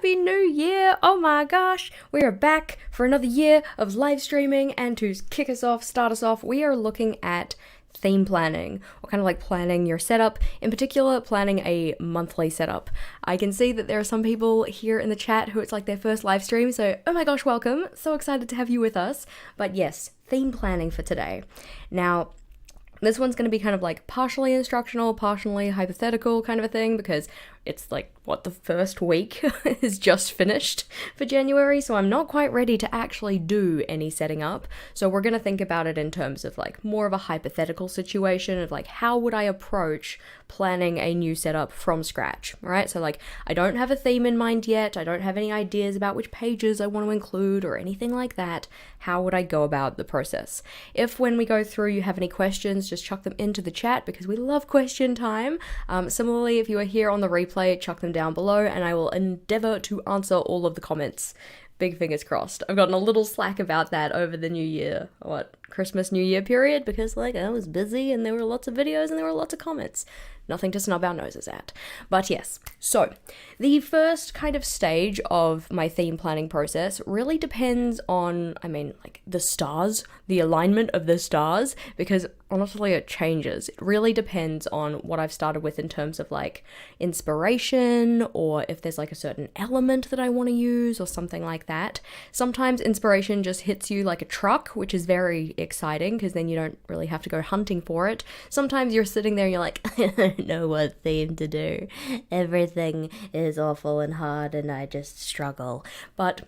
Happy New Year! Oh my gosh, we are back for another year of live streaming, and to kick us off, start us off, we are looking at theme planning, or kind of like planning your setup, in particular planning a monthly setup. I can see that there are some people here in the chat who it's like their first live stream, so oh my gosh, welcome, so excited to have you with us. But yes, theme planning for today. Now, this one's going to be kind of like partially instructional, partially hypothetical kind of a thing, because it's like, what, the first week is just finished for January, so I'm not quite ready to actually do any setting up. So we're going to think about it in terms of like more of a hypothetical situation of like, how would I approach planning a new setup from scratch, right? So like, I don't have a theme in mind yet, I don't have any ideas about which pages I want to include or anything like that. How would I go about the process? If when we go through you have any questions, just chuck them into the chat because we love question time. Similarly, if you are here on the replay, chuck them down below and I will endeavor to answer all of the comments. Big fingers crossed. I've gotten a little slack about that over the New Year, Christmas, New Year period, because like I was busy and there were lots of videos and there were lots of comments. Nothing to snub our noses at. But yes, so the first kind of stage of my theme planning process really depends on, like the stars, the alignment of the stars, because honestly it changes. It really depends on what I've started with in terms of like inspiration, or if there's like a certain element that I want to use or something like that. Sometimes inspiration just hits you like a truck, which is very exciting because then you don't really have to go hunting for it. Sometimes you're sitting there and you're like, I don't know what theme to do. Everything is awful and hard and I just struggle. But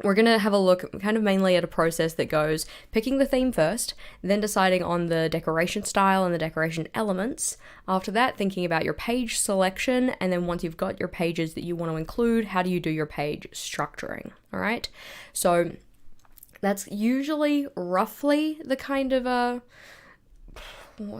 we're going to have a look kind of mainly at a process that goes picking the theme first, then deciding on the decoration style and the decoration elements. After that, thinking about your page selection, and then once you've got your pages that you want to include, how do you do your page structuring? All right. So that's usually roughly the kind of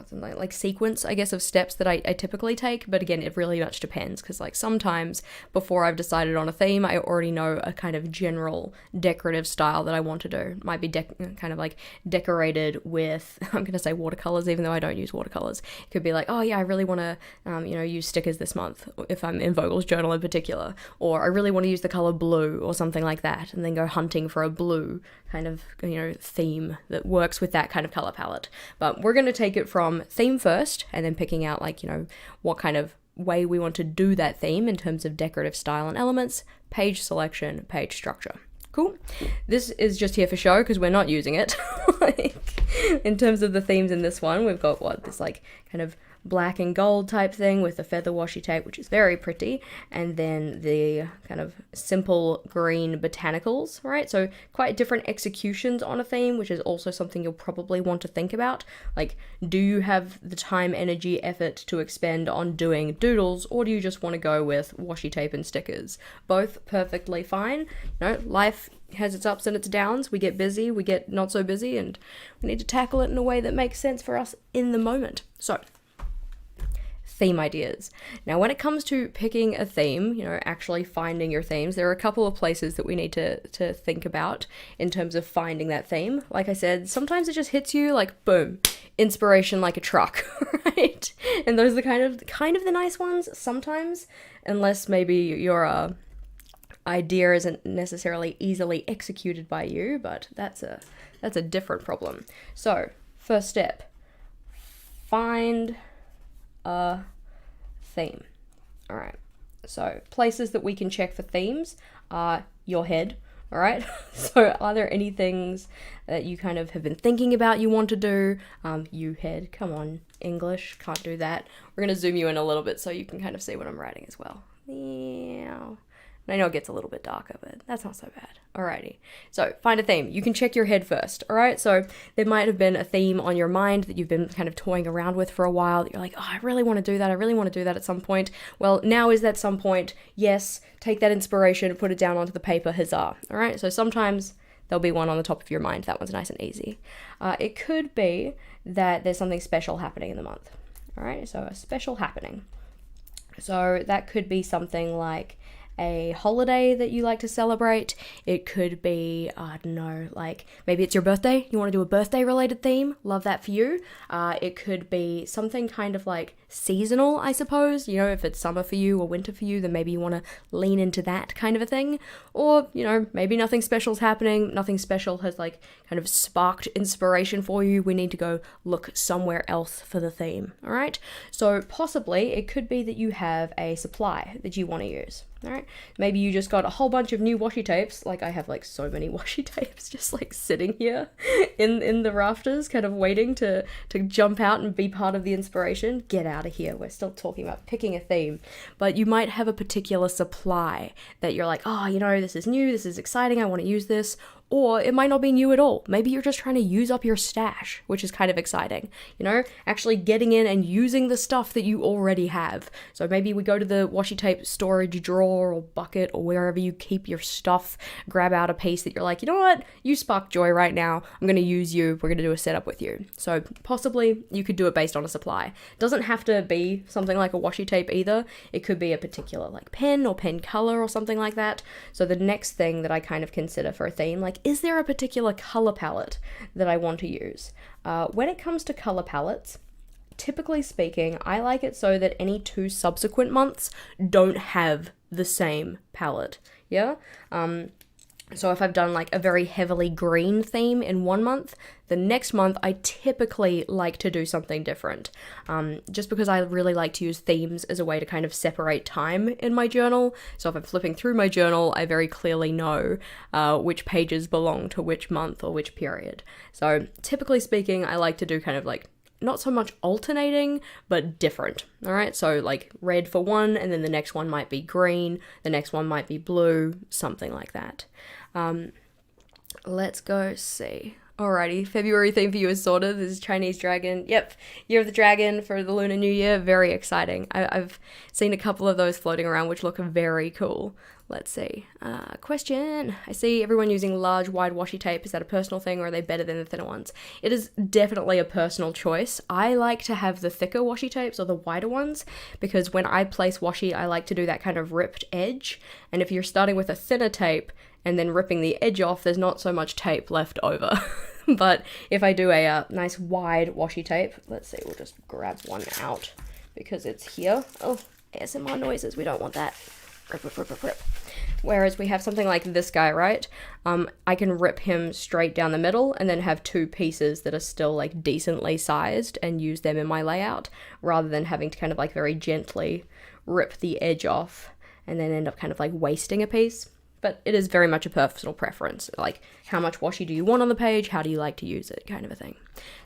like sequence, I guess, of steps that I typically take. But again, it really much depends, because like sometimes before I've decided on a theme, I already know a kind of general decorative style that I want to do. It might be kind of like decorated with, I'm going to say watercolors, even though I don't use watercolors. It could be like, oh yeah, I really want to, use stickers this month, if I'm in Vogel's journal in particular, or I really want to use the color blue or something like that, and then go hunting for a blue kind of, theme that works with that kind of color palette. But we're going to take it from theme first, and then picking out like, what kind of way we want to do that theme in terms of decorative style and elements, page selection, page structure. Cool. This is just here for show because we're not using it. Like, in terms of the themes in this one, we've got this like kind of black and gold type thing with the feather washi tape, which is very pretty, and then the kind of simple green botanicals, right? So quite different executions on a theme, which is also something you'll probably want to think about. Like, do you have the time, energy, effort to expend on doing doodles, or do you just want to go with washi tape and stickers? Both perfectly fine. Life has its ups and its downs. We get busy, we get not so busy, and we need to tackle it in a way that makes sense for us in the moment. So, theme ideas. Now, when it comes to picking a theme, actually finding your themes, there are a couple of places that we need to think about in terms of finding that theme. Like I said, sometimes it just hits you like, boom, inspiration like a truck, right? And those are kind of the nice ones sometimes, unless maybe your idea isn't necessarily easily executed by you, but that's a different problem. So, first step, find a theme. All right, so places that we can check for themes are your head. All right, so are there any things that you kind of have been thinking about you want to do? You head, come on, English, can't do that. We're gonna zoom you in a little bit so you can kind of see what I'm writing as well. Yeah. I know it gets a little bit darker, but that's not so bad. Alrighty. So, find a theme. You can check your head first, alright? So, there might have been a theme on your mind that you've been kind of toying around with for a while. That you're like, oh, I really want to do that. I really want to do that at some point. Well, now is that some point. Yes, take that inspiration and put it down onto the paper. Huzzah. Alright? So, sometimes there'll be one on the top of your mind. That one's nice and easy. It could be that there's something special happening in the month. Alright? So, a special happening. So, that could be something like a holiday that you like to celebrate. It could be, I don't know, like maybe it's your birthday. You want to do a birthday related theme. Love that for you. It could be something kind of like seasonal, I suppose. You know, if it's summer for you or winter for you, then maybe you want to lean into that kind of a thing. Or, you know, maybe nothing special's happening. Nothing special has like kind of sparked inspiration for you. We need to go look somewhere else for the theme. All right. So possibly it could be that you have a supply that you want to use. All right. Maybe you just got a whole bunch of new washi tapes. Like I have like so many washi tapes just like sitting here in the rafters, kind of waiting to jump out and be part of the inspiration. Get out of here. We're still talking about picking a theme, but you might have a particular supply that you're like, oh, you know, this is new. This is exciting. I want to use this. Or it might not be new at all. Maybe you're just trying to use up your stash, which is kind of exciting. You know, actually getting in and using the stuff that you already have. So maybe we go to the washi tape storage drawer or bucket or wherever you keep your stuff, grab out a piece that you're like, you know what, you spark joy right now. I'm going to use you. We're going to do a setup with you. So possibly you could do it based on a supply. Doesn't have to be something like a washi tape either. It could be a particular like pen or pen color or something like that. So the next thing that I kind of consider for a theme, like, is there a particular color palette that I want to use? When it comes to color palettes, typically speaking, I like it so that any 2 subsequent months don't have the same palette. Yeah? So if I've done like a very heavily green theme in one month, the next month I typically like to do something different. Just because I really like to use themes as a way to kind of separate time in my journal. So if I'm flipping through my journal, I very clearly know which pages belong to which month or which period. So typically speaking, I like to do kind of like not so much alternating, but different. All right, so like red for one, and then the next one might be green, the next one might be blue, something like that. Let's go see. Alrighty, February theme for you is sorted. This is Chinese dragon. Yep, Year of the Dragon for the Lunar New Year. Very exciting. I've seen a couple of those floating around, which look very cool. Let's see. Question. I see everyone using large, wide washi tape. Is that a personal thing, or are they better than the thinner ones? It is definitely a personal choice. I like to have the thicker washi tapes or the wider ones, because when I place washi, I like to do that kind of ripped edge. And if you're starting with a thinner tape and then ripping the edge off, there's not so much tape left over. But if I do a nice wide washi tape, let's see, we'll just grab one out because it's here. Oh, ASMR noises, we don't want that. Rip, rip, rip, rip, rip. Whereas we have something like this guy, right? I can rip him straight down the middle and then have 2 pieces that are still like decently sized and use them in my layout, rather than having to kind of like very gently rip the edge off and then end up kind of like wasting a piece. But it is very much a personal preference. Like, how much washi do you want on the page? How do you like to use it? Kind of a thing.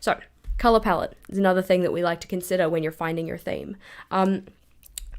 So, color palette is another thing that we like to consider when you're finding your theme.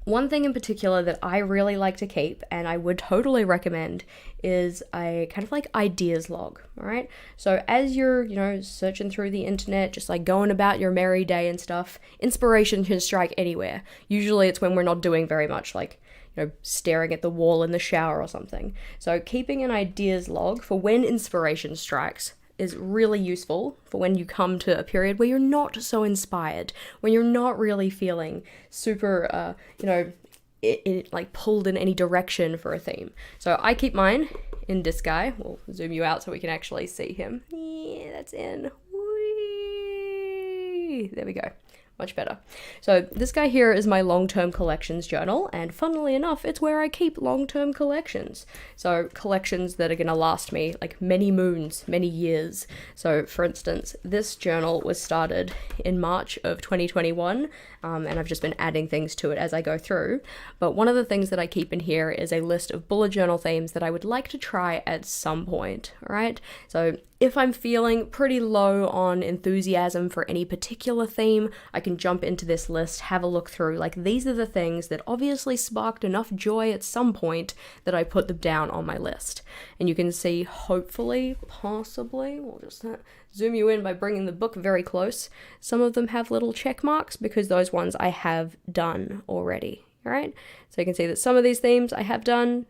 One thing in particular that I really like to keep, and I would totally recommend, is a kind of like ideas log, all right? So as you're, you know, searching through the internet, just like going about your merry day and stuff, inspiration can strike anywhere. Usually it's when we're not doing very much, like, you know, staring at the wall in the shower or something. So keeping an ideas log for when inspiration strikes is really useful for when you come to a period where you're not so inspired, when you're not really feeling super, you know, it like pulled in any direction for a theme. So I keep mine in this guy. We'll zoom you out so we can actually see him. Yeah, that's in. Whee! There we go. Much better. So this guy here is my long-term collections journal, and funnily enough, it's where I keep long-term collections. So collections that are going to last me like many moons, many years. So for instance, this journal was started in March of 2021, and I've just been adding things to it as I go through. But one of the things that I keep in here is a list of bullet journal themes that I would like to try at some point, all right? So if I'm feeling pretty low on enthusiasm for any particular theme, I can jump into this list, have a look through, like these are the things that obviously sparked enough joy at some point that I put them down on my list. And you can see, hopefully, possibly, we'll just zoom you in by bringing the book very close. Some of them have little check marks because those ones I have done already. All right, so you can see that some of these themes I have done,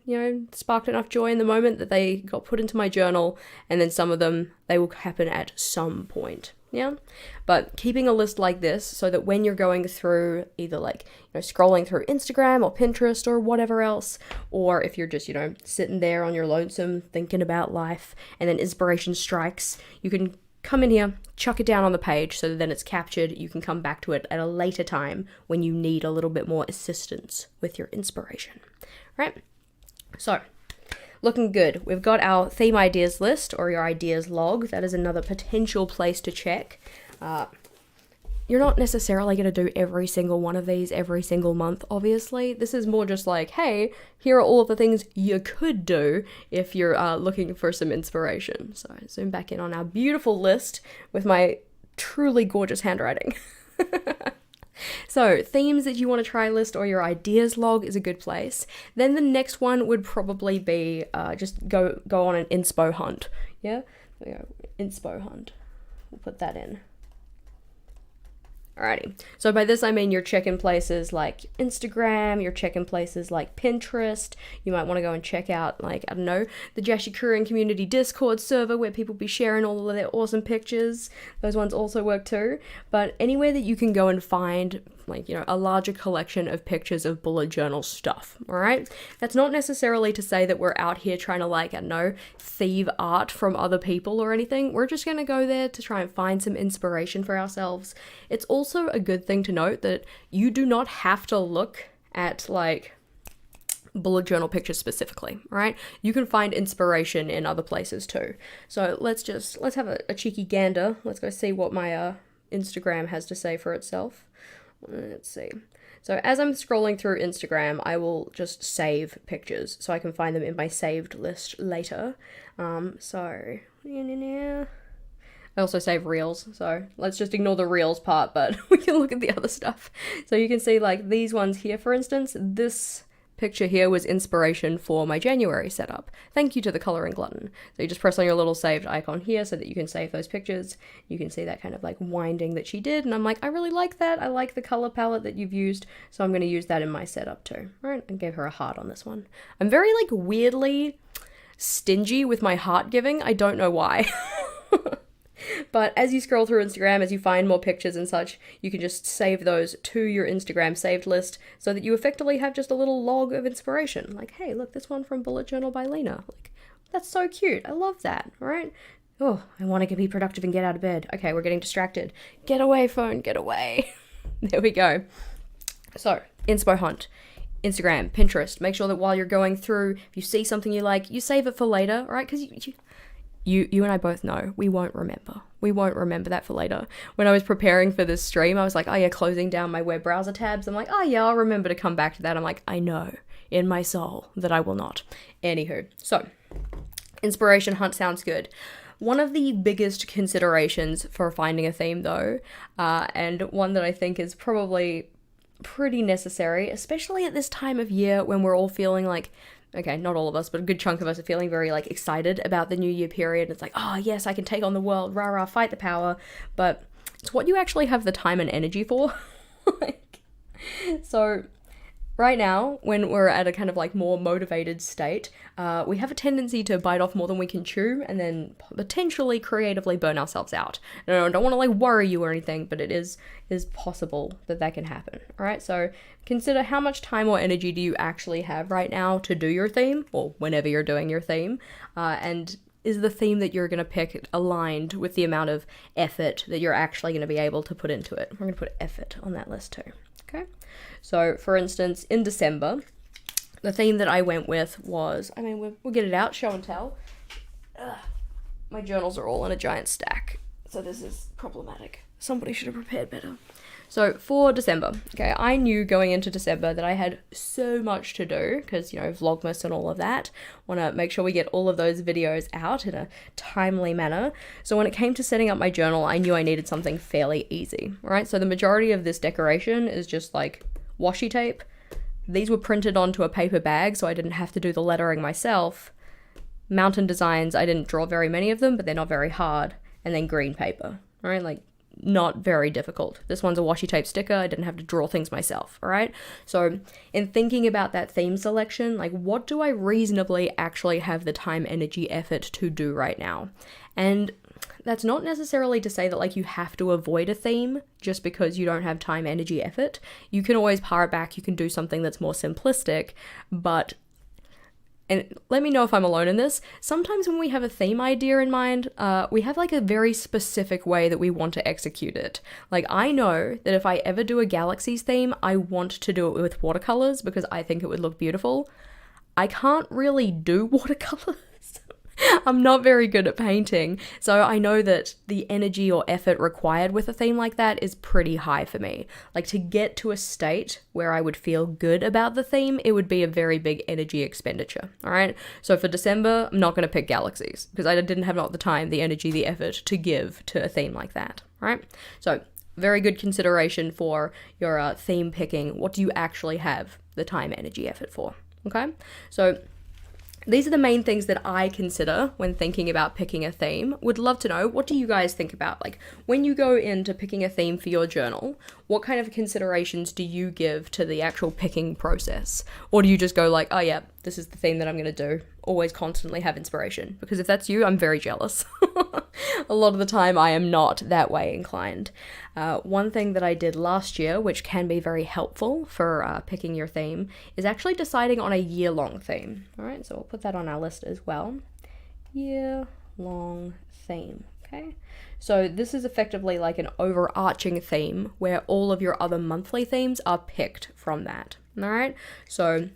sparked enough joy in the moment that they got put into my journal, and then some of them, they will happen at some point. Yeah, but keeping a list like this so that when you're going through either scrolling through Instagram or Pinterest or whatever else, or if you're just, sitting there on your lonesome thinking about life and then inspiration strikes, you can come in here, chuck it down on the page so that then it's captured. You can come back to it at a later time when you need a little bit more assistance with your inspiration, right? So, looking good. We've got our theme ideas list or your ideas log. That is another potential place to check. You're not necessarily going to do every single one of these every single month, obviously. This is more just like, hey, here are all of the things you could do if you're looking for some inspiration. So zoom back in on our beautiful list with my truly gorgeous handwriting. So themes that you want to try list or your ideas log is a good place. Then the next one would probably be just go on an inspo hunt. Yeah, there we go. Inspo hunt. We'll put that in. Alrighty, so by this I mean you're checking places like Instagram, you're checking places like Pinterest, you might want to go and check out the JashiiCorrin community Discord server where people be sharing all of their awesome pictures. Those ones also work too, but anywhere that you can go and find a larger collection of pictures of bullet journal stuff, alright? That's not necessarily to say that we're out here trying to, thieve art from other people or anything. We're just going to go there to try and find some inspiration for ourselves. It's also a good thing to note that you do not have to look at, bullet journal pictures specifically, right? You can find inspiration in other places too. So let's have a cheeky gander. Let's go see what my Instagram has to say for itself. Let's see. So as I'm scrolling through Instagram, I will just save pictures so I can find them in my saved list later. I also save reels, so let's just ignore the reels part, but we can look at the other stuff. So you can see these ones here, for instance, this picture here was inspiration for my January setup. Thank you to the coloring glutton. So you just press on your little saved icon here so that you can save those pictures. You can see that kind of winding that she did, and I'm I really like that. I like the color palette that you've used, so I'm going to use that in my setup too. All right, and gave her a heart on this one. I'm very weirdly stingy with my heart giving. I don't know why. But as you scroll through Instagram, as you find more pictures and such, you can just save those to your Instagram saved list so that you effectively have just a little log of inspiration. Hey, look, this one from Bullet Journal by Lena. That's so cute. I love that, all right? Oh, I want to be productive and get out of bed. Okay, we're getting distracted. Get away, phone, get away. There we go. So, inspo hunt. Instagram, Pinterest. Make sure that while you're going through, if you see something you like, you save it for later, all right? Because you and I both know we won't remember. We won't remember that for later. When I was preparing for this stream, I was closing down my web browser tabs. I'm I'll remember to come back to that. I'm I know in my soul that I will not. Anywho, so inspiration hunt sounds good. One of the biggest considerations for finding a theme though, and one that I think is probably pretty necessary, especially at this time of year when we're all feeling okay, not all of us, but a good chunk of us are feeling very excited about the new year period. It's oh yes, I can take on the world, rah rah, fight the power. But it's what you actually have the time and energy for. So right now, when we're at a kind of more motivated state, we have a tendency to bite off more than we can chew and then potentially creatively burn ourselves out. And I don't want to worry you or anything, but it is possible that can happen. All right, so consider how much time or energy do you actually have right now to do your theme, or whenever you're doing your theme, and is the theme that you're going to pick aligned with the amount of effort that you're actually going to be able to put into it. We're going to put effort on that list too. Okay, so for instance, in December, the theme that I went with was, we'll get it out, show and tell. My journals are all in a giant stack, so this is problematic. Somebody should have prepared better. So for December, okay, I knew going into December that I had so much to do because, Vlogmas and all of that. Want to make sure we get all of those videos out in a timely manner. So when it came to setting up my journal, I knew I needed something fairly easy, right? So the majority of this decoration is just washi tape. These were printed onto a paper bag, so I didn't have to do the lettering myself. Mountain designs, I didn't draw very many of them, but they're not very hard. And then green paper, right? not very difficult. This one's a washi tape sticker. I didn't have to draw things myself, all right? So in thinking about that theme selection, like what do I reasonably actually have the time, energy, effort to do right now? And that's not necessarily to say that like you have to avoid a theme just because you don't have time, energy, effort. You can always pare it back. You can do something that's more simplistic, but, and let me know if I'm alone in this, sometimes when we have a theme idea in mind, we have like a very specific way that we want to execute it. Like I know that if I ever do a galaxies theme, I want to do it with watercolors because I think it would look beautiful. I can't really do watercolors. I'm not very good at painting, so I know that the energy or effort required with a theme like that is pretty high for me. Like to get to a state where I would feel good about the theme, it would be a very big energy expenditure, all right? So for December, I'm not going to pick galaxies because I didn't have not the time, the energy, the effort to give to a theme like that, all right? So very good consideration for your theme picking. What do you actually have the time, energy, effort for, okay? So these are the main things that I consider when thinking about picking a theme. Would love to know, what do you guys think about? Like, when you go into picking a theme for your journal, what kind of considerations do you give to the actual picking process? Or do you just go like, oh yeah, this is the theme that I'm going to do. Always constantly have inspiration. Because if that's you, I'm very jealous. A lot of the time I am not that way inclined. One thing that I did last year, which can be very helpful for picking your theme, is actually deciding on a year-long theme. All right, so we'll put that on our list as well. Year-long theme, okay? So this is effectively like an overarching theme where all of your other monthly themes are picked from that, all right? So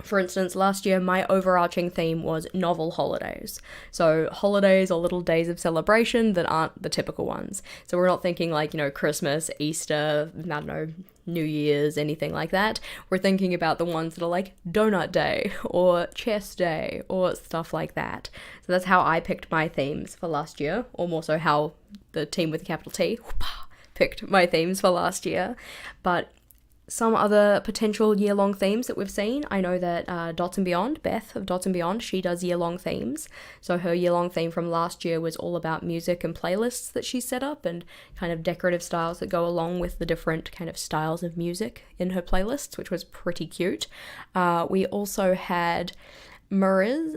for instance, last year, my overarching theme was novel holidays. So holidays or little days of celebration that aren't the typical ones. So we're not thinking like, you know, Christmas, Easter, I don't know, New Year's, anything like that. We're thinking about the ones that are like Donut Day or Chess Day or stuff like that. So that's how I picked my themes for last year, or more so how the team with a capital T picked my themes for last year. But some other potential year-long themes that we've seen, I know that Dots and Beyond, Beth of Dots and Beyond, she does year-long themes. So her year-long theme from last year was all about music and playlists that she set up and kind of decorative styles that go along with the different kind of styles of music in her playlists, which was pretty cute. We also had Mariz,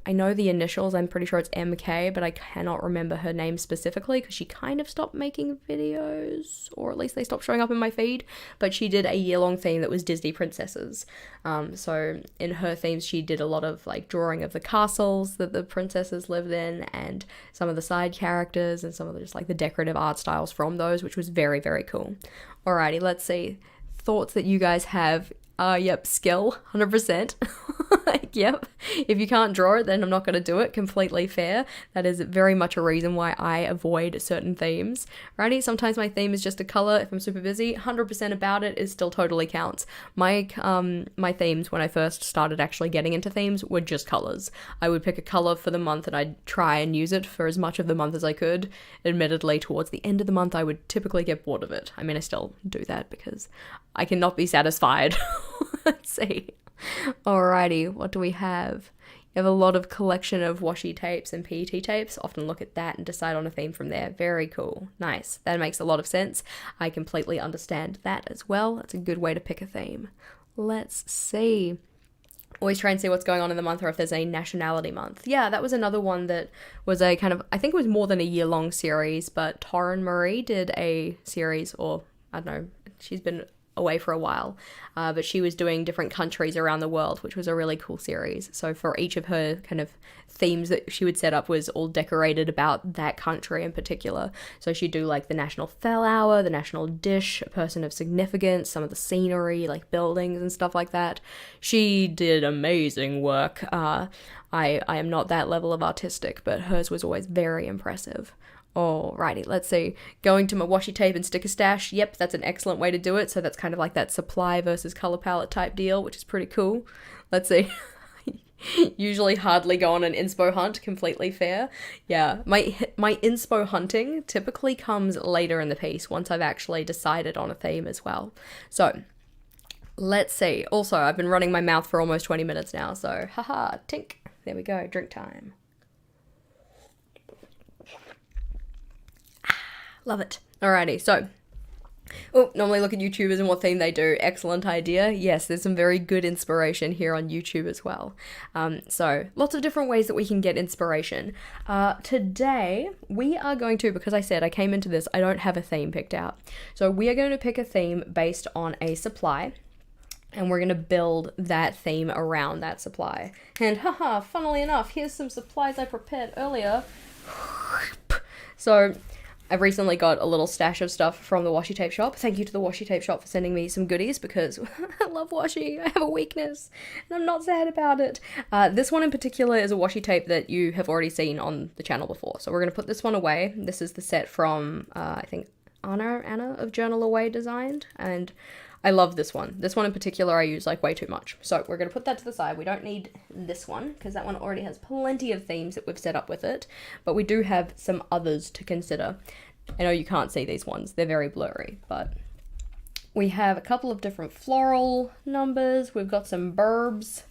I know the initials, I'm pretty sure it's MK, but I cannot remember her name specifically because she kind of stopped making videos, or at least they stopped showing up in my feed, but she did a year-long theme that was Disney princesses. So in her themes, she did a lot of like drawing of the castles that the princesses lived in and some of the side characters and some of the, just like the decorative art styles from those, which was very, very cool. Alrighty, let's see. Thoughts that you guys have. Yep, skill, 100%. Yep, if you can't draw it, then I'm not going to do it. Completely fair. That is very much a reason why I avoid certain themes. Righty, sometimes my theme is just a color. If I'm super busy, 100% about it is still totally counts. My themes when I first started actually getting into themes were just colors. I would pick a color for the month and I'd try and use it for as much of the month as I could. Admittedly, towards the end of the month, I would typically get bored of it. I mean, I still do that because I cannot be satisfied. Let's see. Alrighty, what do we have? You have a lot of collection of washi tapes and PET tapes. Often look at that and decide on a theme from there. Very cool. Nice. That makes a lot of sense. I completely understand that as well. That's a good way to pick a theme. Let's see. Always try and see what's going on in the month or if there's a nationality month. Yeah, that was another one that was a kind of, I think it was more than a year-long series, but Torrin Marie did a series, or I don't know, she's been away for a while, but she was doing different countries around the world, which was a really cool series. So for each of her kind of themes that she would set up was all decorated about that country in particular. So she'd do like the national flower, the national dish, a person of significance, some of the scenery, like buildings and stuff like that. She did amazing work. I am not that level of artistic, but hers was always very impressive. Alrighty, let's see. Going to my washi tape and sticker stash. Yep, that's an excellent way to do it. So that's kind of like that supply versus color palette type deal, which is pretty cool. Let's see. Usually hardly go on an inspo hunt, completely fair. Yeah, my inspo hunting typically comes later in the piece once I've actually decided on a theme as well. So let's see. Also, I've been running my mouth for almost 20 minutes now, so haha, tink. There we go, drink time. Love it. Alrighty, so normally look at YouTubers and what theme they do. Excellent idea. Yes, there's some very good inspiration here on YouTube as well. So lots of different ways that we can get inspiration. Today, we are going to, because I said I came into this, I don't have a theme picked out. So we are going to pick a theme based on a supply, and we're going to build that theme around that supply. And haha, funnily enough, here's some supplies I prepared earlier. So I've recently got a little stash of stuff from the washi tape shop. Thank you to the washi tape shop for sending me some goodies, because I love washi. I have a weakness and I'm not sad about it. This one in particular is a washi tape that you have already seen on the channel before. So we're going to put this one away. This is the set from, I think, Anna of Journal Away designed, and I love this one. This one in particular I use like way too much. So we're going to put that to the side. We don't need this one because that one already has plenty of themes that we've set up with it. But we do have some others to consider. I know you can't see these ones. They're very blurry. But we have a couple of different floral numbers. We've got some birds,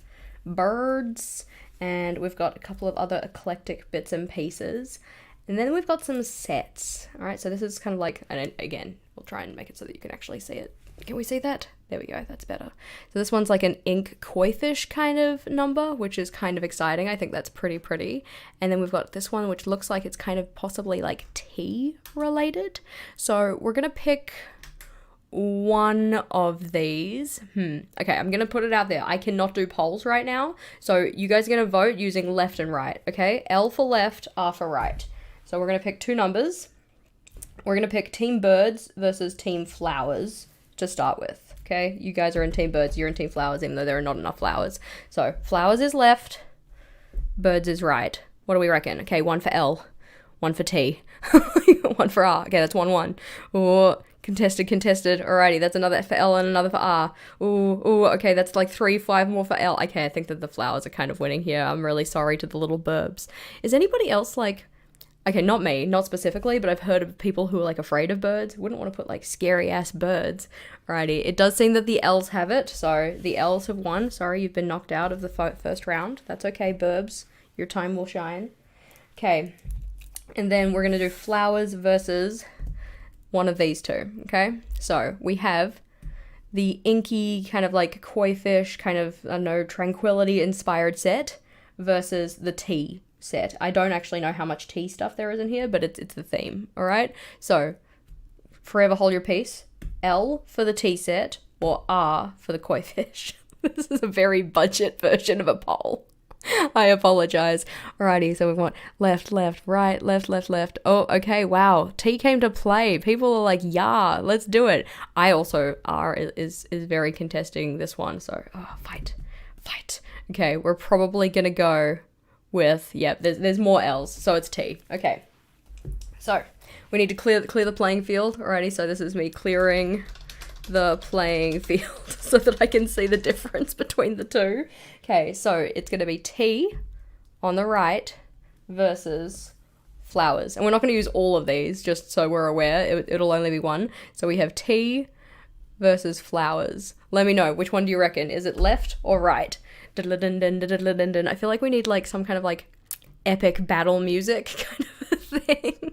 and we've got a couple of other eclectic bits and pieces. And then we've got some sets. All right, so this is kind of like, and again, we'll try and make it so that you can actually see it. Can we see that? There we go, that's better. So this one's like an ink koi fish kind of number, which is kind of exciting. I think that's pretty. And then we've got this one, which looks like it's kind of possibly like tea related. So we're gonna pick one of these. Okay, I'm gonna put it out there. I cannot do polls right now. So you guys are gonna vote using left and right, okay? L for left, R for right. So we're gonna pick two numbers. We're gonna pick Team Birds versus Team Flowers to start with, okay? You guys are in Team Birds, you're in Team Flowers, even though there are not enough flowers. So flowers is left, birds is right. What do we reckon? Okay, one for L, one for T, one for R. Okay, that's 1-1. Ooh, contested. Alrighty, that's another for L and another for R. Ooh, okay, that's like 3-5 more for L. Okay, I think that the flowers are kind of winning here. I'm really sorry to the little burbs. Is anybody else like, okay, not me, not specifically, but I've heard of people who are like afraid of birds. Wouldn't want to put like scary ass birds. Alrighty, it does seem that the L's have it, so the L's have won. Sorry, you've been knocked out of the first round. That's okay, burbs. Your time will shine. Okay, and then we're gonna do flowers versus one of these two, okay? So we have the inky kind of like koi fish, kind of, I don't know, tranquility inspired set versus the tea set. I don't actually know how much tea stuff there is in here, but it's the theme, all right? So forever hold your peace. L for the tea set or R for the koi fish. This is a very budget version of a poll. I apologize. Alrighty, so we want left, right, left. Oh, okay, wow. Tea came to play. People are like, yeah, let's do it. I also, R is very contesting this one, so fight. Okay, we're probably gonna go with, yep, there's more L's, so it's T. Okay, so we need to clear the playing field. Alrighty, so this is me clearing the playing field so that I can see the difference between the two. Okay, so it's going to be T on the right versus flowers. And we're not going to use all of these, just so we're aware. It'll only be one. So we have T versus flowers. Let me know, which one do you reckon? Is it left or right? I feel like we need like some kind of like epic battle music kind of a thing.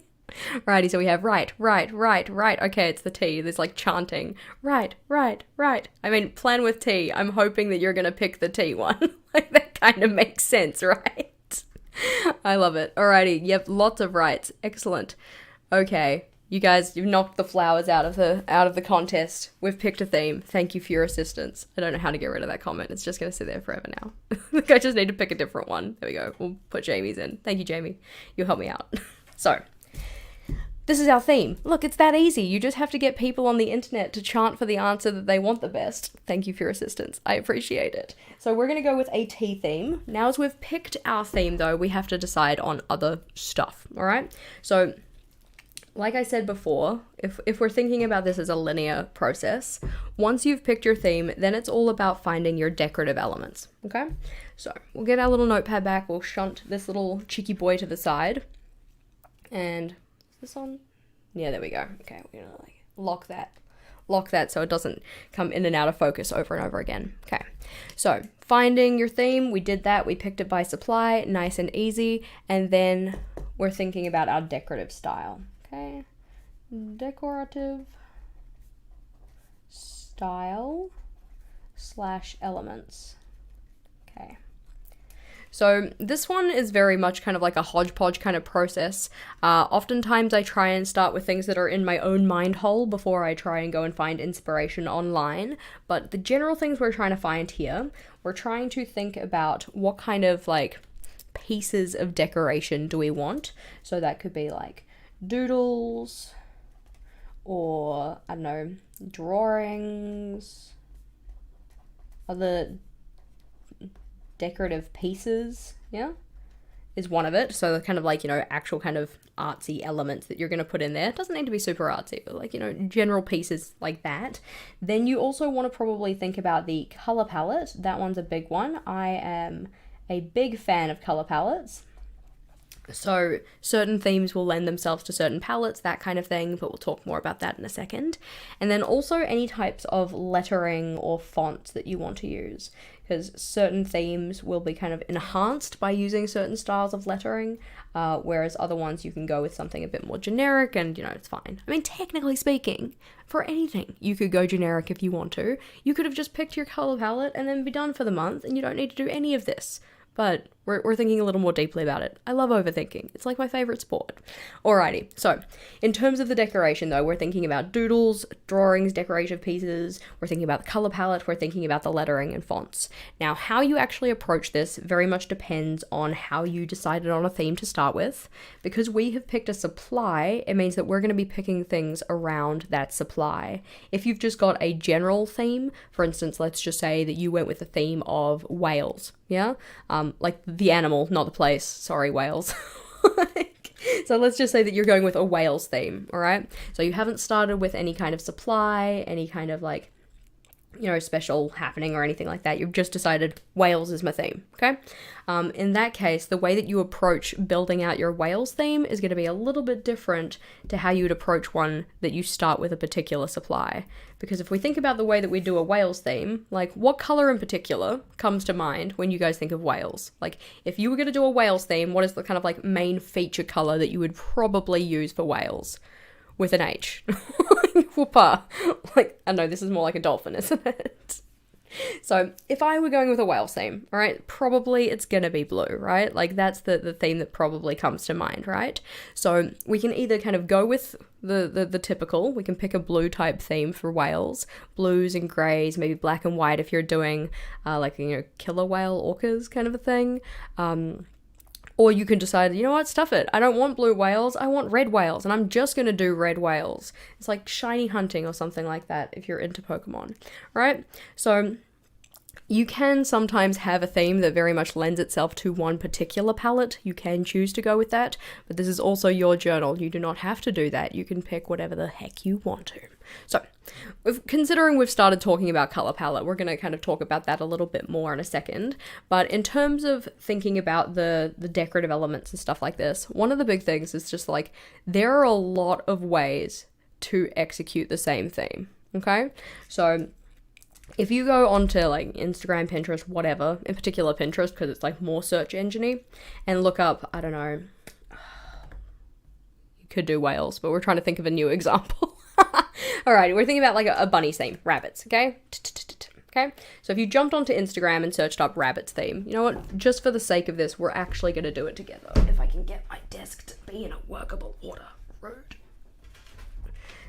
Righty, so we have right. Okay, it's the T. There's like chanting. Right. I mean, plan with T. I'm hoping that you're going to pick the T one. Like, that kind of makes sense, right? I love it. Alrighty, yep, lots of rights. Excellent. Okay, you guys, you've knocked the flowers out of the contest. We've picked a theme. Thank you for your assistance. I don't know how to get rid of that comment. It's just going to sit there forever now. I just need to pick a different one. There we go. We'll put Jamie's in. Thank you, Jamie. You'll help me out. So, this is our theme. Look, it's that easy. You just have to get people on the internet to chant for the answer that they want the best. Thank you for your assistance. I appreciate it. So we're going to go with a tea theme. Now, as we've picked our theme, though, we have to decide on other stuff, all right? So, like I said before, if we're thinking about this as a linear process, once you've picked your theme, then it's all about finding your decorative elements, okay? So we'll get our little notepad back. We'll shunt this little cheeky boy to the side. And this on? Yeah, there we go. Okay, we're gonna like lock that so it doesn't come in and out of focus over and over again. Okay, so finding your theme, we did that. We picked it by supply, nice and easy. And then we're thinking about our decorative style. Okay, decorative style / elements. Okay. So this one is very much kind of like a hodgepodge kind of process. Oftentimes I try and start with things that are in my own mind hole before I try and go and find inspiration online. But the general things we're trying to find here, we're trying to think about what kind of like pieces of decoration do we want. So that could be like doodles or, I don't know, drawings, other decorative pieces, yeah, is one of it. So kind of like, you know, actual kind of artsy elements that you're going to put in there. It doesn't need to be super artsy, but like, you know, general pieces like that. Then you also want to probably think about the color palette. That one's a big one. I am a big fan of color palettes. So certain themes will lend themselves to certain palettes, that kind of thing, but we'll talk more about that in a second. And then also any types of lettering or fonts that you want to use, because certain themes will be kind of enhanced by using certain styles of lettering, whereas other ones you can go with something a bit more generic and, you know, it's fine. I mean, technically speaking, for anything, you could go generic if you want to. You could have just picked your color palette and then be done for the month, and you don't need to do any of this. But we're thinking a little more deeply about it. I love overthinking. It's like my favorite sport. Alrighty, so in terms of the decoration though, we're thinking about doodles, drawings, decorative pieces, we're thinking about the color palette, we're thinking about the lettering and fonts. Now, how you actually approach this very much depends on how you decided on a theme to start with. Because we have picked a supply, it means that we're going to be picking things around that supply. If you've just got a general theme, for instance, let's just say that you went with the theme of whales, yeah? Like the animal, not the place. Sorry, Wales. So let's just say that you're going with a Wales theme, all right? So you haven't started with any kind of supply, any kind of like, you know, special happening or anything like that. You've just decided Wales is my theme, okay? In that case, the way that you approach building out your Wales theme is going to be a little bit different to how you would approach one that you start with a particular supply. Because if we think about the way that we do a Wales theme, like what color in particular comes to mind when you guys think of Wales? Like if you were going to do a Wales theme, what is the kind of like main feature color that you would probably use for Wales? With an H. Whoopa. Like, I know this is more like a dolphin, isn't it? So if I were going with a Wales theme, all right, probably it's gonna be blue, right? Like that's the theme that probably comes to mind, right? So we can either kind of go with the typical, we can pick a blue type theme for whales, blues and greys, maybe black and white if you're doing like, you know, killer whale orcas kind of a thing. Or you can decide, you know what, stuff it. I don't want blue whales, I want red whales, and I'm just going to do red whales. It's like shiny hunting or something like that if you're into Pokemon, right? So you can sometimes have a theme that very much lends itself to one particular palette. You can choose to go with that, but this is also your journal. You do not have to do that. You can pick whatever the heck you want to. So, considering we've started talking about color palette, we're going to kind of talk about that a little bit more in a second. But in terms of thinking about the decorative elements and stuff like this, one of the big things is just like, there are a lot of ways to execute the same theme, okay? So, if you go onto like Instagram, Pinterest, whatever, in particular Pinterest, because it's like more search engine-y, and look up, I don't know, you could do whales, but we're trying to think of a new example. Alrighty, we're thinking about like a bunny theme, rabbits, okay? Okay, so if you jumped onto Instagram and searched up rabbits theme, you know what, just for the sake of this, we're actually going to do it together. If I can get my desk to be in a workable order. Rude.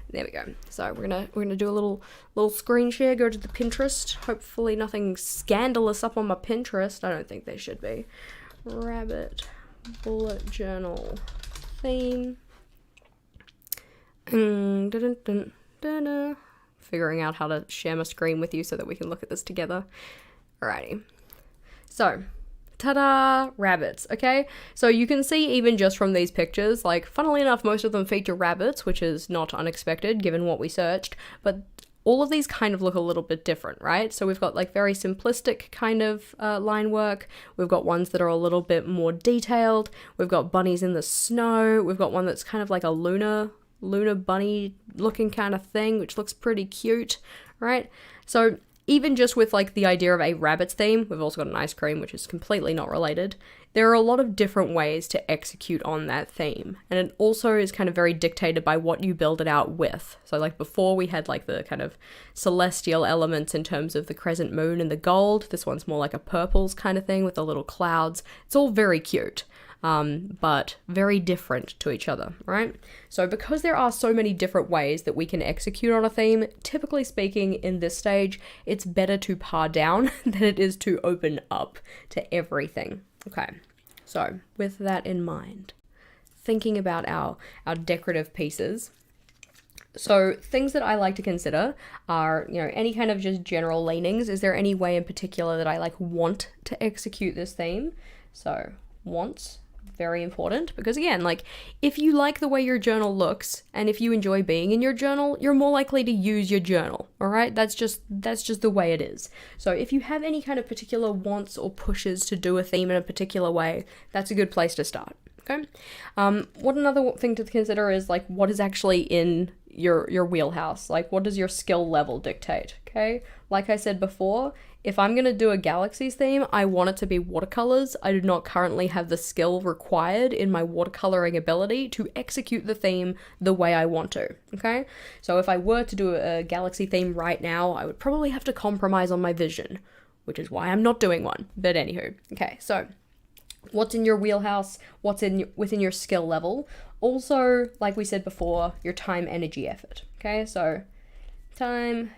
There we go. So we're gonna do a little screen share, go to the Pinterest. Hopefully nothing scandalous up on my Pinterest. I don't think they should be. Rabbit bullet journal theme. Figuring out how to share my screen with you so that we can look at this together. Alrighty. So, ta-da! Rabbits, okay? So you can see even just from these pictures, like, funnily enough, most of them feature rabbits, which is not unexpected given what we searched, but all of these kind of look a little bit different, right? So we've got like very simplistic kind of line work. We've got ones that are a little bit more detailed. We've got bunnies in the snow. We've got one that's kind of like a lunar bunny looking kind of thing, which looks pretty cute, right? So even just with like the idea of a rabbits theme, we've also got an ice cream, which is completely not related. there are a lot of different ways to execute on that theme. And it also is kind of very dictated by what you build it out with. So like before we had like the kind of celestial elements in terms of the crescent moon and the gold. This one's more like a purples kind of thing with the little clouds. It's all very cute. But very different to each other, right? So because there are so many different ways that we can execute on a theme, typically speaking in this stage, it's better to pare down than it is to open up to everything. Okay, so with that in mind, thinking about our decorative pieces, so things that I like to consider are, any kind of just general leanings. Is there any way in particular that I like want to execute this theme? So wants. Very important, because again, like if you like the way your journal looks and if you enjoy being in your journal, you're more likely to use your journal. All right, that's just the way it is. So if you have any kind of particular wants or pushes to do a theme in a particular way, that's a good place to start. Okay. What another thing to consider is like what is actually in your wheelhouse, like what does your skill level dictate? Okay, like I said before, if I'm going to do a galaxies theme, I want it to be watercolors. I do not currently have the skill required in my watercoloring ability to execute the theme the way I want to, okay? So if I were to do a galaxy theme right now, I would probably have to compromise on my vision, which is why I'm not doing one. But anywho, okay, so what's in your wheelhouse, what's within your skill level. Also, like we said before, your time, energy, effort, okay? So time,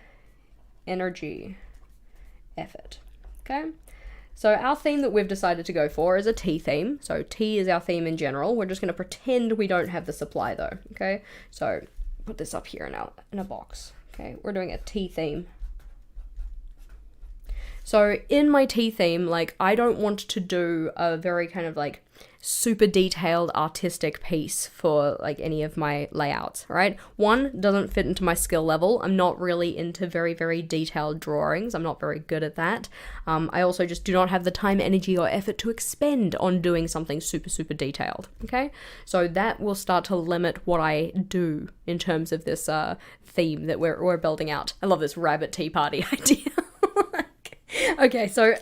energy, effort. Okay, so our theme that we've decided to go for is a tea theme. So tea is our theme in general. We're just going to pretend we don't have the supply though. Okay, so put this up here in a box. Okay, we're doing a tea theme. So in my tea theme, like I don't want to do a very kind of like super detailed artistic piece for like any of my layouts, right? One, doesn't fit into my skill level. I'm not really into very, very detailed drawings. I'm not very good at that. I also just do not have the time, energy, or effort to expend on doing something super, super detailed, okay? So that will start to limit what I do in terms of this theme that we're building out. I love this rabbit tea party idea. Okay, so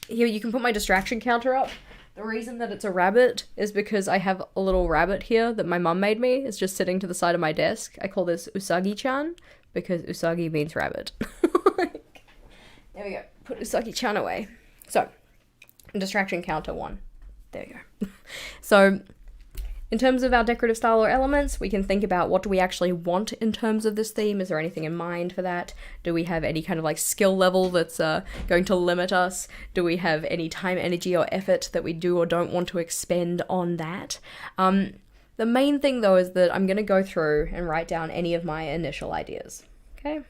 here you can put my distraction counter up. The reason that it's a rabbit is because I have a little rabbit here that my mum made me. It's just sitting to the side of my desk. I call this Usagi-chan because Usagi means rabbit. There we go. Put Usagi-chan away. So, distraction counter 1. There you go. So, in terms of our decorative style or elements, we can think about what do we actually want in terms of this theme. Is there anything in mind for that? Do we have any kind of like skill level that's going to limit us? Do we have any time, energy, or effort that we do or don't want to expend on that? The main thing though is that I'm going to go through and write down any of my initial ideas. Okay?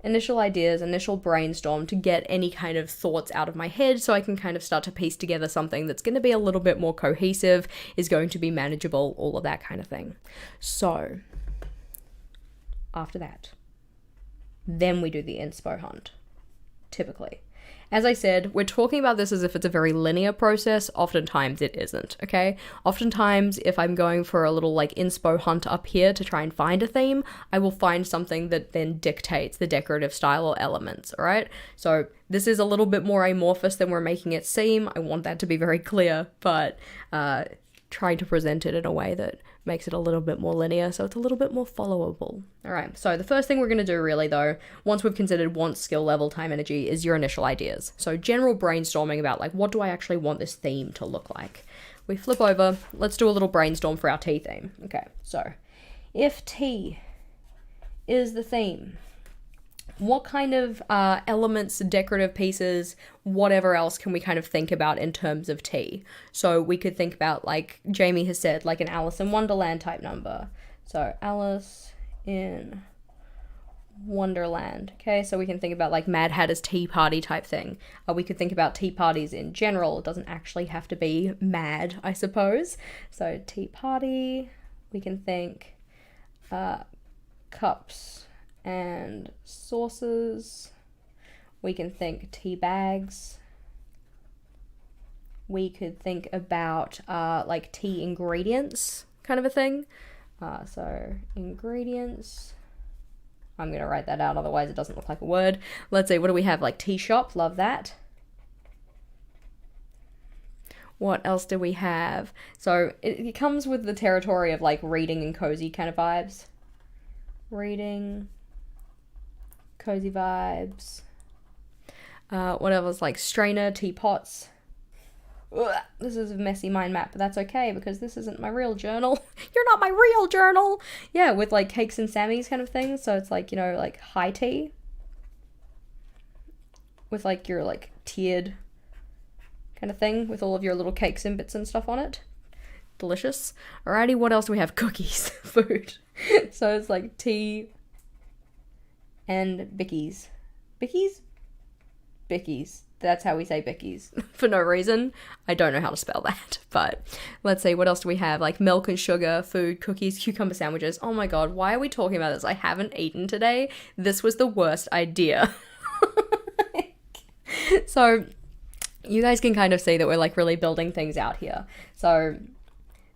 Initial ideas, initial brainstorm to get any kind of thoughts out of my head so I can kind of start to piece together something that's going to be a little bit more cohesive, is going to be manageable, all of that kind of thing. So, after that, then we do the inspo hunt, typically. As I said, we're talking about this as if it's a very linear process. Oftentimes it isn't, okay? Oftentimes, if I'm going for a little like inspo hunt up here to try and find a theme, I will find something that then dictates the decorative style or elements, all right? So this is a little bit more amorphous than we're making it seem. I want that to be very clear, but trying to present it in a way that makes it a little bit more linear, so it's a little bit more followable. All right, so the first thing we're going to do really though, once we've considered want, skill level, time, energy, is your initial ideas. So general brainstorming about like, what do I actually want this theme to look like? We flip over, let's do a little brainstorm for our tea theme. Okay, so if tea is the theme, what kind of elements, decorative pieces, whatever else can we kind of think about in terms of tea? So we could think about, like Jamie has said, like an Alice in Wonderland type number. So Alice in Wonderland. Okay, so we can think about like Mad Hatter's tea party type thing. We could think about tea parties in general. It doesn't actually have to be mad, I suppose. So tea party, we can think cups and saucers. We can think tea bags. We could think about like tea ingredients kind of a thing. So ingredients. I'm going to write that out, otherwise it doesn't look like a word. Let's see, what do we have? Like tea shop, love that. What else do we have? So it comes with the territory of like reading and cozy kind of vibes. Reading, cozy vibes. What else? Like strainer, teapots. Ugh, this is a messy mind map, but that's okay because this isn't my real journal. You're not my real journal! Yeah, with like cakes and Sammys kind of thing. So it's like, you know, like high tea. With like your like tiered kind of thing with all of your little cakes and bits and stuff on it. Delicious. Alrighty, what else do we have? Cookies. Food. So it's like tea and bickies. Bickies? Bickies. That's how we say bickies. For no reason. I don't know how to spell that. But let's see, what else do we have? Like milk and sugar, food, cookies, cucumber sandwiches. Oh my god, why are we talking about this? I haven't eaten today. This was the worst idea. So you guys can kind of see that we're like really building things out here. So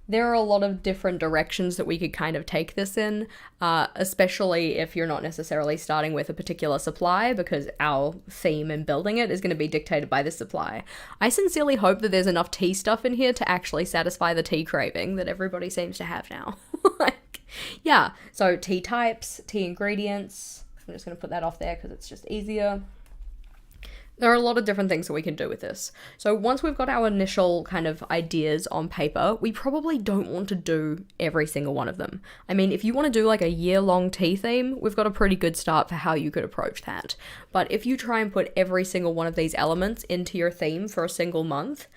there are a lot of different directions that we could kind of take this in, especially if you're not necessarily starting with a particular supply, because our theme in building it is going to be dictated by this supply. I sincerely hope that there's enough tea stuff in here to actually satisfy the tea craving that everybody seems to have now. Like, yeah, so tea types, tea ingredients. I'm just going to put that off there because it's just easier. There are a lot of different things that we can do with this. So once we've got our initial kind of ideas on paper, we probably don't want to do every single one of them. I mean, if you want to do like a year-long tea theme, we've got a pretty good start for how you could approach that. But if you try and put every single one of these elements into your theme for a single month,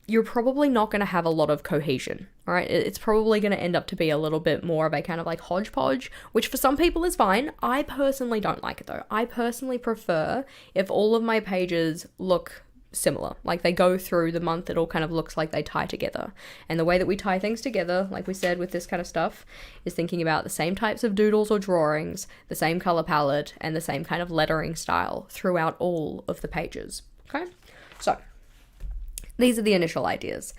you're probably not going to have a lot of cohesion, all right? It's probably going to end up to be a little bit more of a kind of like hodgepodge, which for some people is fine. I personally don't like it though. I personally prefer if all of my pages look similar, like they go through the month, it all kind of looks like they tie together. And the way that we tie things together, like we said with this kind of stuff, is thinking about the same types of doodles or drawings, the same color palette, and the same kind of lettering style throughout all of the pages, okay? So these are the initial ideas.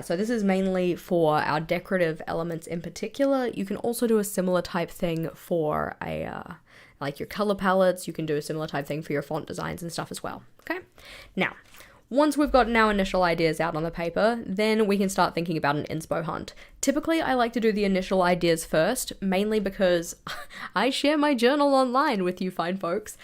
So this is mainly for our decorative elements in particular. You can also do a similar type thing for like your color palettes. You can do a similar type thing for your font designs and stuff as well. Okay. Now, once we've gotten our initial ideas out on the paper, then we can start thinking about an inspo hunt. Typically, I like to do the initial ideas first, mainly because I share my journal online with you fine folks.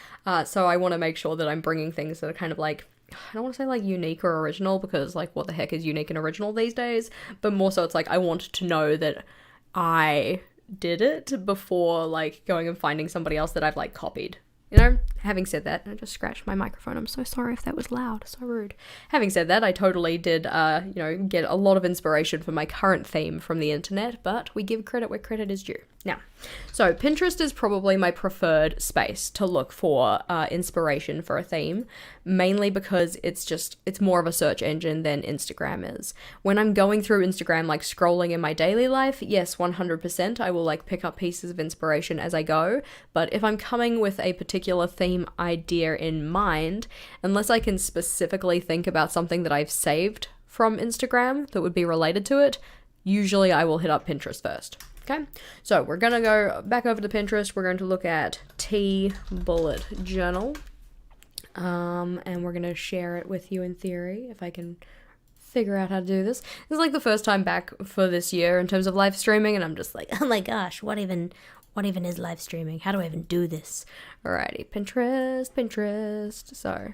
So I want to make sure that I'm bringing things that are kind of like, I don't want to say like unique or original, because like what the heck is unique and original these days, but more so it's like I want to know that I did it before like going and finding somebody else that I've like copied. You know, having said that, I just scratched my microphone. I'm so sorry if that was loud, so rude. Having said that, I totally did, you know, get a lot of inspiration for my current theme from the internet, but we give credit where credit is due. Now, so Pinterest is probably my preferred space to look for inspiration for a theme, mainly because it's more of a search engine than Instagram is. When I'm going through Instagram, like scrolling in my daily life, yes, 100%, I will like pick up pieces of inspiration as I go, but if I'm coming with a particular theme idea in mind, unless I can specifically think about something that I've saved from Instagram that would be related to it, usually I will hit up Pinterest first. Okay, so we're gonna go back over to Pinterest. We're going to look at Tea Bullet Journal, and we're gonna share it with you in theory, if I can figure out how to do this. This is like the first time back for this year in terms of live streaming, and I'm just like, oh my gosh, what even is live streaming? How do I even do this? Alrighty, Pinterest. So,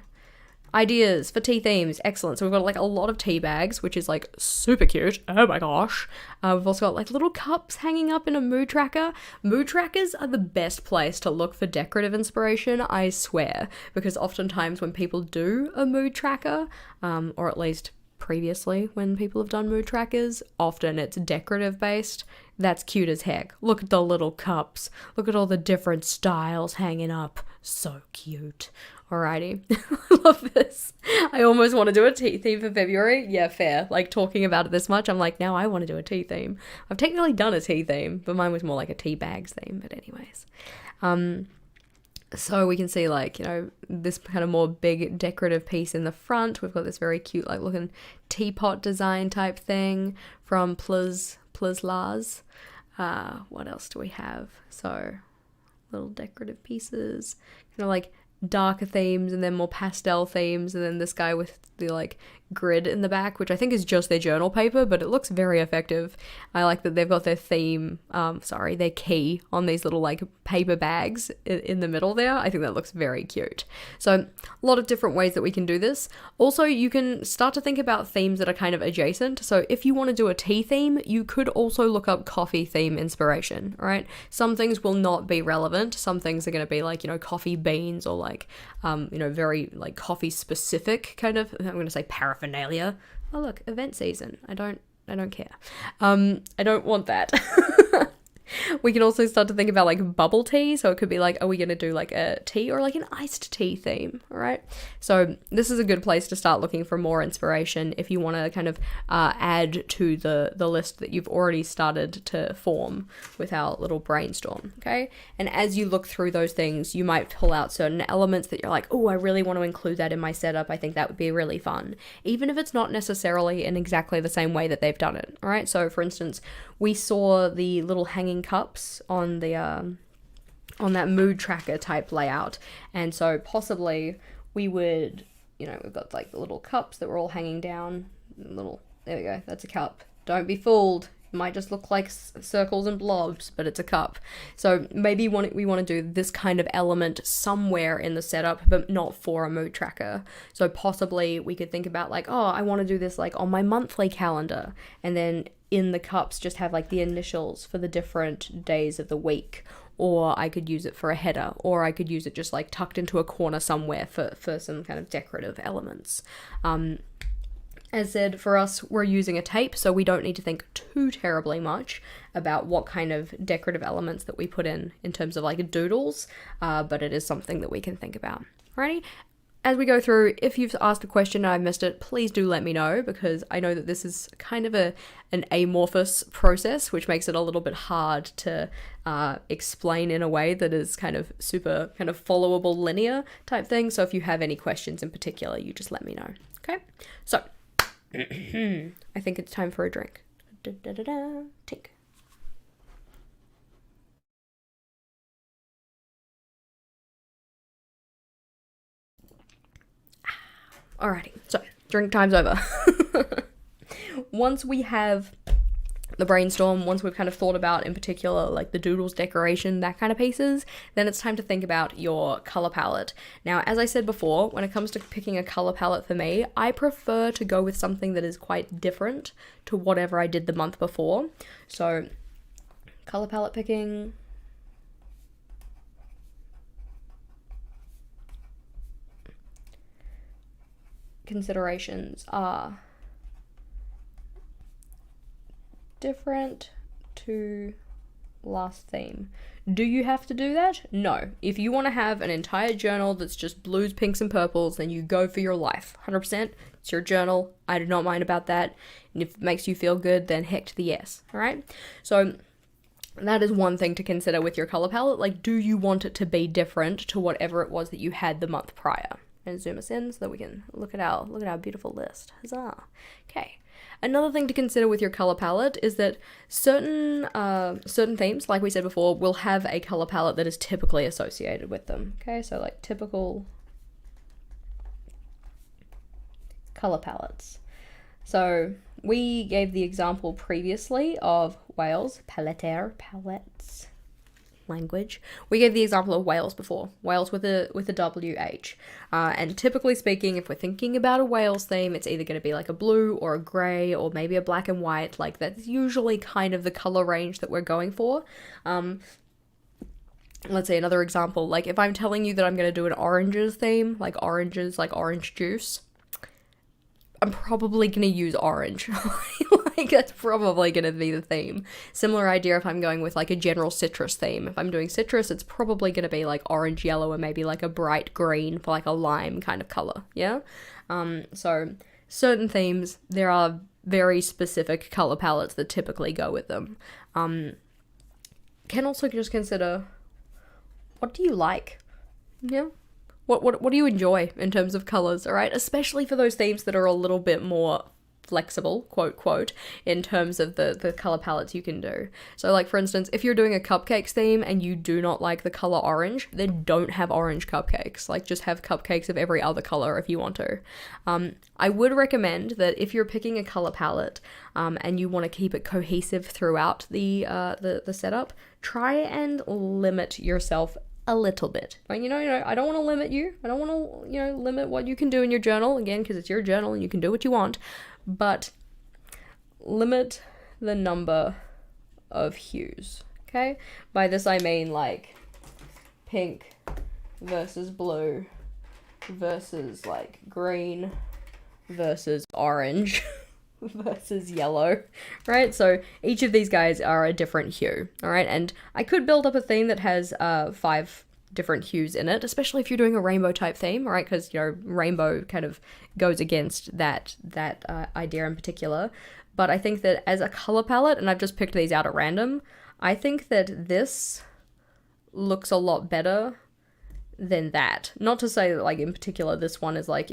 ideas for tea themes, excellent. So we've got like a lot of tea bags, which is like super cute. Oh my gosh. We've also got like little cups hanging up in a mood tracker. Mood trackers are the best place to look for decorative inspiration, I swear, because oftentimes when people do a mood tracker, or at least previously when people have done mood trackers, often it's decorative based. That's cute as heck. Look at the little cups. Look at all the different styles hanging up. So cute. Alrighty. I love this. I almost want to do a tea theme for February. Yeah, fair. Like talking about it this much, I'm like, now I want to do a tea theme. I've technically done a tea theme, but mine was more like a tea bags theme. But anyways. So we can see like, you know, this kind of more big decorative piece in the front. We've got this very cute like looking teapot design type thing from Plus Lars. What else do we have? So little decorative pieces, kind of like darker themes and then more pastel themes, and then this guy with the like grid in the back, which I think is just their journal paper, but it looks very effective. I like that they've got their theme, their key on these little like paper bags in the middle there. I think that looks very cute. So a lot of different ways that we can do this. Also, you can start to think about themes that are kind of adjacent. So if you want to do a tea theme, you could also look up coffee theme inspiration, right? Some things will not be relevant. Some things are going to be like, coffee beans or like, very like coffee specific kind of, I'm going to say paraphernalia. Oh look, event season. I don't care. I don't want that. We can also start to think about like bubble tea. So it could be like, are we going to do like a tea or like an iced tea theme? All right. So this is a good place to start looking for more inspiration if you want to kind of add to the list that you've already started to form with our little brainstorm. Okay. And as you look through those things, you might pull out certain elements that you're like, oh, I really want to include that in my setup. I think that would be really fun, even if it's not necessarily in exactly the same way that they've done it. All right. So for instance, we saw the little hanging cups on the on that mood tracker type layout, and so possibly we would, we've got like the little cups that were all hanging down. There we go. That's a cup. Don't be fooled. It might just look like circles and blobs, but it's a cup. So maybe we want to do this kind of element somewhere in the setup, but not for a mood tracker. So possibly we could think about like, oh, I want to do this like on my monthly calendar, and then in the cups just have like the initials for the different days of the week, or I could use it for a header, or I could use it just like tucked into a corner somewhere for some kind of decorative elements. As said, for us, we're using a tape, so we don't need to think too terribly much about what kind of decorative elements that we put in terms of like doodles, but it is something that we can think about. Alrighty? As we go through, if you've asked a question and I missed it, please do let me know, because I know that this is kind of an amorphous process, which makes it a little bit hard to explain in a way that is kind of super kind of followable linear type thing. So if you have any questions in particular, you just let me know. Okay? So I think it's time for a drink. Tink. Alrighty, so drink time's over. Once we have the brainstorm, once we've kind of thought about in particular like the doodles, decoration, that kind of pieces, then it's time to think about your color palette. Now, as I said before, when it comes to picking a color palette for me, I prefer to go with something that is quite different to whatever I did the month before. So color palette picking. Considerations are different to last theme. Do you have to do that? No. If you want to have an entire journal that's just blues, pinks, and purples, then you go for your life. 100%. It's your journal. I do not mind about that. And if it makes you feel good, then heck to the yes. Alright? So that is one thing to consider with your color palette. Like, do you want it to be different to whatever it was that you had the month prior? And zoom us in so that we can look at our beautiful list. Huzzah. Okay. Another thing to consider with your color palette is that certain themes, like we said before, will have a color palette that is typically associated with them. Okay, so like typical color palettes. So we gave the example previously of Wales, palettes. Language. We gave the example of Wales before. Wales with a WH. And typically speaking, if we're thinking about a Wales theme, it's either going to be like a blue or a grey or maybe a black and white. Like that's usually kind of the color range that we're going for. Let's say another example. Like if I'm telling you that I'm going to do an oranges theme, like oranges, like orange juice, I'm probably going to use orange. Like that's probably going to be the theme. Similar idea if I'm going with like a general citrus theme. If I'm doing citrus, it's probably going to be like orange, yellow, and maybe like a bright green for like a lime kind of color. Yeah. So certain themes, there are very specific color palettes that typically go with them. Can also just consider, what do you like? Yeah. What do you enjoy in terms of colors, all right? Especially for those themes that are a little bit more flexible, quote, quote, in terms of the color palettes you can do. So like, for instance, if you're doing a cupcakes theme and you do not like the color orange, then don't have orange cupcakes. Like, just have cupcakes of every other color if you want to. I would recommend that if you're picking a color palette and you want to keep it cohesive throughout the setup, try and limit yourself a little bit. Like, you know, I don't want to limit you. I don't want to, limit what you can do in your journal, again, because it's your journal and you can do what you want, but limit the number of hues, okay? By this I mean like pink versus blue versus like green versus orange versus yellow, right? So each of these guys are a different hue, all right? And I could build up a theme that has 5 different hues in it, especially if you're doing a rainbow type theme, right? Because, rainbow kind of goes against that idea in particular. But I think that as a color palette, and I've just picked these out at random, I think that this looks a lot better than that. Not to say that, like, in particular, this one is like,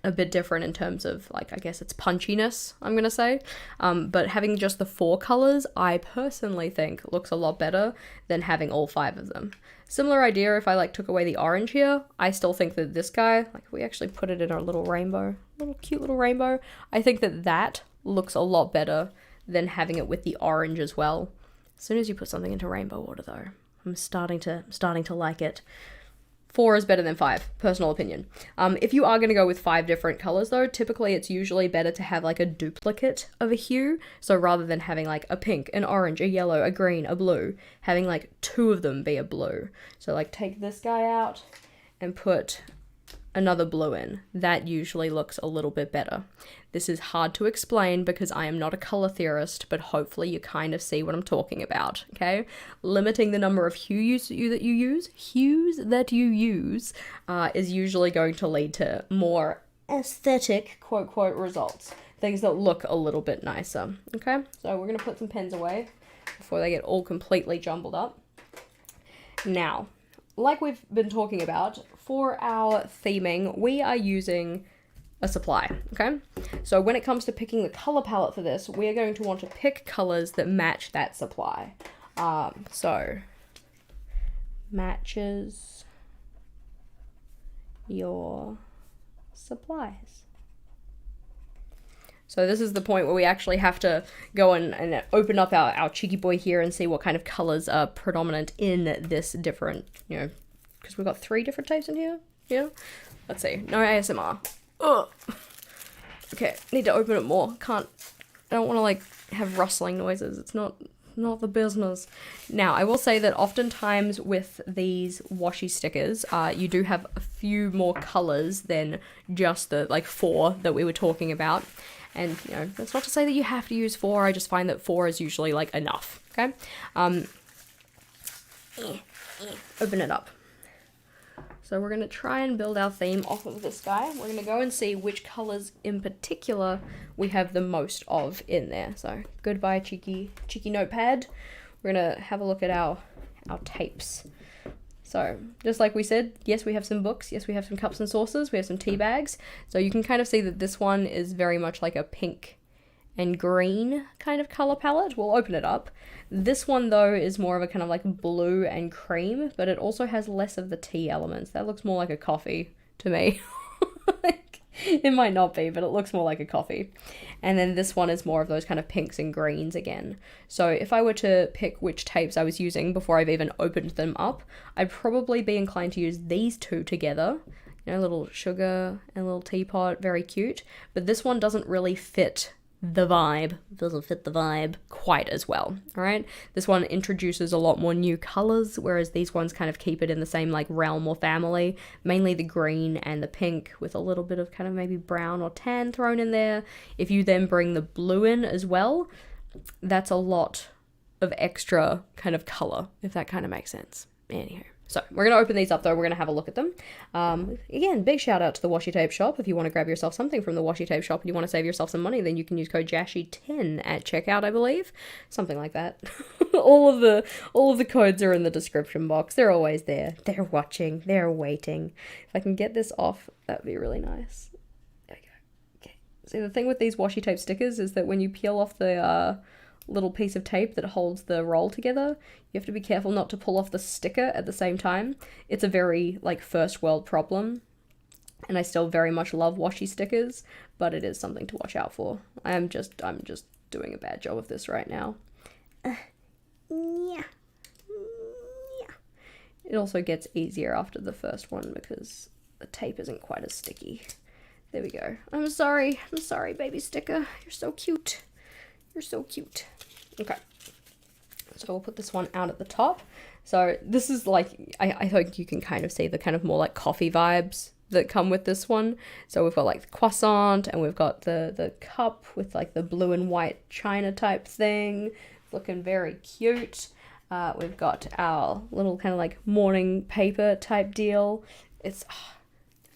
a bit different in terms of, like, I guess it's punchiness, I'm gonna say. But having just the 4 colors, I personally think looks a lot better than having all 5 of them. Similar idea if I, like, took away the orange here. I still think that this guy, like, if we actually put it in our little rainbow, cute little rainbow, I think that looks a lot better than having it with the orange as well. As soon as you put something into rainbow order, though, I'm starting to like it. 4 is better than 5, personal opinion. If you are going to go with 5 different colors, though, typically it's usually better to have like a duplicate of a hue. So rather than having like a pink, an orange, a yellow, a green, a blue, having like 2 of them be a blue. So like take this guy out and put another blue in. That usually looks a little bit better. This is hard to explain because I am not a color theorist, but hopefully you kind of see what I'm talking about, okay? Limiting the number of hues that you use is usually going to lead to more aesthetic, quote, quote, results. Things that look a little bit nicer, okay? So we're going to put some pens away before they get all completely jumbled up. Now, like we've been talking about, for our theming, we are using a supply, okay? So when it comes to picking the color palette for this, we are going to want to pick colors that match that supply. So matches your supplies. So this is the point where we actually have to go and open up our cheeky boy here and see what kind of colors are predominant in this different, because we've got 3 different types in here. Yeah. Let's see. No ASMR. Ugh. Okay, need to open it more. I don't want to like have rustling noises. It's not the business. Now, I will say that oftentimes with these washi stickers, you do have a few more colors than just the like 4 that we were talking about. And, that's not to say that you have to use 4. I just find that 4 is usually like enough. Okay. Open it up. So we're going to try and build our theme off of this guy. We're going to go and see which colors in particular we have the most of in there. So goodbye, cheeky notepad. We're going to have a look at our tapes. So just like we said, yes, we have some books. Yes, we have some cups and saucers. We have some tea bags. So you can kind of see that this one is very much like a pink and green kind of color palette. We'll open it up. This one, though, is more of a kind of like blue and cream, but it also has less of the tea elements. That looks more like a coffee to me. It might not be, but it looks more like a coffee. And then this one is more of those kind of pinks and greens again. So if I were to pick which tapes I was using before I've even opened them up, I'd probably be inclined to use these 2 together. A little sugar and a little teapot, very cute. But this one doesn't really fit the vibe, quite as well, all right? This one introduces a lot more new colors, whereas these ones kind of keep it in the same like realm or family, mainly the green and the pink with a little bit of kind of maybe brown or tan thrown in there. If you then bring the blue in as well, that's a lot of extra kind of color, if that kind of makes sense. Anywho. So we're going to open these up, though. We're going to have a look at them. Again, big shout out to the washi tape shop. If you want to grab yourself something from the washi tape shop and you want to save yourself some money, then you can use code JASHI10 at checkout, I believe. Something like that. all of the codes are in the description box. They're always there. They're watching. They're waiting. If I can get this off, that'd be really nice. There we go. Okay. See, the thing with these washi tape stickers is that when you peel off the little piece of tape that holds the roll together, you have to be careful not to pull off the sticker at the same time. It's a very, like, first world problem, and I still very much love washi stickers, but it is something to watch out for. I'm just doing a bad job of this right now. Yeah. It also gets easier after the first one because the tape isn't quite as sticky. There we go. I'm sorry, baby sticker. You're so cute. You're so cute. Okay. So we'll put this one out at the top. So this is like, I think you can kind of see the kind of more like coffee vibes that come with this one. So we've got like the croissant, and we've got the cup with like the blue and white china type thing. Looking very cute. We've got our little kind of like morning paper type deal. It's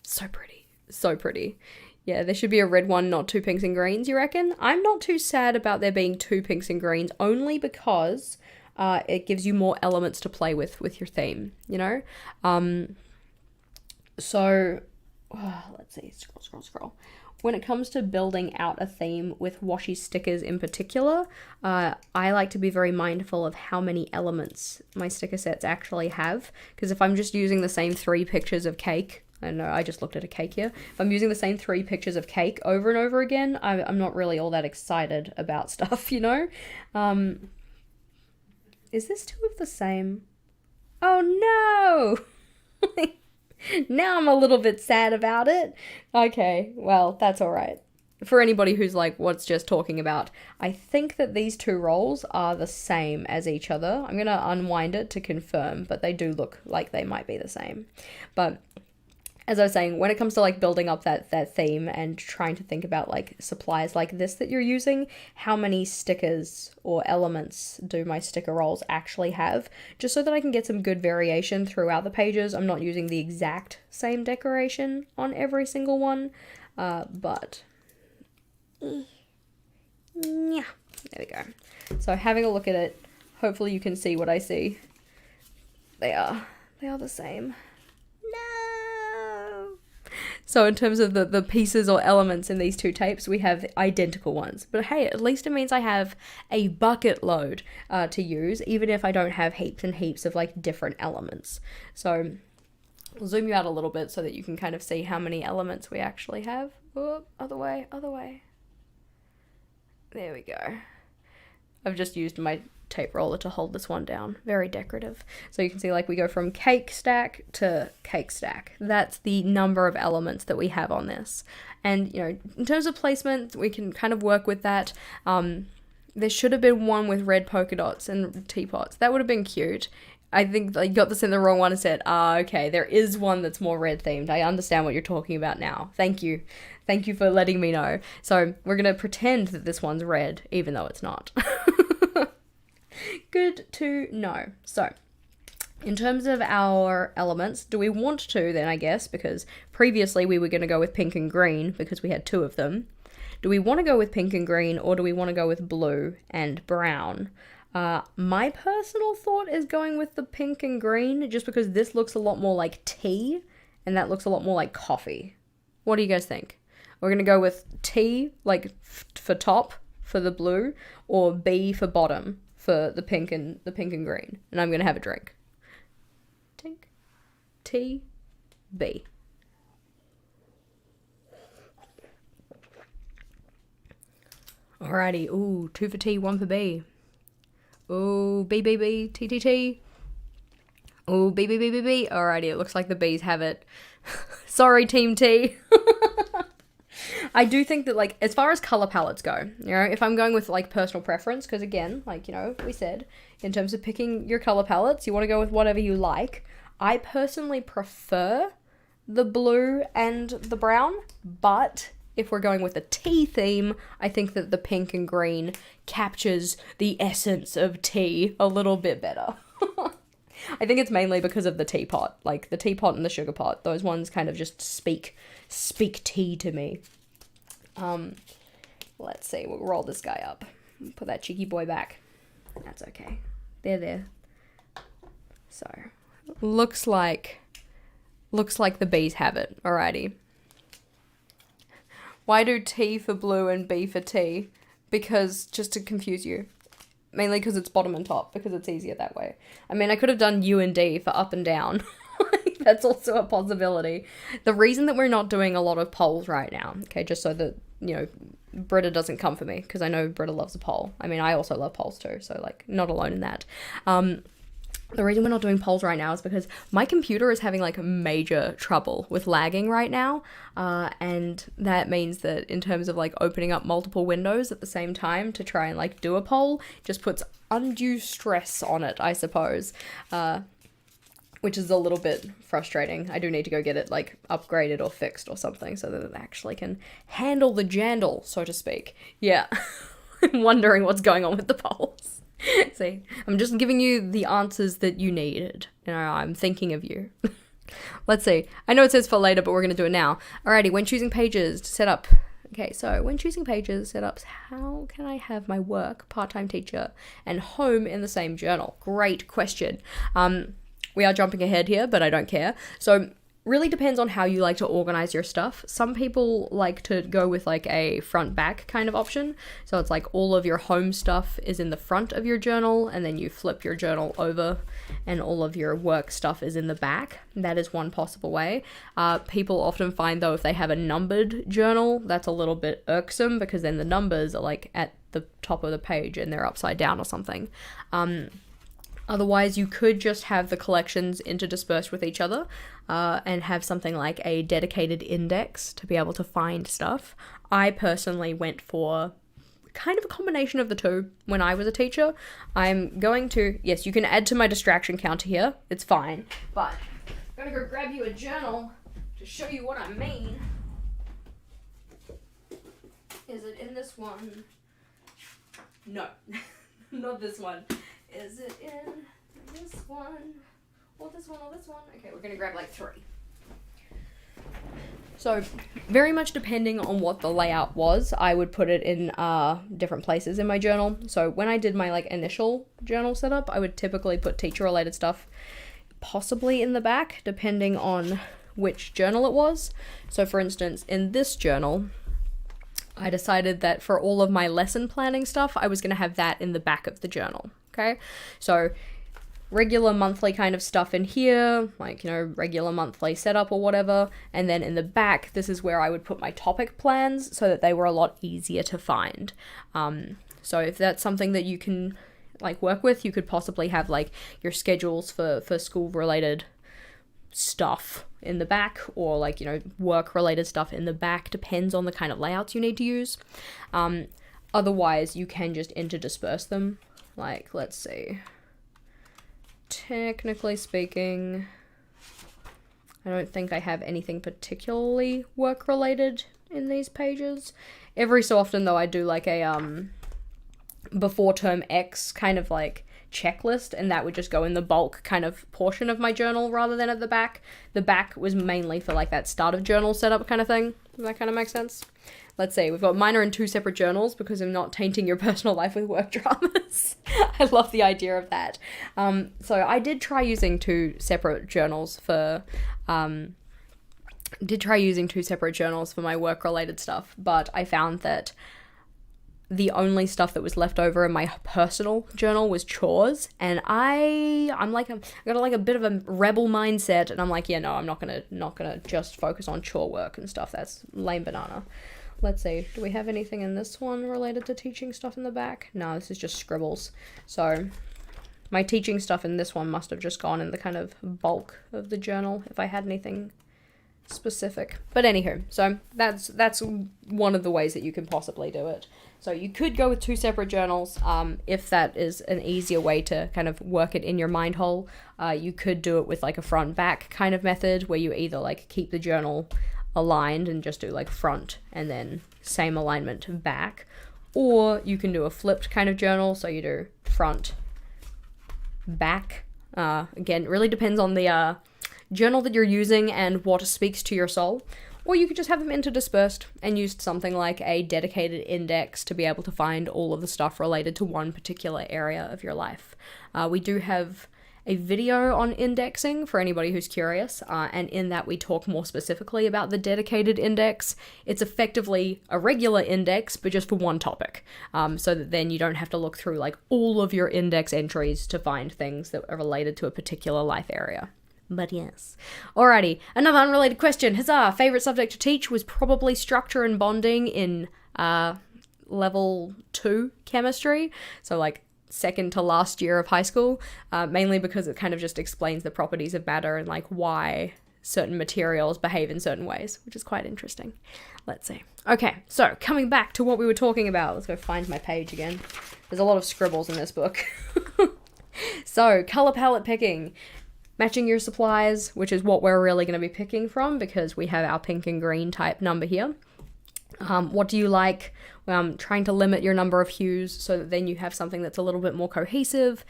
so pretty. So pretty. Yeah, there should be a red one, not two pinks and greens, you reckon? I'm not too sad about there being two pinks and greens, only because it gives you more elements to play with your theme, you know? So, let's see, scroll. When it comes to building out a theme with washi stickers in particular, I like to be very mindful of how many elements my sticker sets actually have, because if I'm just using the same 3 pictures of cake, I know, I just looked at a cake here. If I'm using the same 3 pictures of cake over and over again, I'm not really all that excited about stuff, you know? Is this 2 of the same? Oh no! Now I'm a little bit sad about it. Okay, well, that's alright. For anybody who's like, what's Jess talking about? I think that these 2 rolls are the same as each other. I'm gonna unwind it to confirm, but they do look like they might be the same. But as I was saying, when it comes to like building up that theme and trying to think about like supplies like this that you're using, how many stickers or elements do my sticker rolls actually have? Just so that I can get some good variation throughout the pages. I'm not using the exact same decoration on every single one, but yeah, there we go. So having a look at it, hopefully you can see what I see. They are the same. So in terms of the pieces or elements in these 2 tapes, we have identical ones. But hey, at least it means I have a bucket load to use, even if I don't have heaps and heaps of like different elements. So I'll zoom you out a little bit so that you can kind of see how many elements we actually have. Oh, other way. There we go. I've just used my tape roller to hold this one down. Very decorative. So you can see like we go from cake stack to cake stack. That's the number of elements that we have on this. And you know, in terms of placement, we can kind of work with that. There should have been one with red polka dots and teapots. That would have been cute. I think I got this in the wrong one and said, okay, there is one that's more red themed. I understand what you're talking about now. Thank you. Thank you for letting me know. So we're going to pretend that this one's red, even though it's not. Good to know. So, in terms of our elements, do we want to then, I guess, because previously we were going to go with pink and green because we had 2 of them. Do we want to go with pink and green, or do we want to go with blue and brown? My personal thought is going with the pink and green, just because this looks a lot more like tea, and that looks a lot more like coffee. What do you guys think? We're going to go with tea, like for top, for the blue, or B for bottom, for the pink and green, and I'm gonna have a drink. Tink, T, B. Alrighty, ooh, 2 for T, 1 for B. Ooh, B, B, B, T, T, T. Ooh, B, B, B, B, B. Alrighty, it looks like the B's have it. Sorry, Team T. I do think that, like, as far as color palettes go, you know, if I'm going with, like, personal preference, because, again, like, you know, we said, in terms of picking your color palettes, you want to go with whatever you like. I personally prefer the blue and the brown, but if we're going with a tea theme, I think that the pink and green captures the essence of tea a little bit better. I think it's mainly because of the teapot, like the teapot and the sugar pot. Those ones kind of just speak tea to me. Let's see, we'll roll this guy up. Put that cheeky boy back. That's okay. There. So, looks like the bees have it. Alrighty. Why do T for blue and B for T? Because, just to confuse you. Mainly because it's bottom and top, because it's easier that way. I mean, I could have done U and D for up and down. That's also a possibility. The reason that we're not doing a lot of polls right now, okay, just so that, you know, Britta doesn't come for me, because I know Britta loves a poll. I mean, I also love polls too, so, like, not alone in that. The reason we're not doing polls right now is because my computer is having, like, major trouble with lagging right now, and that means that in terms of, like, opening up multiple windows at the same time to try and, like, do a poll, just puts undue stress on it, I suppose, which is a little bit frustrating. I do need to go get it, like, upgraded or fixed or something so that it actually can handle the jandle, so to speak. Yeah, I'm wondering what's going on with the polls. See, I'm just giving you the answers that you needed. You know, I'm thinking of you. Let's see. I know it says for later, but we're going to do it now. Alrighty, when choosing pages to set up. Okay, so when choosing pages, setups, how can I have my work, part-time teacher, and home in the same journal? Great question. We are jumping ahead here, but I don't care. So, really depends on how you like to organize your stuff. Some people like to go with like a front back kind of option. So it's like all of your home stuff is in the front of your journal, and then you flip your journal over and all of your work stuff is in the back. That is one possible way. People often find though if they have a numbered journal, that's a little bit irksome because then the numbers are like at the top of the page and they're upside down or something. Otherwise, you could just have the collections interdispersed with each other and have something like a dedicated index to be able to find stuff. I personally went for kind of a combination of the two when I was a teacher. I'm going to, yes, you can add to my distraction counter here. It's fine. But I'm going to go grab you a journal to show you what I mean. Is it in this one? No, not this one. Is it in this one, or this one, or this one? Okay, we're going to grab like 3. So, very much depending on what the layout was, I would put it in different places in my journal. So, when I did my like initial journal setup, I would typically put teacher-related stuff possibly in the back, depending on which journal it was. So, for instance, in this journal, I decided that for all of my lesson planning stuff, I was going to have that in the back of the journal. Okay, so regular monthly kind of stuff in here, like, you know, regular monthly setup or whatever, and then in the back, this is where I would put my topic plans so that they were a lot easier to find. So if that's something that you can, like, work with, you could possibly have, like, your schedules for school-related stuff in the back, or, like, you know, work-related stuff in the back, depends on the kind of layouts you need to use. Otherwise, you can just interdisperse them. Like, let's see, technically speaking, I don't think I have anything particularly work-related in these pages. Every so often, though, I do like a before term X kind of like checklist, and that would just go in the bulk kind of portion of my journal rather than at the back. The back was mainly for like that start of journal setup kind of thing. Does that kind of make sense? Let's see, we've got mine are in 2 separate journals because I'm not tainting your personal life with work dramas. I love the idea of that. So I did try using 2 separate journals for my work-related stuff, but I found that the only stuff that was left over in my personal journal was chores, and I got like a bit of a rebel mindset, and I'm like, yeah, no, I'm not gonna just focus on chore work and stuff. That's lame banana. Let's see, do we have anything in this one related to teaching stuff in the back? No, this is just scribbles. So my teaching stuff in this one must have just gone in the kind of bulk of the journal if I had anything specific. But anywho, so that's one of the ways that you can possibly do it. So you could go with 2 separate journals if that is an easier way to kind of work it in your mind hole. You could do it with like a front back kind of method where you either like keep the journal aligned and just do like front and then same alignment back, or you can do a flipped kind of journal, so you do front back. Again, it really depends on the journal that you're using and what speaks to your soul. Or you could just have them interdispersed and use something like a dedicated index to be able to find all of the stuff related to one particular area of your life. We do have a video on indexing for anybody who's curious, and in that we talk more specifically about the dedicated index. It's effectively a regular index, but just for one topic, so that then you don't have to look through like all of your index entries to find things that are related to a particular life area. But yes. Alrighty, another unrelated question. Huzzah! Favorite subject to teach was probably structure and bonding in level 2 chemistry. So like second to last year of high school, mainly because it kind of just explains the properties of matter and like why certain materials behave in certain ways, which is quite interesting. Let's see. Okay, so coming back to what we were talking about, let's go find my page again. There's a lot of scribbles in this book. So, color palette picking. Matching your supplies, which is what we're really going to be picking from because we have our pink and green type number here. What do you like? Trying to limit your number of hues so that then you have something that's a little bit more cohesive.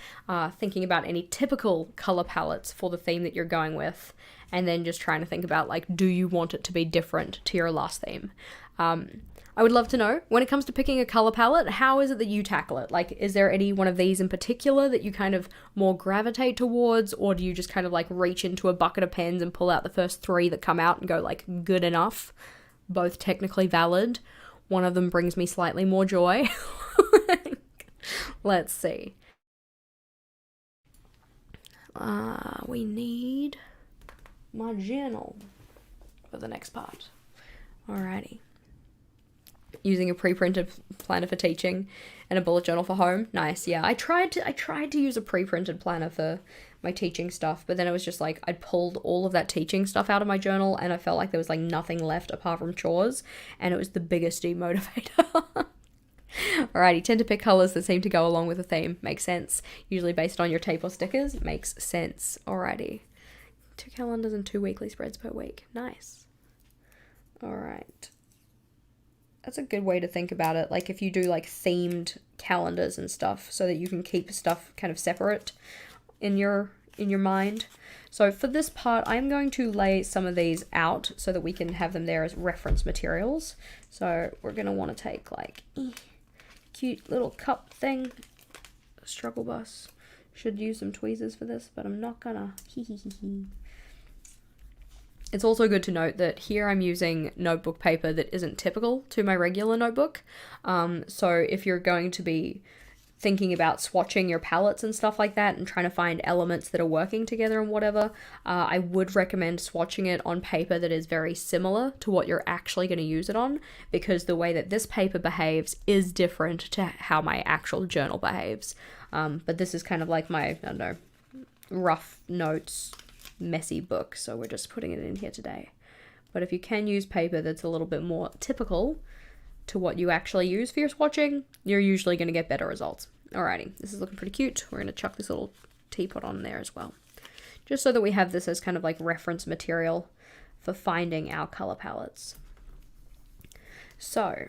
Thinking about any typical color palettes for the theme that you're going with. And then just trying to think about, like, do you want it to be different to your last theme? I would love to know, when it comes to picking a color palette, how is it that you tackle it? Like, is there any one of these in particular that you kind of more gravitate towards, or do you just kind of like reach into a bucket of pens and pull out the first 3 that come out and go like, good enough? Both technically valid. One of them brings me slightly more joy. Let's see. We need my journal for the next part. Alrighty. Using a pre-printed planner for teaching and a bullet journal for home. Nice, yeah. I tried to use a pre-printed planner for my teaching stuff, but then it was just like I'd pulled all of that teaching stuff out of my journal and I felt like there was like nothing left apart from chores, and it was the biggest demotivator. Alrighty, tend to pick colours that seem to go along with a theme. Makes sense. Usually based on your tape or stickers. Makes sense. Alrighty. 2 calendars and 2 weekly spreads per week. Nice. Alright. That's a good way to think about it. Like if you do like themed calendars and stuff so that you can keep stuff kind of separate in your mind. So for this part, I'm going to lay some of these out so that we can have them there as reference materials. So we're going to want to take like cute little cup thing. Struggle bus. Should use some tweezers for this, but I'm not gonna. It's also good to note that here I'm using notebook paper that isn't typical to my regular notebook. So if you're going to be thinking about swatching your palettes and stuff like that and trying to find elements that are working together and whatever, I would recommend swatching it on paper that is very similar to what you're actually going to use it on, because the way that this paper behaves is different to how my actual journal behaves. But this is kind of like my, I don't know, rough notes messy book, so we're just putting it in here today. But if you can use paper that's a little bit more typical to what you actually use for your swatching, you're usually going to get better results. Alrighty, this is looking pretty cute. We're going to chuck this little teapot on there as well, just so that we have this as kind of like reference material for finding our color palettes. So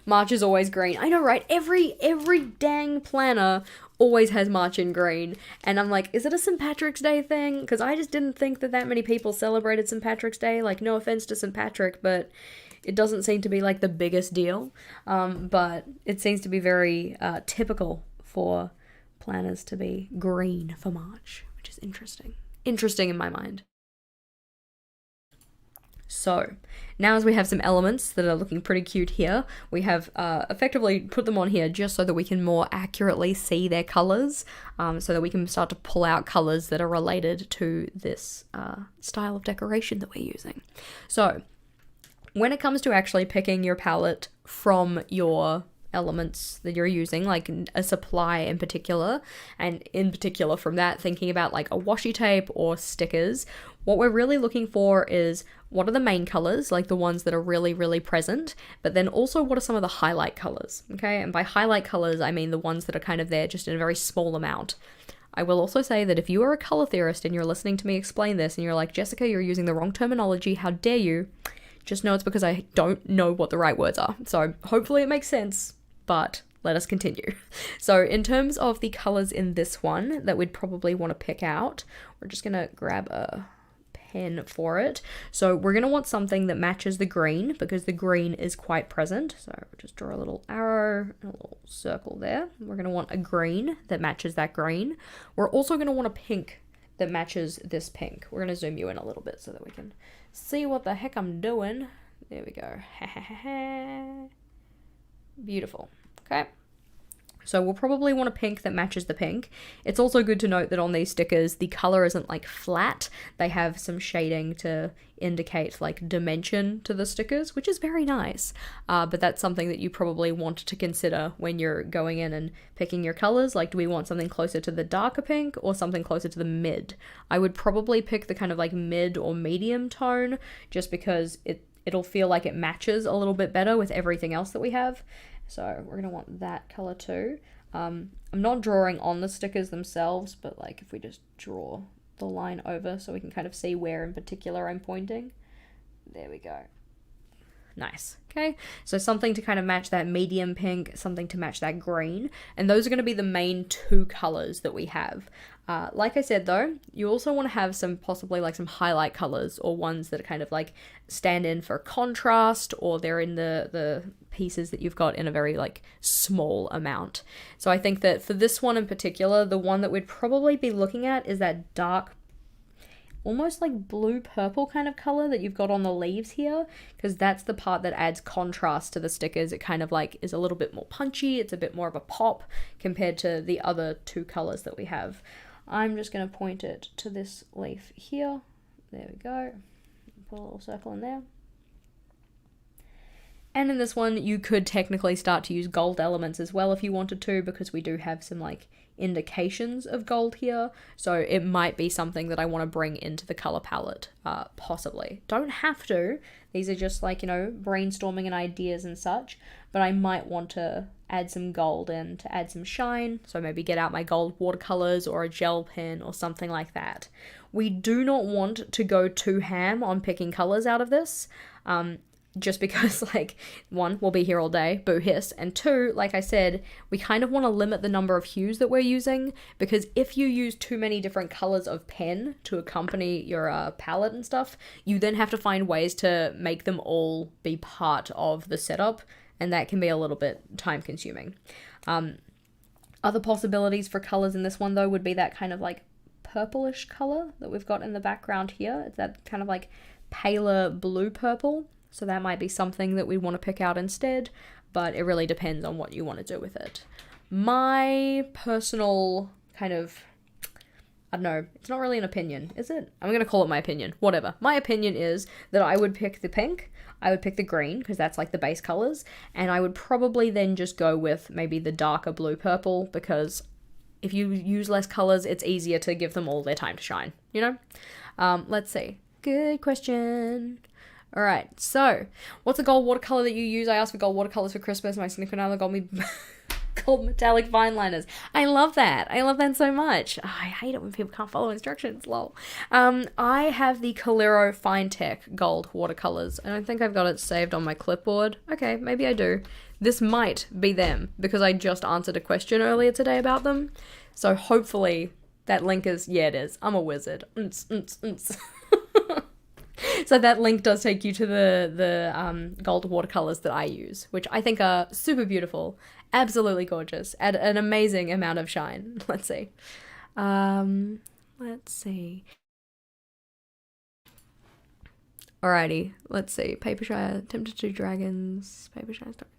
March is always green. I know, right? Every dang planner always has March in green. And I'm like, is it a St. Patrick's Day thing? Because I just didn't think that many people celebrated St. Patrick's Day. Like, no offense to St. Patrick, but it doesn't seem to be like the biggest deal. But it seems to be very typical for planners to be green for March, which is interesting. Interesting in my mind. So, now as we have some elements that are looking pretty cute here, we have effectively put them on here just so that we can more accurately see their colours, so that we can start to pull out colours that are related to this style of decoration that we're using. So, when it comes to actually picking your palette from your elements that you're using, like a supply in particular, and in particular from that thinking about like a washi tape or stickers, what we're really looking for is what are the main colors, like the ones that are really, really present, but then also what are some of the highlight colors, okay? And by highlight colors, I mean the ones that are kind of there just in a very small amount. I will also say that if you are a color theorist and you're listening to me explain this and you're like, Jessica, you're using the wrong terminology, how dare you? Just know it's because I don't know what the right words are. So hopefully it makes sense, but let us continue. So in terms of the colors in this one that we'd probably want to pick out, we're just going to grab a pen for it. So we're going to want something that matches the green because the green is quite present. So just draw a little arrow and a little circle there. We're going to want a green that matches that green. We're also going to want a pink that matches this pink. We're going to zoom you in a little bit so that we can see what the heck I'm doing. There we go. Beautiful. Okay. So we'll probably want a pink that matches the pink. It's also good to note that on these stickers, the color isn't like flat. They have some shading to indicate like dimension to the stickers, which is very nice. But that's something that you probably want to consider when you're going in and picking your colors. Like, do we want something closer to the darker pink or something closer to the mid? I would probably pick the kind of like mid or medium tone just because it'll feel like it matches a little bit better with everything else that we have. So we're going to want that color too. I'm not drawing on the stickers themselves, but like if we just draw the line over so we can kind of see where in particular I'm pointing. There we go. Nice. Okay, so something to kind of match that medium pink, something to match that green, and those are going to be the main two colors that we have. Like I said though, you also want to have some possibly like some highlight colors or ones that kind of like stand in for contrast, or they're in the pieces that you've got in a very like small amount. So I think that for this one in particular, the one that we'd probably be looking at is that dark, almost like blue purple kind of color that you've got on the leaves here, because that's the part that adds contrast to the stickers. It kind of like is a little bit more punchy, it's a bit more of a pop compared to the other two colors that we have. I'm just going to point it to this leaf here. There we go. Put a little circle in there. And in this one, you could technically start to use gold elements as well if you wanted to, because we do have some like indications of gold here. So it might be something that I want to bring into the color palette, possibly. Don't have to. These are just like, you know, brainstorming and ideas and such, but I might want to add some gold in to add some shine. So maybe get out my gold watercolors or a gel pen or something like that. We do not want to go too ham on picking colors out of this. Just because, like, one, we'll be here all day, boo hiss, and two, like I said, we kind of want to limit the number of hues that we're using, because if you use too many different colors of pen to accompany your palette and stuff, you then have to find ways to make them all be part of the setup, and that can be a little bit time consuming. Other possibilities for colors in this one, though, would be that kind of like purplish color that we've got in the background here. It's that kind of like paler blue purple. So that might be something that we want to pick out instead, but it really depends on what you want to do with it. My personal kind of, I don't know, it's not really an opinion, is it? I'm going to call it my opinion, whatever. My opinion is that I would pick the pink, I would pick the green, because that's like the base colors, and I would probably then just go with maybe the darker blue purple, because if you use less colors, it's easier to give them all their time to shine, you know? Let's see. Good question. All right, so what's a gold watercolor that you use? I asked for gold watercolors for Christmas. My significant other got me gold metallic fine liners. I love that. I love that so much. Oh, I hate it when people can't follow instructions, lol. I have the Colero Fine Tech gold watercolors. I don't think I've got it saved on my clipboard. Okay, maybe I do. This might be them, because I just answered a question earlier today about them. So hopefully that link is, yeah, it is. I'm a wizard. So that link does take you to the gold watercolors that I use, which I think are super beautiful, absolutely gorgeous, add an amazing amount of shine. Let's see. Alrighty, let's see. Paper Shire, Tempted to Dragons, Paper Shire Story.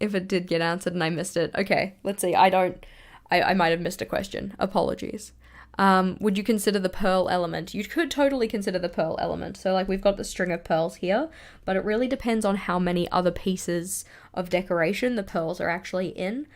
If it did get answered and I missed it, okay, let's see. I might have missed a question. Apologies. Would you consider the pearl element? You could totally consider the pearl element. So like we've got the string of pearls here, but it really depends on how many other pieces of decoration the pearls are actually in.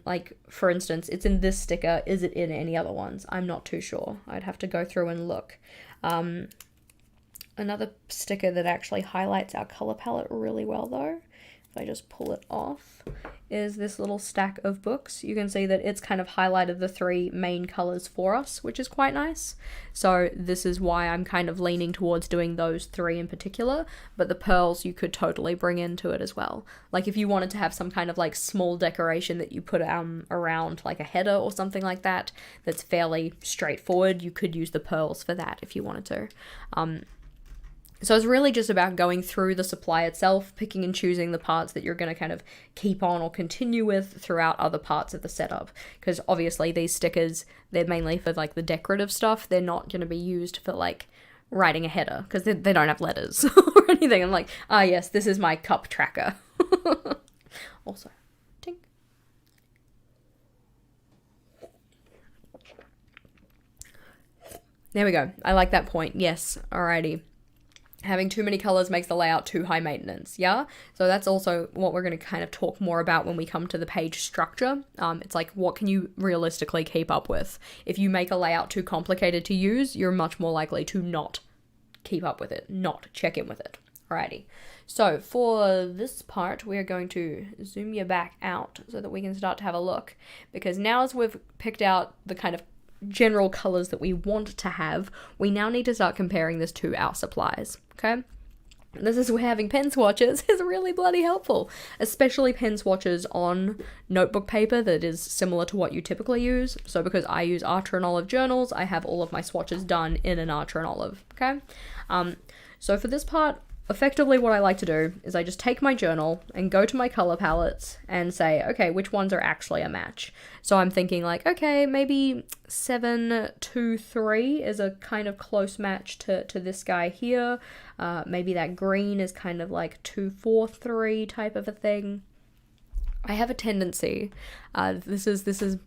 Like for instance, it's in this sticker. Is it in any other ones? I'm not too sure. I'd have to go through and look. Another sticker that actually highlights our color palette really well though. if I just pull it off, is this little stack of books. You can see that it's kind of highlighted the 3 main colors for us, which is quite nice. So this is why I'm kind of leaning towards doing those 3 in particular, but the pearls you could totally bring into it as well. Like if you wanted to have some kind of like small decoration that you put around like a header or something like that, that's fairly straightforward, you could use the pearls for that if you wanted to. So it's really just about going through the supply itself, picking and choosing the parts that you're going to kind of keep on or continue with throughout other parts of the setup. Because obviously these stickers, they're mainly for like the decorative stuff. They're not going to be used for like writing a header because they don't have letters or anything. I'm like, ah yes, this is my cup tracker. Also, tink. There we go. I like that point. Yes. Alrighty. Having too many colors makes the layout too high maintenance, yeah? So that's also what we're going to kind of talk more about when we come to the page structure. It's like, what can you realistically keep up with? If you make a layout too complicated to use, you're much more likely to not keep up with it, not check in with it. Alrighty. So for this part, we are going to zoom you back out so that we can start to have a look. Because now as we've picked out the kind of general colors that we want to have, we now need to start comparing this to our supplies, okay? This is where having pen swatches is really bloody helpful, especially pen swatches on notebook paper that is similar to what you typically use. So because I use Archer and Olive journals, I have all of my swatches done in an Archer and Olive, okay? So for this part, effectively what I like to do is I just take my journal and go to my color palettes and say, okay, which ones are actually a match? So I'm thinking like, okay, maybe 723 is a kind of close match to this guy here. Maybe that green is kind of like 243 type of a thing. I have a tendency, this is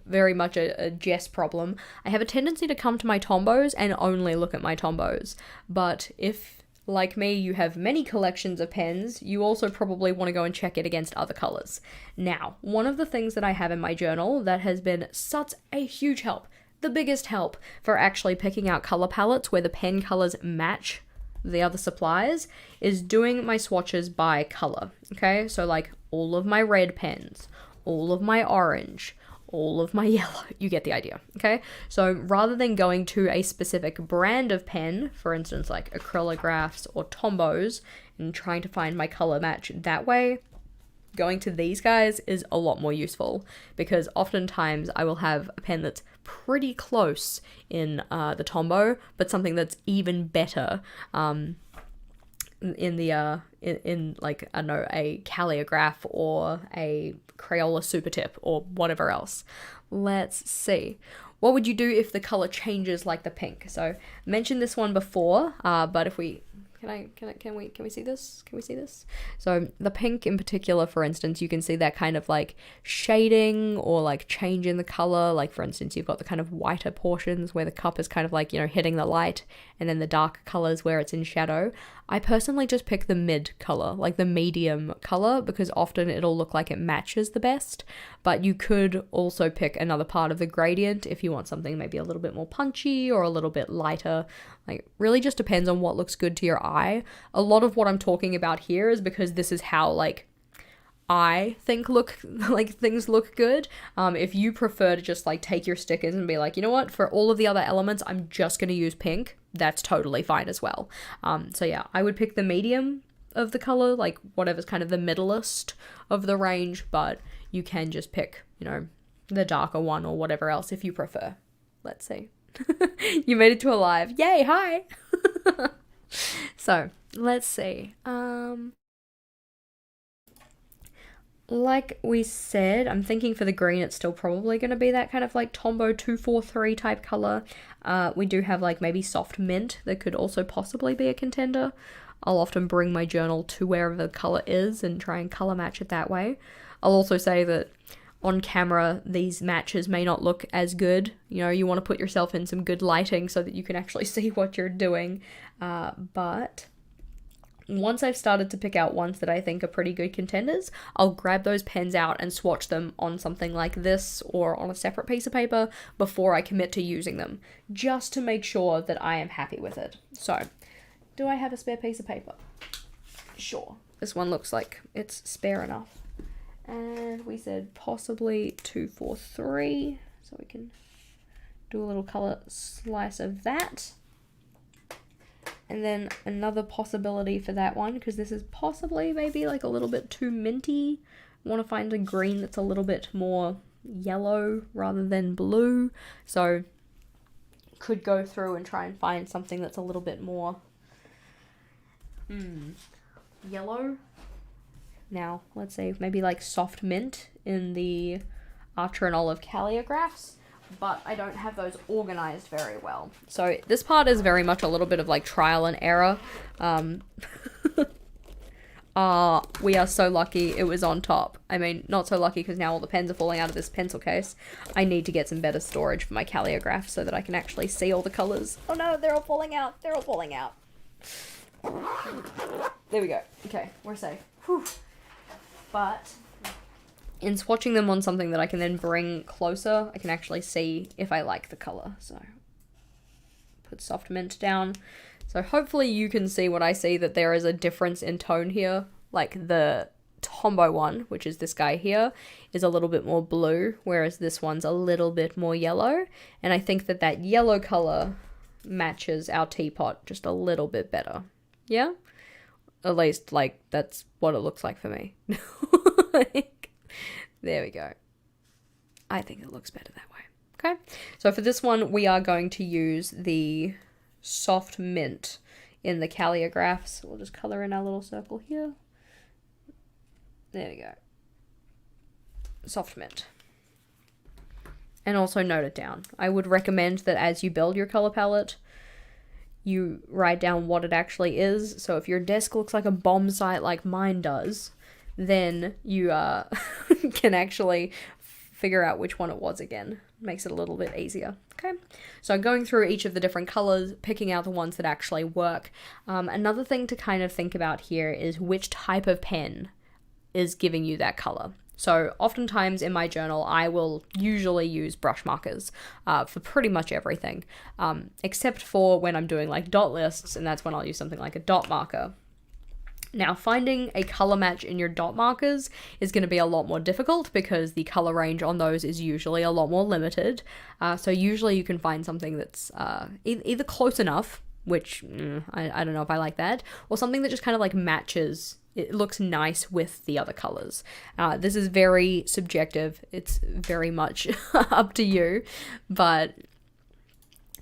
very much a Jess problem. I have a tendency to come to my Tombos and only look at my Tombos. But if, like me, you have many collections of pens, you also probably want to go and check it against other colors. Now, one of the things that I have in my journal that has been such a huge help, the biggest help for actually picking out color palettes where the pen colors match the other supplies, is doing my swatches by color, okay? So like all of my red pens, all of my orange, all of my yellow, you get the idea, okay? So rather than going to a specific brand of pen, for instance, like acrylographs or Tombos, and trying to find my color match that way, going to these guys is a lot more useful, because oftentimes I will have a pen that's pretty close in the Tombow, but something that's even better in the in like, I don't know, a Calligraph or a Crayola Super Tip or whatever else. Let's see. What would you do if the color changes like the pink? So I mentioned this one before, but if we can we see this? Can we see this? So the pink in particular, for instance, you can see that kind of like shading or like change in the color. Like for instance, you've got the kind of whiter portions where the cup is kind of like, you know, hitting the light, and then the darker colors where it's in shadow. I personally just pick the mid color, like the medium color, because often it'll look like it matches the best. But you could also pick another part of the gradient if you want something maybe a little bit more punchy or a little bit lighter. Like, really just depends on what looks good to your eye. A lot of what I'm talking about here is because this is how, like, I think things look good. If you prefer to just, like, take your stickers and be like, you know what, for all of the other elements, I'm just going to use pink, that's totally fine as well. So yeah, I would pick the medium of the color, like, whatever's kind of the middleist of the range, but you can just pick, you know, the darker one or whatever else if you prefer. Let's see. You made it to a live. Yay, hi! So, let's see. Like we said, I'm thinking for the green it's still probably going to be that kind of like Tombow 243 type color. We do have like maybe soft mint that could also possibly be a contender. I'll often bring my journal to wherever the color is and try and color match it that way. I'll also say that on camera, these matches may not look as good. You know, you want to put yourself in some good lighting so that you can actually see what you're doing. But once I've started to pick out ones that I think are pretty good contenders, I'll grab those pens out and swatch them on something like this or on a separate piece of paper before I commit to using them, just to make sure that I am happy with it. So, do I have a spare piece of paper? Sure. this one looks like it's spare enough. And we said possibly 243, so we can do a little color slice of that. And then another possibility for that one, because this is possibly maybe like a little bit too minty. I want to find a green that's a little bit more yellow rather than blue. So could go through and try and find something that's a little bit more yellow. Now, let's say maybe like soft mint in the Archer and Olive calligraphs, but I don't have those organized very well. So this part is very much a little bit of like trial and error. We are so lucky it was on top. I mean, not so lucky because now all the pens are falling out of this pencil case. I need to get some better storage for my calligraph so that I can actually see all the colors. Oh no, they're all falling out. They're all falling out. There we go. Okay, we're safe. Whew. But in swatching them on something that I can then bring closer, I can actually see if I like the color. So put soft mint down. So hopefully you can see what I see, that there is a difference in tone here. Like the Tombow one, which is this guy here, is a little bit more blue, whereas this one's a little bit more yellow. And I think that that yellow color matches our teapot just a little bit better. Yeah? At least, like, that's what it looks like for me. Like, there we go. I think it looks better that way. Okay? So for this one, we are going to use the soft mint in the calligraphs. We'll just color in our little circle here. There we go. Soft mint. And also note it down. I would recommend that as you build your color palette, you write down what it actually is. So if your desk looks like a bomb site like mine does, then you can actually figure out which one it was again. Makes it a little bit easier. Okay, so going through each of the different colors, picking out the ones that actually work. Another thing to kind of think about here is which type of pen is giving you that color. So oftentimes in my journal, I will usually use brush markers for pretty much everything, except for when I'm doing like dot lists, and that's when I'll use something like a dot marker. Now, finding a color match in your dot markers is going to be a lot more difficult because the color range on those is usually a lot more limited. So usually you can find something that's either close enough, which I don't know if I like that, or something that just kind of like matches. It looks nice with the other colors. This is very subjective. It's very much up to you, but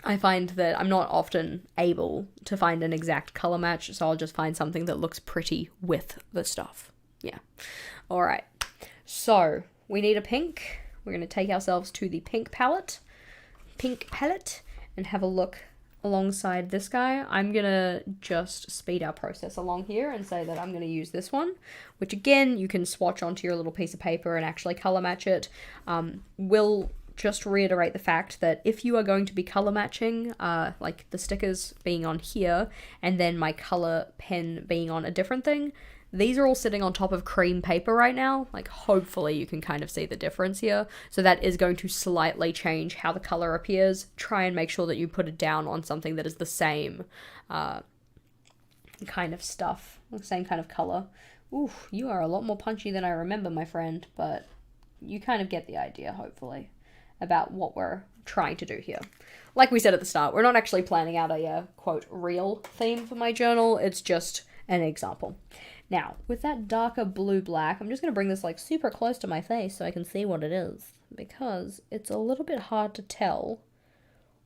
I find that I'm not often able to find an exact color match, so I'll just find something that looks pretty with the stuff. Yeah. All right. So we need a pink. We're going to take ourselves to the pink palette, and have a look alongside this guy. I'm going to just speed our process along here and say that I'm going to use this one, which again, you can swatch onto your little piece of paper and actually color match it. We'll just reiterate the fact that if you are going to be color matching, like the stickers being on here and then my color pen being on a different thing, these are all sitting on top of cream paper right now. Like, hopefully you can kind of see the difference here. So that is going to slightly change how the color appears. Try and make sure that you put it down on something that is the same kind of stuff, the same kind of color. Ooh, you are a lot more punchy than I remember, my friend, but you kind of get the idea, hopefully, about what we're trying to do here. Like we said at the start, we're not actually planning out a, quote, real theme for my journal. It's just an example. Now, with that darker blue-black, I'm just going to bring this like super close to my face so I can see what it is, because it's a little bit hard to tell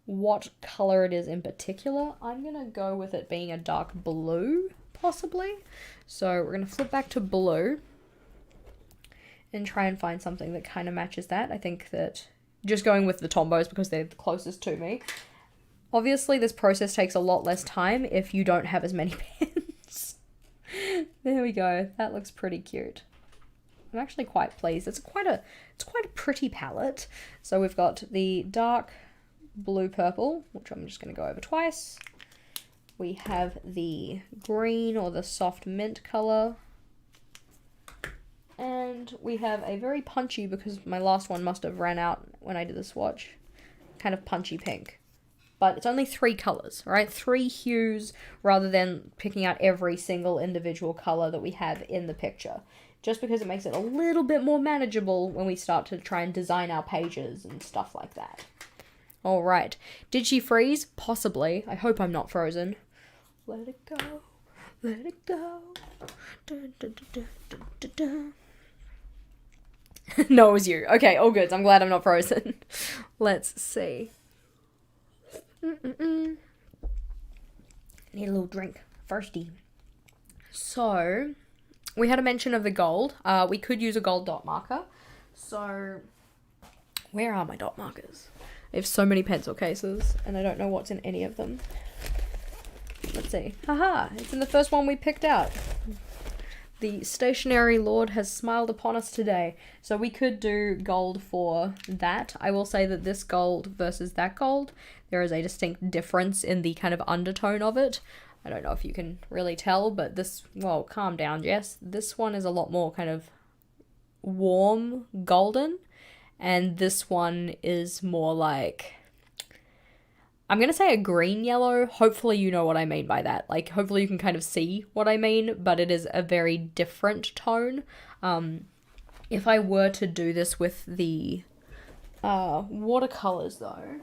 what color it is in particular. I'm going to go with it being a dark blue, possibly. So we're going to flip back to blue and try and find something that kind of matches that. I think that just going with the Tombows because they're the closest to me. Obviously, this process takes a lot less time if you don't have as many pens. There we go. That looks pretty cute. I'm actually quite pleased. It's quite a pretty palette. So we've got the dark blue purple, which I'm just going to go over twice. We have the green or the soft mint color. And we have a very punchy, because my last one must have ran out when I did the swatch, kind of punchy pink. but it's only 3 colors, right? 3 hues rather than picking out every single individual color that we have in the picture. Just because it makes it a little bit more manageable when we start to try and design our pages and stuff like that. All right. Did she freeze? Possibly. I hope I'm not frozen. Let it go. Let it go. Dun, dun, dun, dun, dun, dun. No, it was you. Okay, all good. I'm glad I'm not frozen. Let's see. Need a little drink. Thirsty. So, we had a mention of the gold. We could use a gold dot marker. So, where are my dot markers? I have so many pencil cases, and I don't know what's in any of them. Let's see. Haha, it's in the first one we picked out. The stationary lord has smiled upon us today. So we could do gold for that. I will say that this gold versus that gold, there is a distinct difference in the kind of undertone of it. I don't know if you can really tell, but this, well, calm down, Jess. This one is a lot more kind of warm golden. And this one is more like, I'm going to say a green yellow. Hopefully you know what I mean by that. Like, hopefully you can kind of see what I mean, but it is a very different tone. If I were to do this with the watercolors though,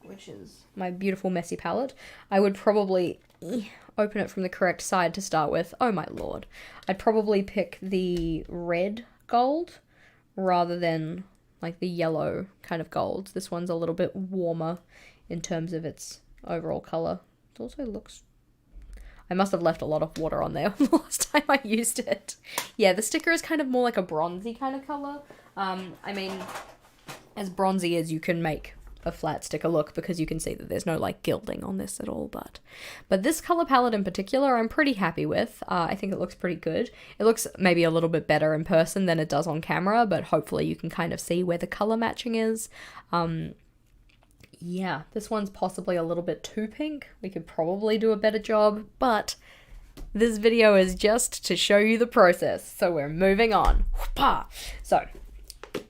which is my beautiful messy palette, I would probably open it from the correct side to start with. Oh my lord. I'd probably pick the red gold rather than like the yellow kind of golds. This one's a little bit warmer in terms of its overall color. It also looks... I must have left a lot of water on there the last time I used it. Yeah, the sticker is kind of more like a bronzy kind of color. I mean, as bronzy as you can make a flat sticker look, because you can see that there's no like gilding on this at all, but this color palette in particular I'm pretty happy with. I think it looks pretty good. It looks maybe a little bit better in person than it does on camera, but hopefully you can kind of see where the color matching is. Yeah, this one's possibly a little bit too pink. We could probably do a better job, but this video is just to show you the process, so we're moving on. So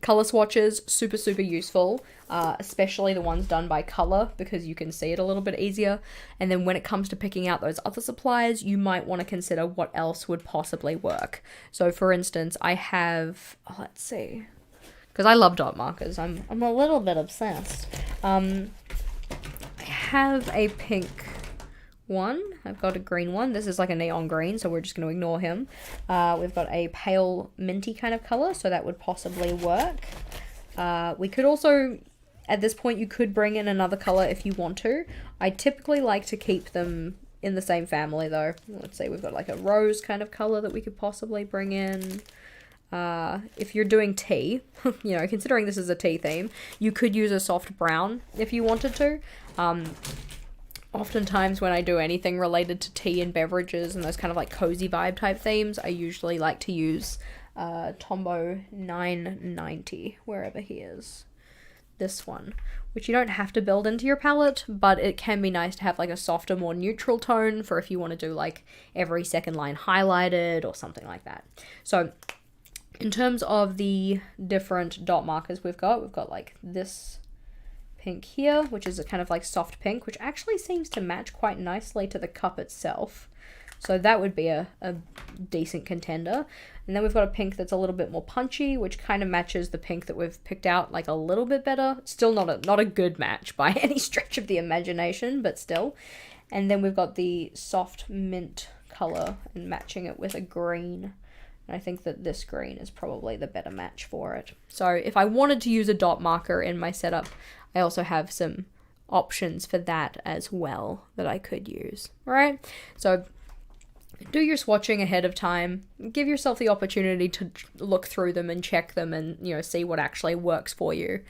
color swatches, super useful, especially the ones done by color, because you can see it a little bit easier. And then when it comes to picking out those other supplies, you might want to consider what else would possibly work. So for instance, I have, let's see, because I love dot markers, I'm a little bit obsessed. I have a pink one, I've got a green one. This is like a neon green, so we're just going to ignore him. We've got a pale minty kind of color, so that would possibly work. We could also, at this point, you could bring in another color if you want to. I typically like to keep them in the same family though. Let's say we've got like a rose kind of color that we could possibly bring in. If you're doing tea, you know, considering this is a tea theme, you could use a soft brown if you wanted to. Oftentimes when I do anything related to tea and beverages and those kind of like cozy vibe type themes, I usually like to use Tombow 990, wherever he is. This one, which you don't have to build into your palette, but it can be nice to have like a softer, more neutral tone for if you want to do like every second line highlighted or something like that. So in terms of the different dot markers we've got like this pink here, which is a kind of like soft pink, which actually seems to match quite nicely to the cup itself. So that would be a decent contender. And then we've got a pink that's a little bit more punchy, which kind of matches the pink that we've picked out like a little bit better. Still not a good match by any stretch of the imagination, but still. And then we've got the soft mint color and matching it with a green. And I think that this green is probably the better match for it. So if I wanted to use a dot marker in my setup, I also have some options for that as well that I could use. All right, so do your swatching ahead of time. Give yourself the opportunity to look through them and check them and, you know, see what actually works for you.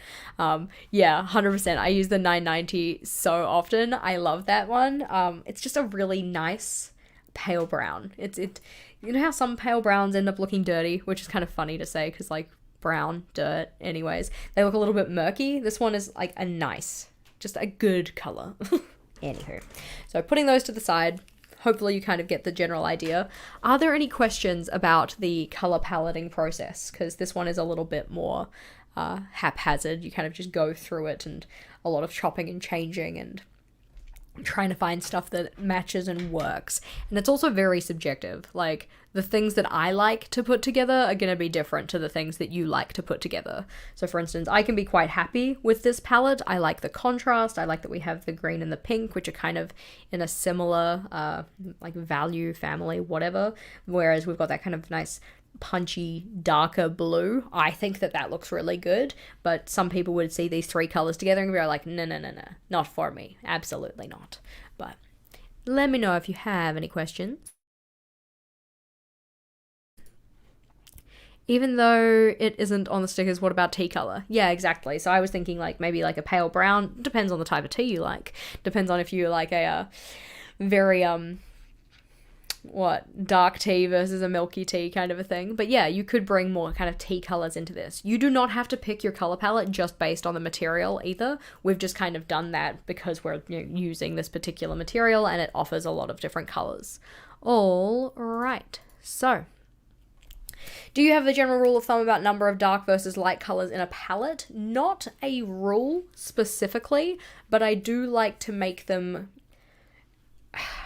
Yeah, 100%. I use the 990 so often. I love that one. It's just a really nice pale brown. You know how some pale browns end up looking dirty, which is kind of funny to say because like brown, dirt, anyways. They look a little bit murky. This one is like a nice, just a good color. Anywho, so putting those to the side, hopefully you kind of get the general idea. Are there any questions about the color paletting process? Because this one is a little bit more haphazard. You kind of just go through it, and a lot of chopping and changing and trying to find stuff that matches and works. And it's also very subjective. Like, the things that I like to put together are going to be different to the things that you like to put together. So for instance, I can be quite happy with this palette. I like the contrast. I like that we have the green and the pink, which are kind of in a similar like value, family, whatever. Whereas we've got that kind of nice punchy darker blue. I think that looks really good, but some people would see these three colors together and be like, no, not for me, absolutely not. But let me know if you have any questions. Even though it isn't on the stickers, what about tea color? Yeah, exactly. So I was thinking like maybe like a pale brown. Depends on the type of tea you like. Depends on if you like a very dark tea versus a milky tea kind of a thing. But yeah, you could bring more kind of tea colors into this. You do not have to pick your color palette just based on the material either. We've just kind of done that because we're using this particular material and it offers a lot of different colors. All right, so do you have the general rule of thumb about number of dark versus light colors in a palette? Not a rule specifically, but I do like to make them...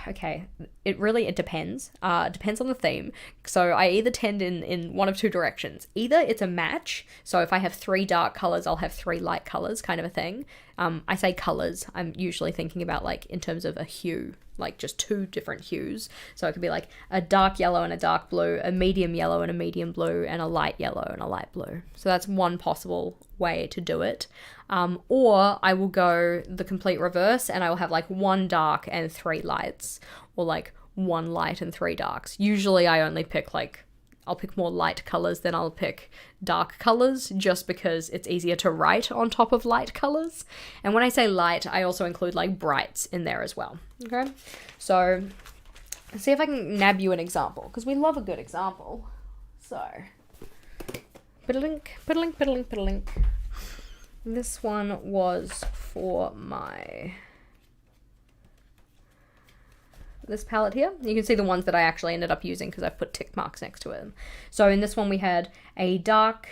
Okay, it depends. It depends on the theme. So I either tend in one of two directions. Either it's a match, so if I have 3 dark colors, I'll have 3 light colors kind of a thing. I say colors, I'm usually thinking about like in terms of a hue, like just 2 different hues. So it could be like a dark yellow and a dark blue, a medium yellow and a medium blue, and a light yellow and a light blue. So that's one possible way to do it. Or I will go the complete reverse and I will have like 1 dark and 3 lights, or like 1 light and 3 darks. Usually I only pick I'll pick more light colors than I'll pick dark colors, just because it's easier to write on top of light colors. And when I say light, I also include like brights in there as well. Okay, so let's see if I can nab you an example, because we love a good example. So, piddlink, piddlink, piddlink, piddlink. This one was for this palette here. You can see the ones that I actually ended up using because I've put tick marks next to it. So in this one we had a dark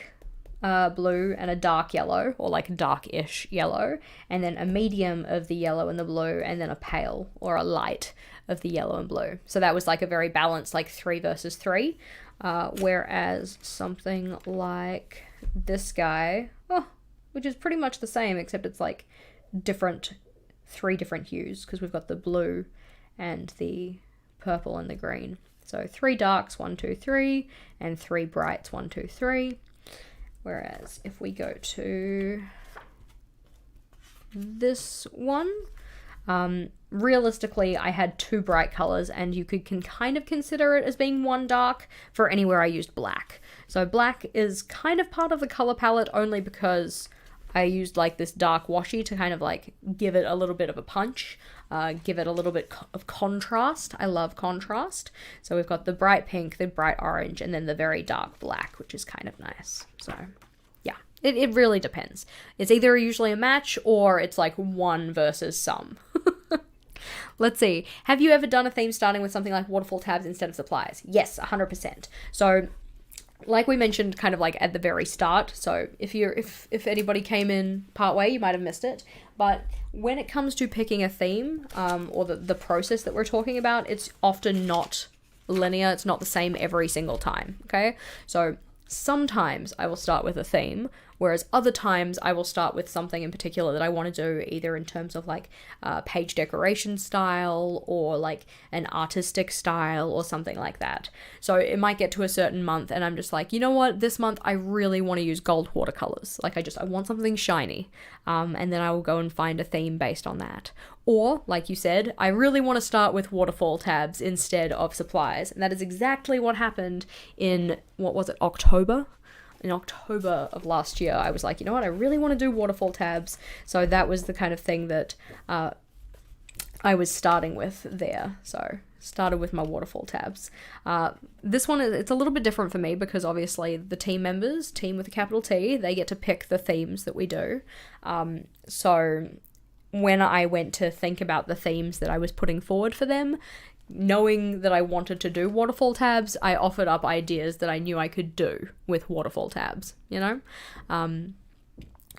blue and a dark yellow, or like dark-ish yellow, and then a medium of the yellow and the blue, and then a pale or a light of the yellow and blue. So that was like a very balanced, like 3 versus 3. Whereas something like this guy, which is pretty much the same, except it's like 3 different hues, because we've got the blue and the purple and the green. So 3 darks, 1, 2, 3, and 3 brights, 1, 2, 3. Whereas if we go to this one, realistically I had 2 bright colors, and you can kind of consider it as being 1 dark for anywhere I used black. So black is kind of part of the color palette only because I used like this dark washi to kind of like give it a little bit of a punch, give it a little bit of contrast. I love contrast. So we've got the bright pink, the bright orange, and then the very dark black, which is kind of nice. So yeah, it really depends. It's either usually a match or it's like 1 versus some. Let's see. Have you ever done a theme starting with something like waterfall tabs instead of supplies? Yes, 100%. So like we mentioned kind of like at the very start, so if anybody came in partway, you might have missed it, but when it comes to picking a theme, or the process that we're talking about, it's often not linear. It's not the same every single time, okay? So sometimes I will start with a theme, whereas other times I will start with something in particular that I want to do, either in terms of like page decoration style or like an artistic style or something like that. So it might get to a certain month and I'm just like, you know what, this month I really want to use gold watercolors. Like I want something shiny. And then I will go and find a theme based on that. Or, like you said, I really want to start with waterfall tabs instead of supplies. And that is exactly what happened in, what was it, October? In October of last year, I was like, you know what, I really want to do waterfall tabs. So that was the kind of thing that I was starting with there. So started with my waterfall tabs. This one, it's a little bit different for me because obviously the team members, team with a capital T, they get to pick the themes that we do. So when I went to think about the themes that I was putting forward for them, knowing that I wanted to do waterfall tabs, I offered up ideas that I knew I could do with waterfall tabs, you know?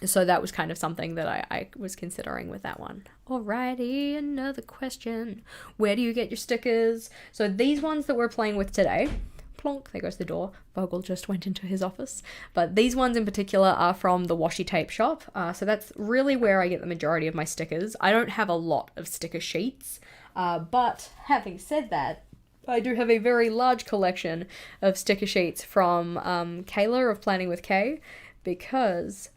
So that was kind of something that I was considering with that one. Alrighty, another question. Where do you get your stickers? So these ones that we're playing with today, plonk, there goes the door. Vogel just went into his office. But these ones in particular are from the washi tape shop. So that's really where I get the majority of my stickers. I don't have a lot of sticker sheets. But having said that, I do have a very large collection of sticker sheets from Kayla of Planning with Kay, because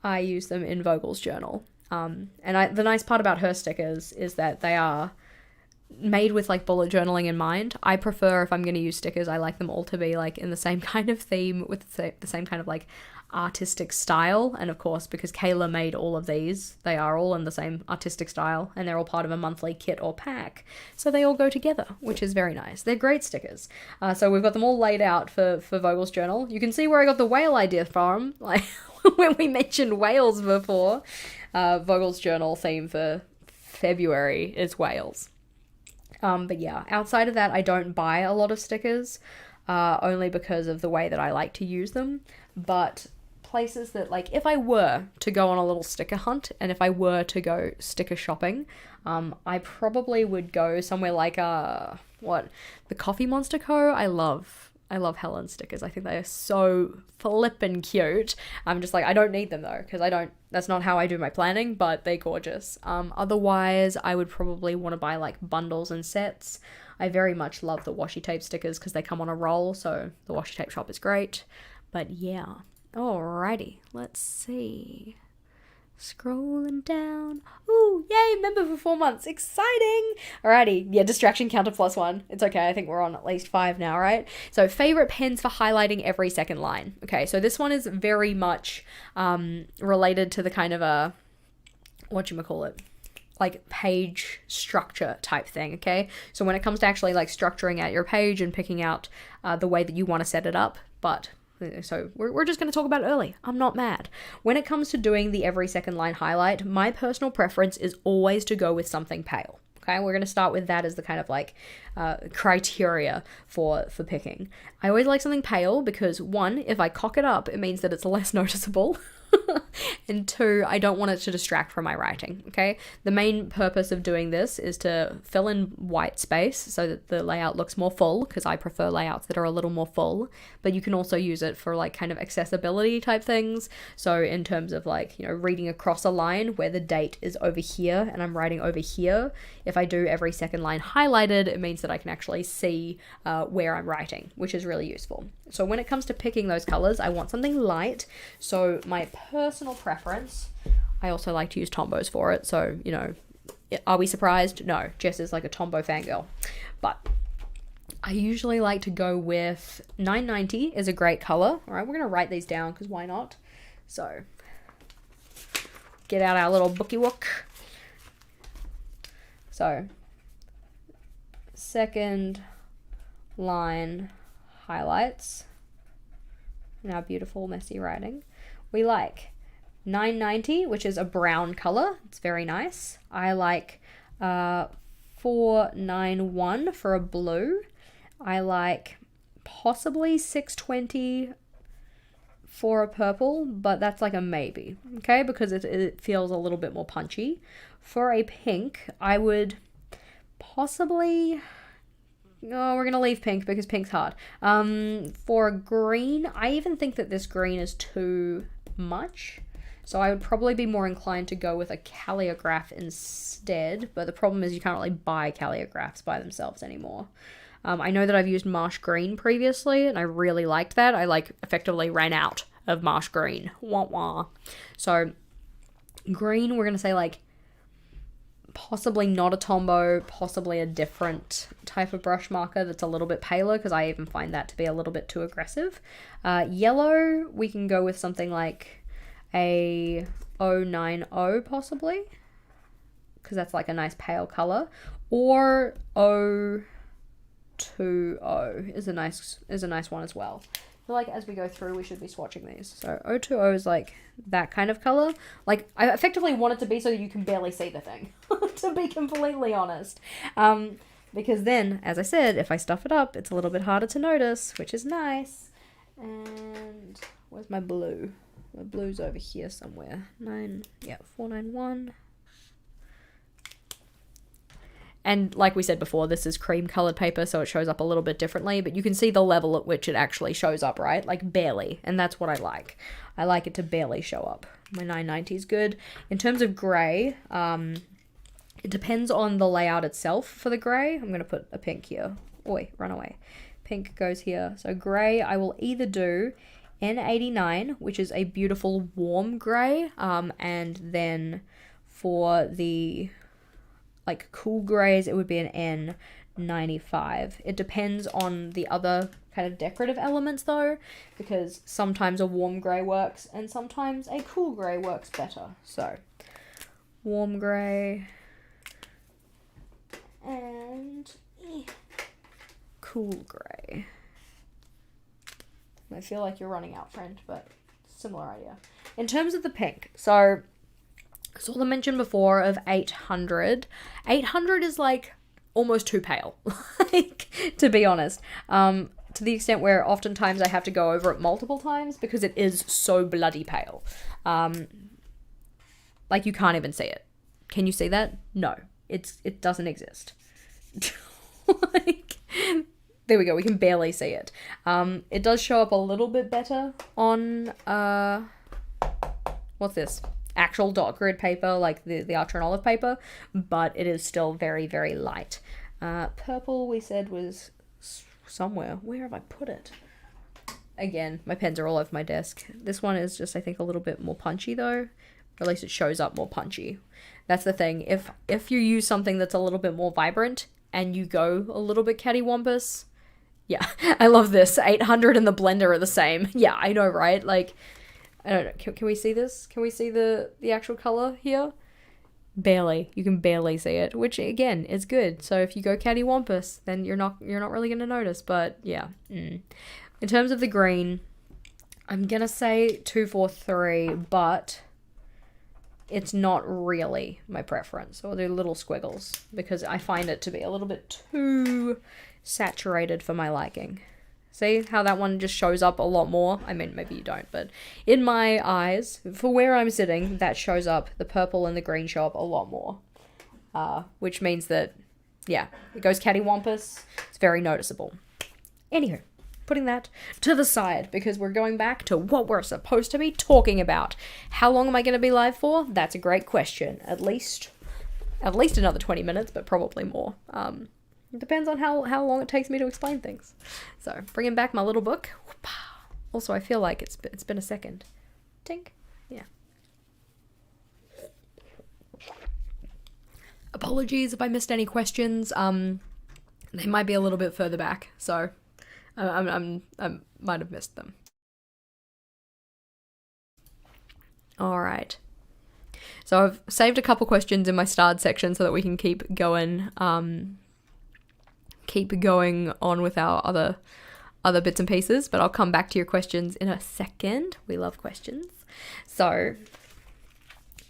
I use them in Vogel's journal. The nice part about her stickers is that they are made with like bullet journaling in mind. I prefer, if I'm going to use stickers, I like them all to be like in the same kind of theme, with the same kind of like artistic style. And of course, because Kayla made all of these, they are all in the same artistic style, and they're all part of a monthly kit or pack, so they all go together, which is very nice. They're great stickers. So we've got them all laid out for Vogel's journal. You can see where I got the whale idea from, like when we mentioned whales before. Vogel's journal theme for February is whales. But yeah, outside of that, I don't buy a lot of stickers, only because of the way that I like to use them. But places that, like, if I were to go on a little sticker hunt, and if I were to go sticker shopping, I probably would go somewhere like, the Coffee Monster Co. I love Helen's stickers. I think they are so flippin' cute. I'm just like, I don't need them though, because that's not how I do my planning, but they're gorgeous. Otherwise, I would probably want to buy like bundles and sets. I very much love the washi tape stickers because they come on a roll, so the washi tape shop is great. But yeah, alrighty, let's see. Scrolling down. Ooh, yay, member for 4 months. Exciting. Alrighty. Yeah, distraction counter +1. It's okay. I think we're on at least 5 now, right? So favorite pens for highlighting every second line. Okay, so this one is very much related to the kind of whatchamacallit, like page structure type thing, okay? So when it comes to actually like structuring out your page and picking out the way that you want to set it up, so we're just going to talk about it early. I'm not mad. When it comes to doing the every second line highlight, my personal preference is always to go with something pale. Okay, we're going to start with that as the kind of like criteria for picking. I always like something pale because 1, if I cock it up, it means that it's less noticeable. And 2, I don't want it to distract from my writing, okay? The main purpose of doing this is to fill in white space so that the layout looks more full, because I prefer layouts that are a little more full, but you can also use it for like kind of accessibility type things. So in terms of like, reading across a line where the date is over here and I'm writing over here, if I do every second line highlighted, it means that I can actually see where I'm writing, which is really useful. So when it comes to picking those colors, I want something light. So my personal preference, I also like to use Tombos for it. So, are we surprised? No, Jess is like a Tombow fangirl. But I usually like to go with 990 is a great color. All right, we're going to write these down because why not? So get out our little bookie book. So second line highlights in our beautiful messy writing. We like 990, which is a brown color. It's very nice. I like 491 for a blue. I like possibly 620 for a purple, but that's like a maybe, okay? Because it feels a little bit more punchy. For a pink, I would possibly... No, we're going to leave pink because pink's hard. For a green, I even think that this green is too much. So I would probably be more inclined to go with a calligraph instead. But the problem is you can't really buy calligraphs by themselves anymore. I know that I've used marsh green previously, and I really liked that. I effectively ran out of marsh green. Wah wah. So green, we're going to say possibly not a Tombow, possibly a different type of brush marker that's a little bit paler, because I even find that to be a little bit too aggressive. Yellow, we can go with something like a 090 possibly, because that's like a nice pale color, or 020 is a nice one as well. I feel like as we go through, we should be swatching these. So 020 is like that kind of color. Like, I effectively want it to be so that you can barely see the thing, to be completely honest. Because then, as I said, if I stuff it up, it's a little bit harder to notice, which is nice. And where's my blue? The blue's over here somewhere. 491. And like we said before, this is cream colored paper, so it shows up a little bit differently, but you can see the level at which it actually shows up, right? Like barely, and that's what I like. I like it to barely show up. My 990 is good. In terms of grey, it depends on the layout itself for the grey. I'm going to put a pink here. Oi, run away. Pink goes here. So grey, I will either do N89, which is a beautiful warm grey, and then for the like cool greys, it would be an N95. It depends on the other kind of decorative elements though, because sometimes a warm grey works and sometimes a cool grey works better. So warm grey and cool grey. I feel like you're running out, friend, but similar idea. In terms of the pink, so I saw the mention before of 800. 800 is like almost too pale, like, to be honest. To the extent where oftentimes I have to go over it multiple times because it is so bloody pale. Like you can't even see it. Can you see that? No, it doesn't exist. Like, there we go. We can barely see it. It does show up a little bit better on what's this? Actual dot grid paper, like the Archer and Olive paper, but it is still very, very light. Purple we said was somewhere. Where have I put it? Again, my pens are all over my desk. This one is just, I think, a little bit more punchy though. Or at least it shows up more punchy. That's the thing. If you use something that's a little bit more vibrant and you go a little bit cattywampus, yeah, I love this. 800 and the blender are the same. Yeah, I know, right? Like, I don't know. Can we see this? Can we see the actual color here? Barely. You can barely see it, which again is good. So if you go cattywampus, then you're not really gonna notice. But yeah. In terms of the green, I'm gonna say 243, but it's not really my preference. I'll do little squiggles because I find it to be a little bit too saturated for my liking. See how that one just shows up a lot more? I mean, maybe you don't, but in my eyes, for where I'm sitting, that shows up. The purple and the green show up a lot more. Which means that, yeah, it goes cattywampus. It's very noticeable. Anywho, putting that to the side because we're going back to what we're supposed to be talking about. How long am I going to be live for? That's a great question. At least another 20 minutes, but probably more. It depends on how long it takes me to explain things. So, bringing back my little book. Also, I feel like it's been a second. Tink. Yeah. Apologies if I missed any questions. They might be a little bit further back, so I might have missed them. All right. So I've saved a couple questions in my starred section so that we can keep going on with our other bits and pieces, but I'll come back to your questions in a second. We love questions. So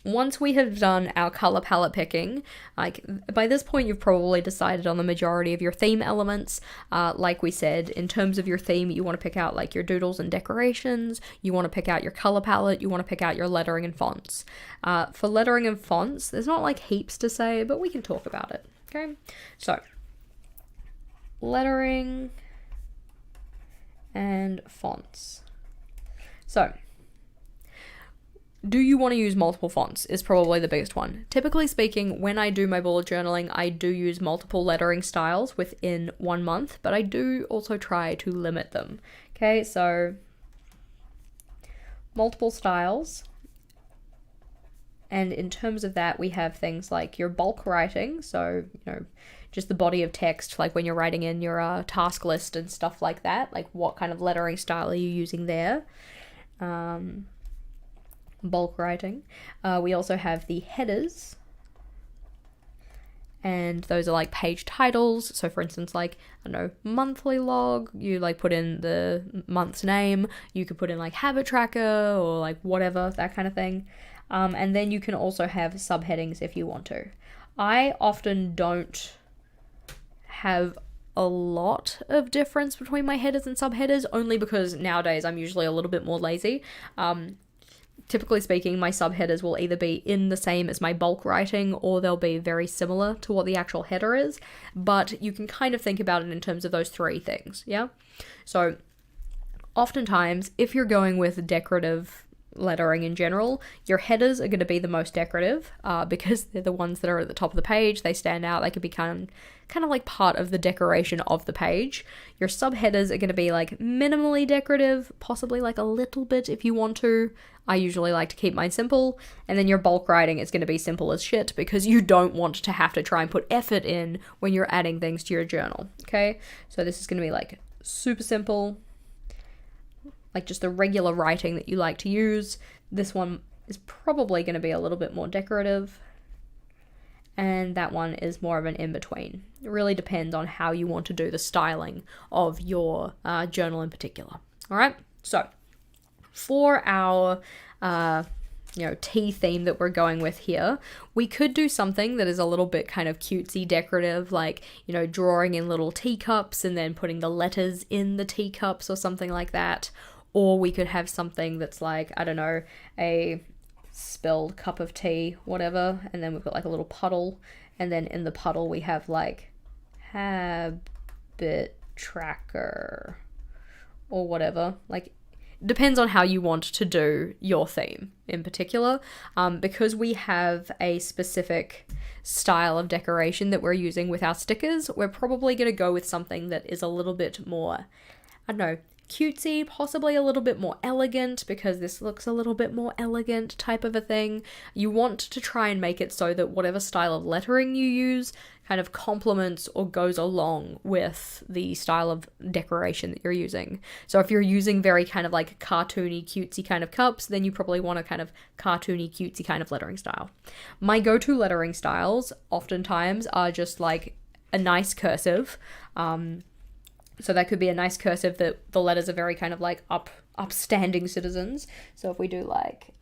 once we have done our color palette picking, like by this point you've probably decided on the majority of your theme elements. Like we said, in terms of your theme, you want to pick out like your doodles and decorations, you want to pick out your color palette, you want to pick out your lettering and fonts. For lettering and fonts, there's not like heaps to say, but we can talk about it. Okay, so lettering and fonts. So, do you want to use multiple fonts is probably the biggest one. Typically speaking, when I do my bullet journaling, I do use multiple lettering styles within 1 month, but I do also try to limit them. Okay, so multiple styles. And in terms of that, we have things like your bulk writing, so, just the body of text, like when you're writing in your task list and stuff like that, like what kind of lettering style are you using there? Bulk writing. We also have the headers, and those are like page titles. So for instance, like, I don't know, monthly log, you like put in the month's name, you could put in like habit tracker or like whatever, that kind of thing. And then you can also have subheadings if you want to. I often don't have a lot of difference between my headers and subheaders, only because nowadays I'm usually a little bit more lazy. typically speaking, my subheaders will either be in the same as my bulk writing, or they'll be very similar to what the actual header is, but you can kind of think about it in terms of those three things, yeah? So oftentimes, if you're going with decorative lettering in general, your headers are going to be the most decorative, because they're the ones that are at the top of the page. They stand out. They could become kind of like part of the decoration of the page. Your subheaders are going to be like minimally decorative, possibly like a little bit if you want to. I usually like to keep mine simple. And then your bulk writing is going to be simple as shit, because you don't want to have to try and put effort in when you're adding things to your journal, okay? So this is going to be like super simple, like just the regular writing that you like to use. This one is probably going to be a little bit more decorative, and that one is more of an in-between. It really depends on how you want to do the styling of your journal in particular. All right, so for our tea theme that we're going with here, we could do something that is a little bit kind of cutesy decorative, like, drawing in little teacups and then putting the letters in the teacups or something like that. Or we could have something that's like, I don't know, a spilled cup of tea, whatever, and then we've got like a little puddle, and then in the puddle we have like habit tracker or whatever. Like, depends on how you want to do your theme in particular. Because we have a specific style of decoration that we're using with our stickers, we're probably going to go with something that is a little bit more, I don't know, cutesy, possibly a little bit more elegant, because this looks a little bit more elegant type of a thing. You want to try and make it so that whatever style of lettering you use kind of complements or goes along with the style of decoration that you're using. So if you're using very kind of like cartoony, cutesy kind of cups, then you probably want a kind of cartoony, cutesy kind of lettering style. My go-to lettering styles oftentimes are just like a nice cursive. So that could be a nice cursive that the letters are very kind of like upstanding citizens. So if we do like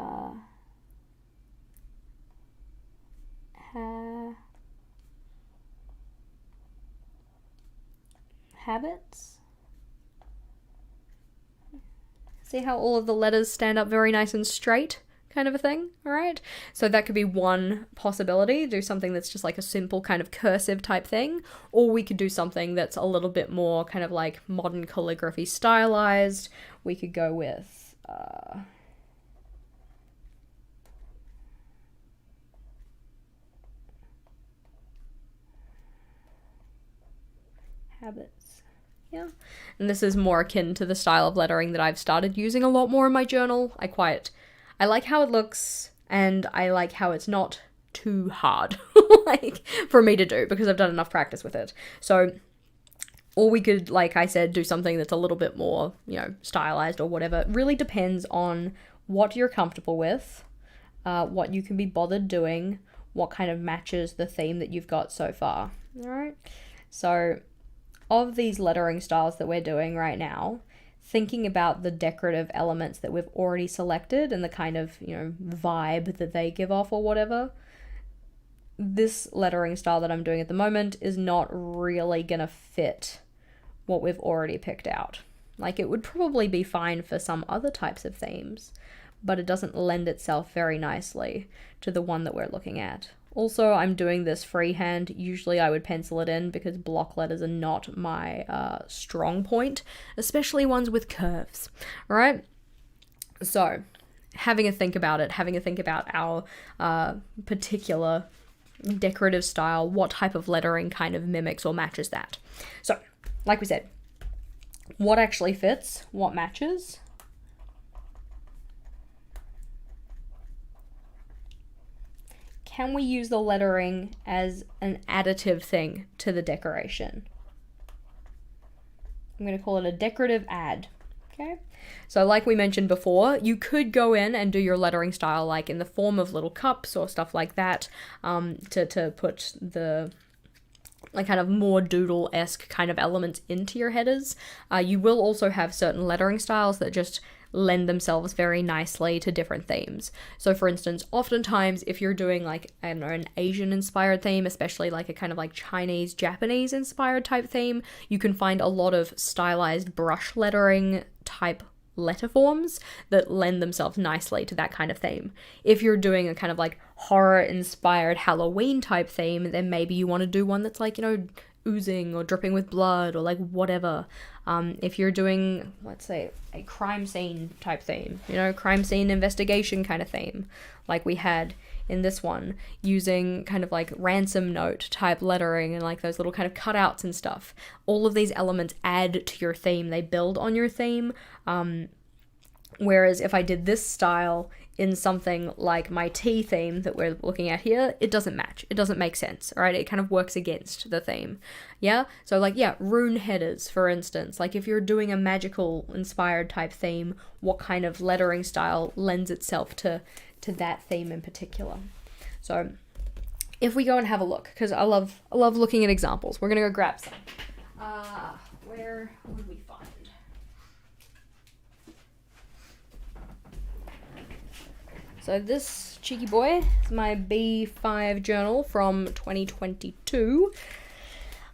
habits. See how all of the letters stand up very nice and straight? Kind of a thing, all right? So that could be one possibility, do something that's just like a simple kind of cursive type thing, or we could do something that's a little bit more kind of like modern calligraphy stylized. We could go with habits. Yeah, and this is more akin to the style of lettering that I've started using a lot more in my journal. I like how it looks, and I like how it's not too hard like for me to do, because I've done enough practice with it. So, or we could, like I said, do something that's a little bit more, stylized or whatever. It really depends on what you're comfortable with, what you can be bothered doing, what kind of matches the theme that you've got so far. All right. So, of these lettering styles that we're doing right now, thinking about the decorative elements that we've already selected and the kind of, vibe that they give off or whatever, this lettering style that I'm doing at the moment is not really gonna fit what we've already picked out. Like, it would probably be fine for some other types of themes, but it doesn't lend itself very nicely to the one that we're looking at. Also, I'm doing this freehand. Usually I would pencil it in, because block letters are not my strong point, especially ones with curves. All right? So, having a think about it, having a think about our particular decorative style, what type of lettering kind of mimics or matches that. So, like we said, what actually fits, what matches. Can we use the lettering as an additive thing to the decoration? I'm going to call it a decorative add. Okay. So like we mentioned before, you could go in and do your lettering style like in the form of little cups or stuff like that, to put the like kind of more doodle-esque kind of elements into your headers. You will also have certain lettering styles that just lend themselves very nicely to different themes. So for instance, oftentimes if you're doing like, I don't know, an Asian inspired theme, especially like a kind of like Chinese, Japanese inspired type theme, you can find a lot of stylized brush lettering type letter forms that lend themselves nicely to that kind of theme. If you're doing a kind of like horror inspired Halloween type theme, then maybe you want to do one that's like, you know, oozing or dripping with blood or like whatever. If you're doing, let's say, a crime scene type theme, you know, crime scene investigation kind of theme, like we had in this one, using kind of like ransom note type lettering and like those little kind of cutouts and stuff. All of these elements add to your theme, they build on your theme. Whereas if I did this style in something like my tea theme that we're looking at here, it doesn't match. It doesn't make sense, all right? It kind of works against the theme, yeah? So like, yeah, rune headers, for instance. Like if you're doing a magical inspired type theme, what kind of lettering style lends itself to that theme in particular? So if we go and have a look, because I love looking at examples. We're going to go grab some. Where would we find? So this cheeky boy is my B5 journal from 2022.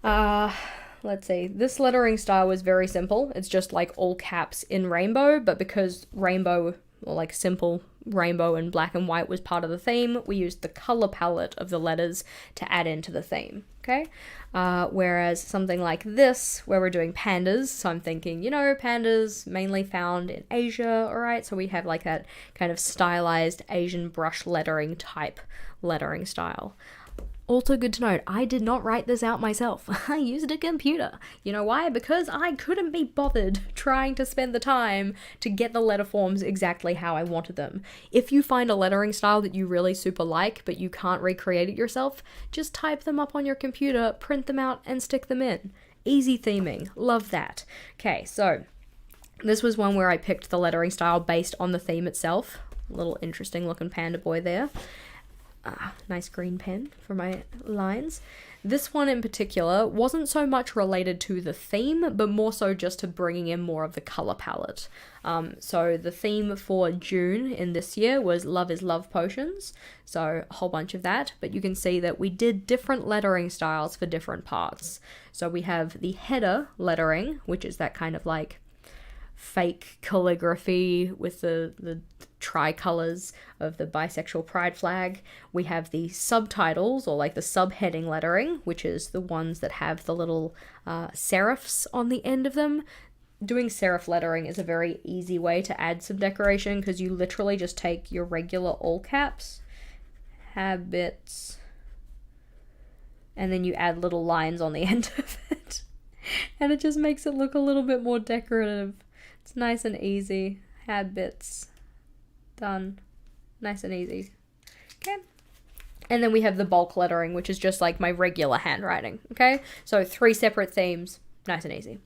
Let's see. This lettering style was very simple. It's just like all caps in rainbow, but because rainbow, or like simple rainbow and black and white was part of the theme, we used the color palette of the letters to add into the theme, okay? Whereas something like this, where we're doing pandas, so I'm thinking, you know, pandas mainly found in Asia, all right? So we have like that kind of stylized Asian brush lettering type lettering style. Also good to note, I did not write this out myself. I used a computer. You know why? Because I couldn't be bothered trying to spend the time to get the letter forms exactly how I wanted them. If you find a lettering style that you really super like, but you can't recreate it yourself, just type them up on your computer, print them out, and stick them in. Easy theming. Love that. Okay, so this was one where I picked the lettering style based on the theme itself. Little interesting looking panda boy there. Nice green pen for my lines. This one in particular wasn't so much related to the theme, but more so just to bringing in more of the color palette. So the theme for June in this year was Love is Love Potions, so a whole bunch of that, but you can see that we did different lettering styles for different parts. So we have the header lettering, which is that kind of like fake calligraphy with the tricolors of the bisexual pride flag. We have the subtitles, or like the subheading lettering, which is the ones that have the little serifs on the end of them. Doing serif lettering is a very easy way to add some decoration, because you literally just take your regular all caps, habits, and then you add little lines on the end of it. And it just makes it look a little bit more decorative. It's nice and easy. Habits. Done. Nice and easy. Okay. And then we have the bulk lettering, which is just like my regular handwriting. Okay. So 3 separate themes. Nice and easy.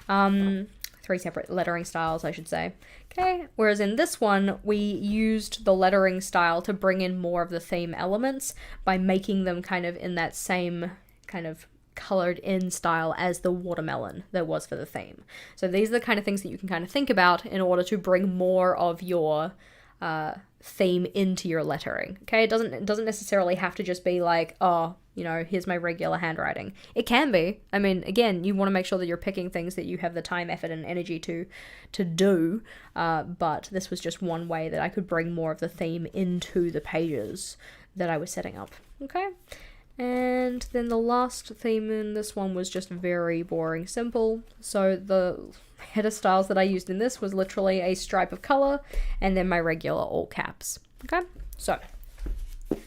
3 separate lettering styles, I should say. Okay. Whereas in this one, we used the lettering style to bring in more of the theme elements by making them kind of in that same kind of colored in style as the watermelon that was for the theme. So these are the kind of things that you can kind of think about in order to bring more of your theme into your lettering. Okay, it doesn't necessarily have to just be like, oh, you know, here's my regular handwriting. It can be. I mean, again, you want to make sure that you're picking things that you have the time, effort, and energy to do. But this was just one way that I could bring more of the theme into the pages that I was setting up. Okay. And then the last theme in this one was just very boring simple. So the header styles that I used in this was literally a stripe of color and then my regular all caps. Okay, so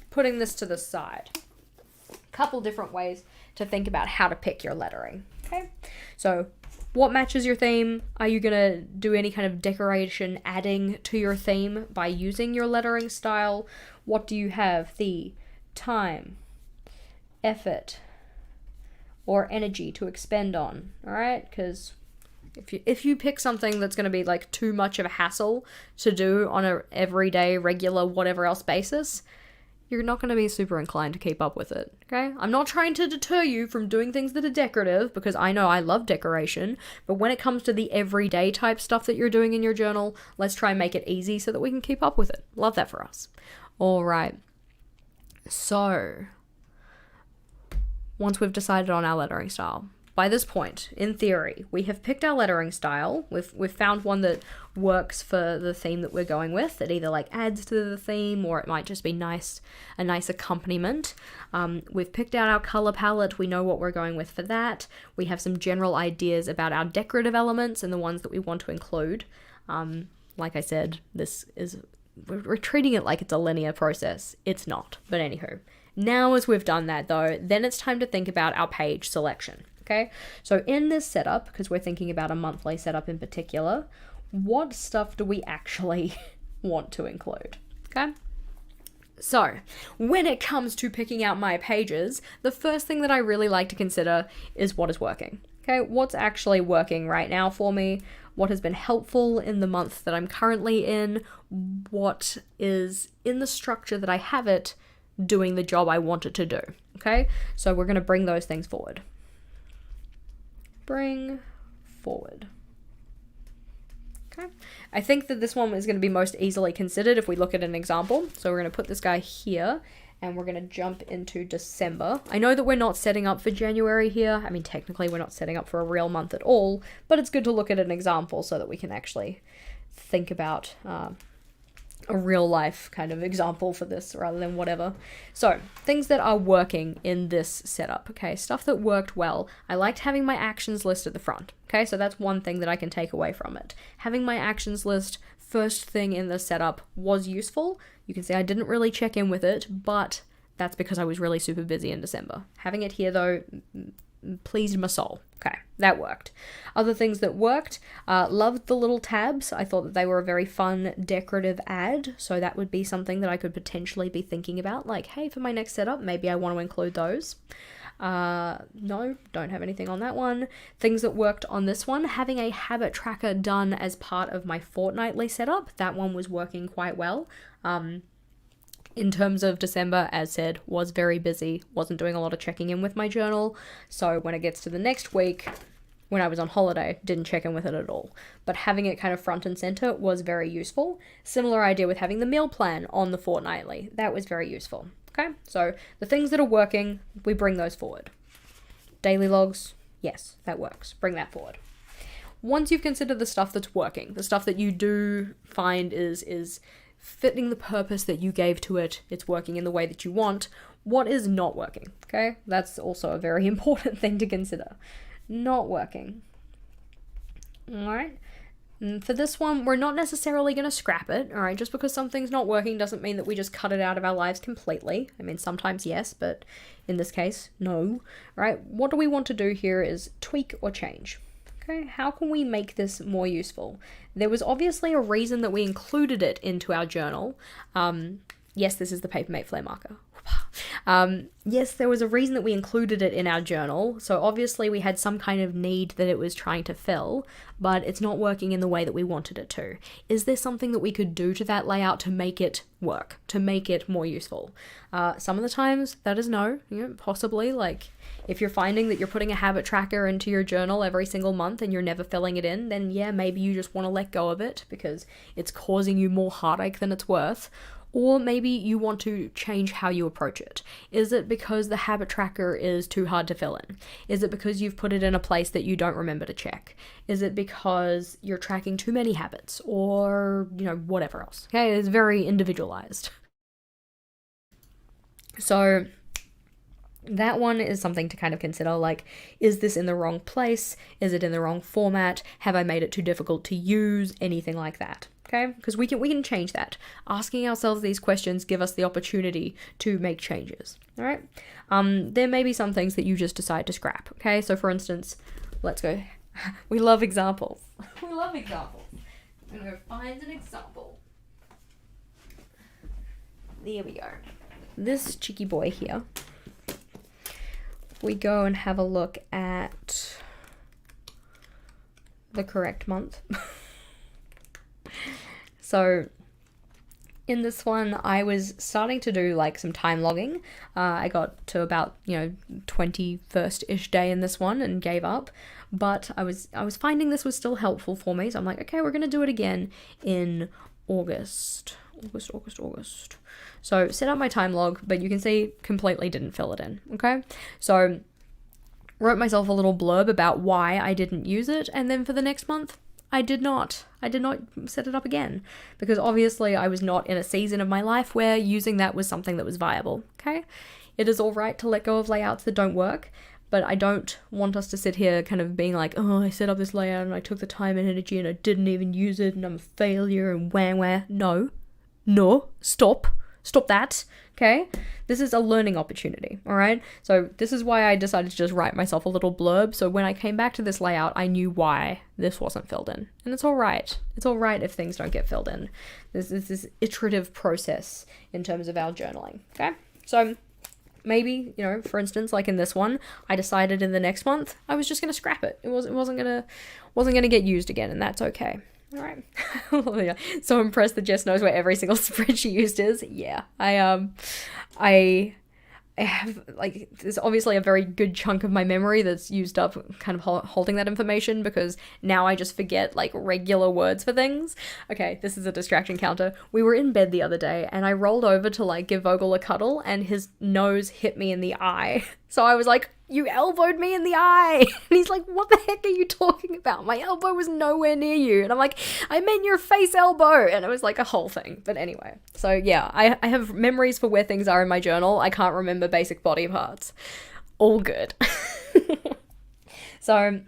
putting this to the side, a couple different ways to think about how to pick your lettering. Okay, so what matches your theme? Are you gonna do any kind of decoration adding to your theme by using your lettering style? What do you have the time, effort, or energy to expend on? All right, because if you pick something that's going to be like too much of a hassle to do on a everyday, regular, whatever else basis, you're not going to be super inclined to keep up with it. Okay, I'm not trying to deter you from doing things that are decorative, because I know I love decoration, but when it comes to the everyday type stuff that you're doing in your journal, let's try and make it easy so that we can keep up with it. Love that for us. All right, so once we've decided on our lettering style, by this point, in theory, we have picked our lettering style. We've found one that works for the theme that we're going with, that either like adds to the theme or it might just be a nice accompaniment. We've picked out our color palette. We know what we're going with for that. We have some general ideas about our decorative elements and the ones that we want to include. Like I said, we're treating it like it's a linear process. It's not, but anywho. Now, as we've done that though, then it's time to think about our page selection, okay? So in this setup, because we're thinking about a monthly setup in particular, what stuff do we actually want to include, okay? So when it comes to picking out my pages, the first thing that I really like to consider is what is working, okay? What's actually working right now for me? What has been helpful in the month that I'm currently in? What is in the structure that I have it doing the job I want it to do, okay? So we're going to bring those things forward. Bring forward. Okay. I think that this one is going to be most easily considered if we look at an example. So we're going to put this guy here and we're going to jump into December. I know that we're not setting up for January here. I mean, technically we're not setting up for a real month at all, but it's good to look at an example so that we can actually think about a real life kind of example for this rather than whatever. So things that are working in this setup, okay, stuff that worked well. I liked having my actions list at the front, okay, so that's one thing that I can take away from it. Having my actions list first thing in the setup was useful. You can see I didn't really check in with it, but that's because I was really super busy in December. Having it here though pleased my soul. Okay, that worked. Other things that worked, loved the little tabs. I thought that they were a very fun decorative add, so that would be something that I could potentially be thinking about, like, hey, for my next setup, maybe I want to include those. No, don't have anything on that one. Things that worked on this one, having a habit tracker done as part of my fortnightly setup, that one was working quite well. In terms of December, as said, was very busy, wasn't doing a lot of checking in with my journal, so when it gets to the next week, when I was on holiday, didn't check in with it at all. But having it kind of front and center was very useful. Similar idea with having the meal plan on the fortnightly. That was very useful. Okay, so the things that are working, we bring those forward. Daily logs, yes, that works. Bring that forward. Once you've considered the stuff that's working, the stuff that you do find is fitting the purpose that you gave to it, it's working in the way that you want, what is not working, okay? That's also a very important thing to consider. Not working. Alright? For this one, we're not necessarily going to scrap it, alright? Just because something's not working doesn't mean that we just cut it out of our lives completely. I mean, sometimes yes, but in this case, no. Right? What do we want to do here is tweak or change. Okay, how can we make this more useful? There was obviously a reason that we included it into our journal. Yes, this is the Papermate Flare marker. Yes, there was a reason that we included it in our journal. So obviously we had some kind of need that it was trying to fill, but it's not working in the way that we wanted it to. Is there something that we could do to that layout to make it work, to make it more useful? Some of the times that is no, possibly, like if you're finding that you're putting a habit tracker into your journal every single month and you're never filling it in, then yeah, maybe you just want to let go of it because it's causing you more heartache than it's worth. Or maybe you want to change how you approach it. Is it because the habit tracker is too hard to fill in? Is it because you've put it in a place that you don't remember to check? Is it because you're tracking too many habits? Or, whatever else. Okay, it's very individualized. So that one is something to kind of consider, like, is this in the wrong place? Is it in the wrong format? Have I made it too difficult to use? Anything like that. Okay, because we can change that. Asking ourselves these questions give us the opportunity to make changes. All right. There may be some things that you just decide to scrap. Okay, so for instance, let's go. We love examples. We love examples. I'm gonna go find an example. There we go. This cheeky boy here. We go and have a look at the correct month. So in this one, I was starting to do like some time logging. I got to about 21st-ish day in this one and gave up. But I was finding this was still helpful for me. So I'm like, okay, we're gonna do it again in August. So set up my time log, but you can see completely didn't fill it in. Okay, so wrote myself a little blurb about why I didn't use it, and then for the next month, I did not set it up again, because obviously I was not in a season of my life where using that was something that was viable, okay? It is all right to let go of layouts that don't work, but I don't want us to sit here kind of being like, oh, I set up this layout and I took the time and energy and I didn't even use it and I'm a failure and wah. No, stop that, okay? This is a learning opportunity, all right? So this is why I decided to just write myself a little blurb, so when I came back to this layout, I knew why this wasn't filled in. And it's all right. It's all right if things don't get filled in. This is this iterative process in terms of our journaling, okay? So maybe, you know, for instance, like in this one, I decided in the next month I was just going to scrap it. It wasn't gonna get used again, and that's okay. All right. So impressed that Jess knows where every single spread she used is. Yeah, I have, like, there's obviously a very good chunk of my memory that's used up kind of holding that information, because now I just forget, like, regular words for things. Okay, this is a distraction counter. We were in bed the other day, and I rolled over to, like, give Vogel a cuddle, and his nose hit me in the eye. So I was like, you elbowed me in the eye. And he's like, what the heck are you talking about? My elbow was nowhere near you. And I'm like, I meant your face elbow. And it was like a whole thing. But anyway, so yeah, I have memories for where things are in my journal. I can't remember basic body parts. All good. So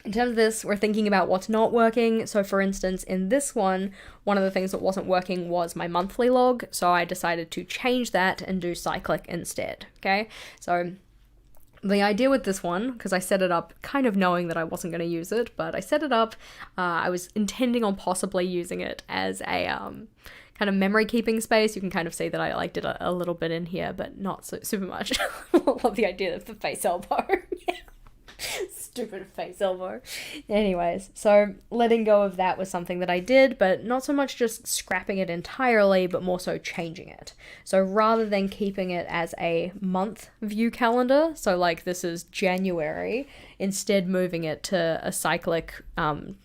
in terms of this, we're thinking about what's not working. So for instance, in this one of the things that wasn't working was my monthly log. So I decided to change that and do cyclic instead. Okay, so the idea with this one, because I set it up kind of knowing that I wasn't going to use it, but I set it up, I was intending on possibly using it as a kind of memory keeping space. You can kind of see that I like did a little bit in here, but not so super much. I love the idea of the face elbow. Stupid face elbow. Anyways, so letting go of that was something that I did, but not so much just scrapping it entirely, but more so changing it. So rather than keeping it as a month view calendar, so like this is January, instead moving it to a cyclic, 14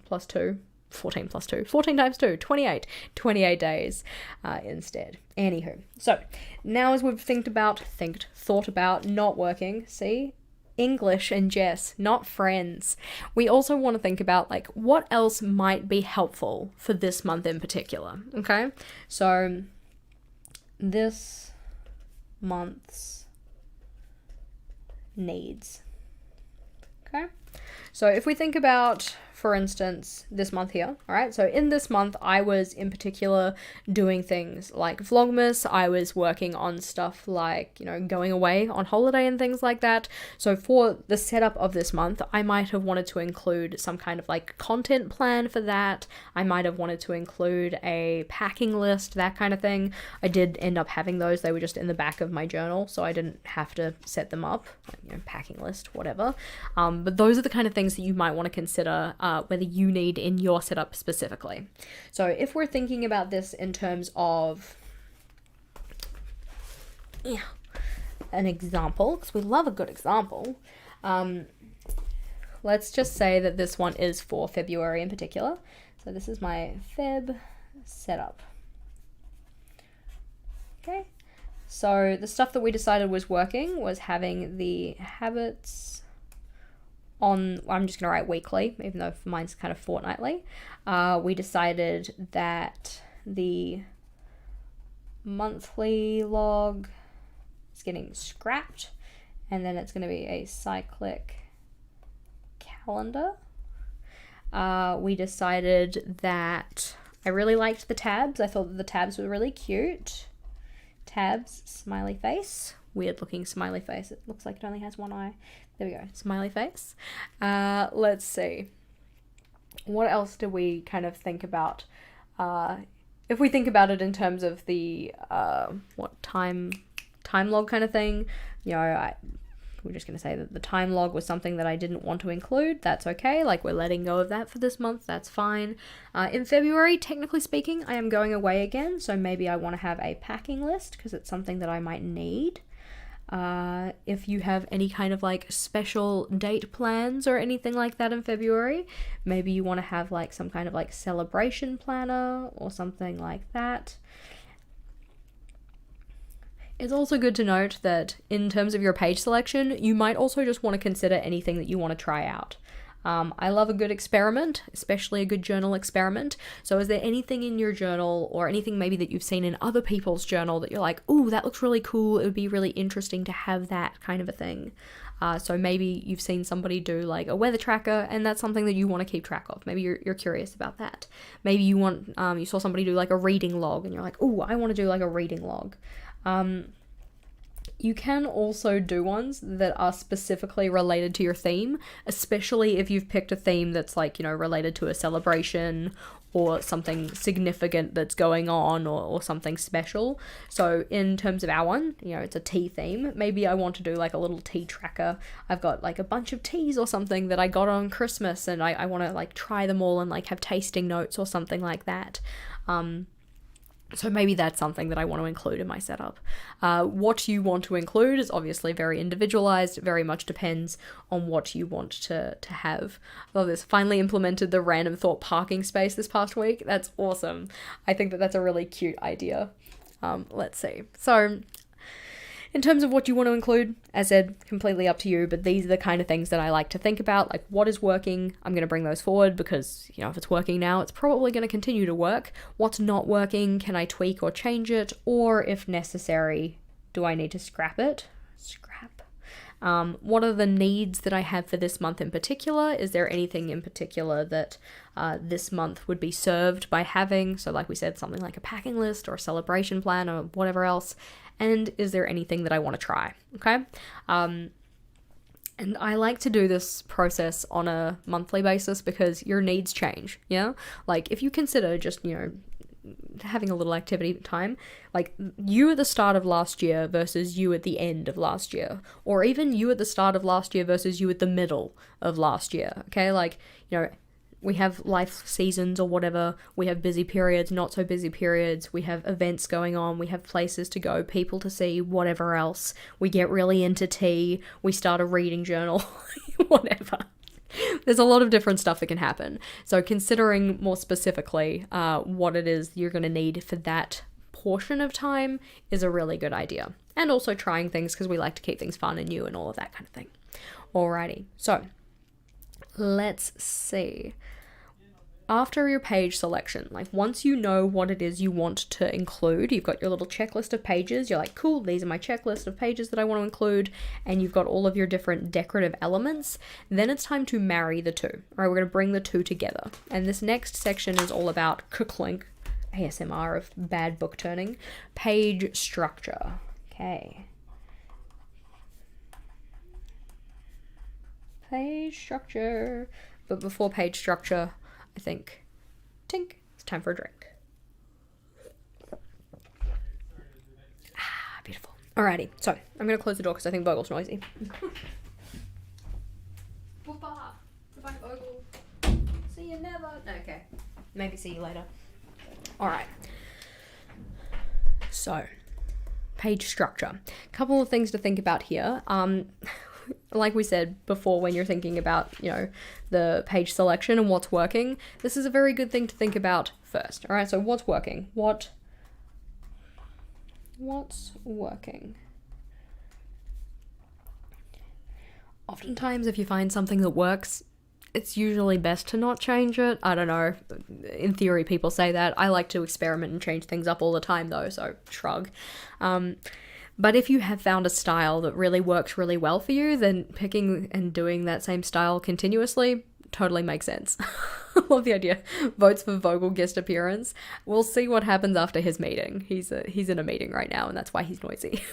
times 2, 28 days instead. Anywho, so now as we've thought about not working, see, English and Jess, not friends. We also want to think about, like, what else might be helpful for this month in particular, okay? So this month's needs, okay? So if we think about, for instance, this month here, all right? So in this month, I was in particular doing things like Vlogmas. I was working on stuff like, you know, going away on holiday and things like that. So for the setup of this month, I might have wanted to include some kind of like content plan for that. I might have wanted to include a packing list, that kind of thing. I did end up having those. They were just in the back of my journal, so I didn't have to set them up, like, you know, packing list, whatever. But those are the kind of things that you might want to consider whether you need in your setup specifically. So if we're thinking about this in terms of an example, because we love a good example, let's just say that this one is for February in particular. So this is my Feb setup. Okay, so the stuff that we decided was working was having the habits on, I'm just going to write weekly, even though mine's kind of fortnightly. We decided that the monthly log is getting scrapped, and then it's going to be a cyclic calendar. We decided that I really liked the tabs. I thought that the tabs were really cute. Tabs, smiley face, weird looking smiley face. It looks like it only has one eye. There we go, smiley face. Let's see. What else do we kind of think about? If we think about it in terms of the time log kind of thing, you know, we're just going to say that the time log was something that I didn't want to include. That's okay. Like, we're letting go of that for this month. That's fine. In February, technically speaking, I am going away again. So maybe I want to have a packing list because it's something that I might need. If you have any kind of like special date plans or anything like that in February, maybe you want to have like some kind of like celebration planner or something like that. It's also good to note that in terms of your page selection, you might also just want to consider anything that you want to try out. I love a good experiment, especially a good journal experiment. So is there anything in your journal or anything maybe that you've seen in other people's journal that you're like, ooh, that looks really cool. It would be really interesting to have that kind of a thing. So maybe you've seen somebody do like a weather tracker and that's something that you want to keep track of. Maybe you're curious about that. Maybe you saw somebody do like a reading log and you're like, ooh, I want to do like a reading log. You can also do ones that are specifically related to your theme, especially if you've picked a theme that's like, related to a celebration or something significant that's going on or something special. So in terms of our one, it's a tea theme. Maybe I want to do like a little tea tracker. I've got like a bunch of teas or something that I got on Christmas and I want to like try them all and like have tasting notes or something like that. So maybe that's something that I want to include in my setup. What you want to include is obviously very individualized, very much depends on what you want to have. I love this. Finally implemented the random thought parking space this past week. That's awesome. I think that that's a really cute idea. Let's see. So in terms of what you want to include, as said, completely up to you, but these are the kind of things that I like to think about, like what is working, I'm going to bring those forward because, if it's working now, it's probably going to continue to work. What's not working, can I tweak or change it? Or if necessary, do I need to scrap it? What are the needs that I have for this month in particular? Is there anything in particular that this month would be served by having? So like we said, something like a packing list or a celebration plan or whatever else. And is there anything that I want to try? Okay. And I like to do this process on a monthly basis because your needs change. Yeah. Like if you consider just, having a little activity time, like you at the start of last year versus you at the end of last year, or even you at the start of last year versus you at the middle of last year. Okay. Like, we have life seasons or whatever. We have busy periods, not so busy periods. We have events going on. We have places to go, people to see, whatever else. We get really into tea. We start a reading journal, whatever. There's a lot of different stuff that can happen. So considering more specifically what it is you're going to need for that portion of time is a really good idea. And also trying things because we like to keep things fun and new and all of that kind of thing. Alrighty, so let's see. After your page selection, like once you know what it is you want to include, you've got your little checklist of pages, you're like, cool, these are my checklist of pages that I want to include, and you've got all of your different decorative elements, then it's time to marry the two. All right, we're going to bring the two together. And this next section is all about clink, ASMR of bad book turning, page structure. Okay. Page structure. But before page structure, I think, tink, it's time for a drink. Beautiful. Alrighty, so I'm going to close the door because I think Vogel's noisy. Goodbye, Vogel. See you never. Okay, maybe see you later. Alright. So, page structure. A couple of things to think about here. Like we said before, when you're thinking about, the page selection and what's working, this is a very good thing to think about first. All right, so what's working? What's working? Oftentimes, if you find something that works, it's usually best to not change it. I don't know. In theory, people say that. I like to experiment and change things up all the time, though, so shrug. But if you have found a style that really works really well for you, then picking and doing that same style continuously totally makes sense. I love the idea. Votes for Vogel guest appearance. We'll see what happens after his meeting. He's in a meeting right now, and that's why he's noisy.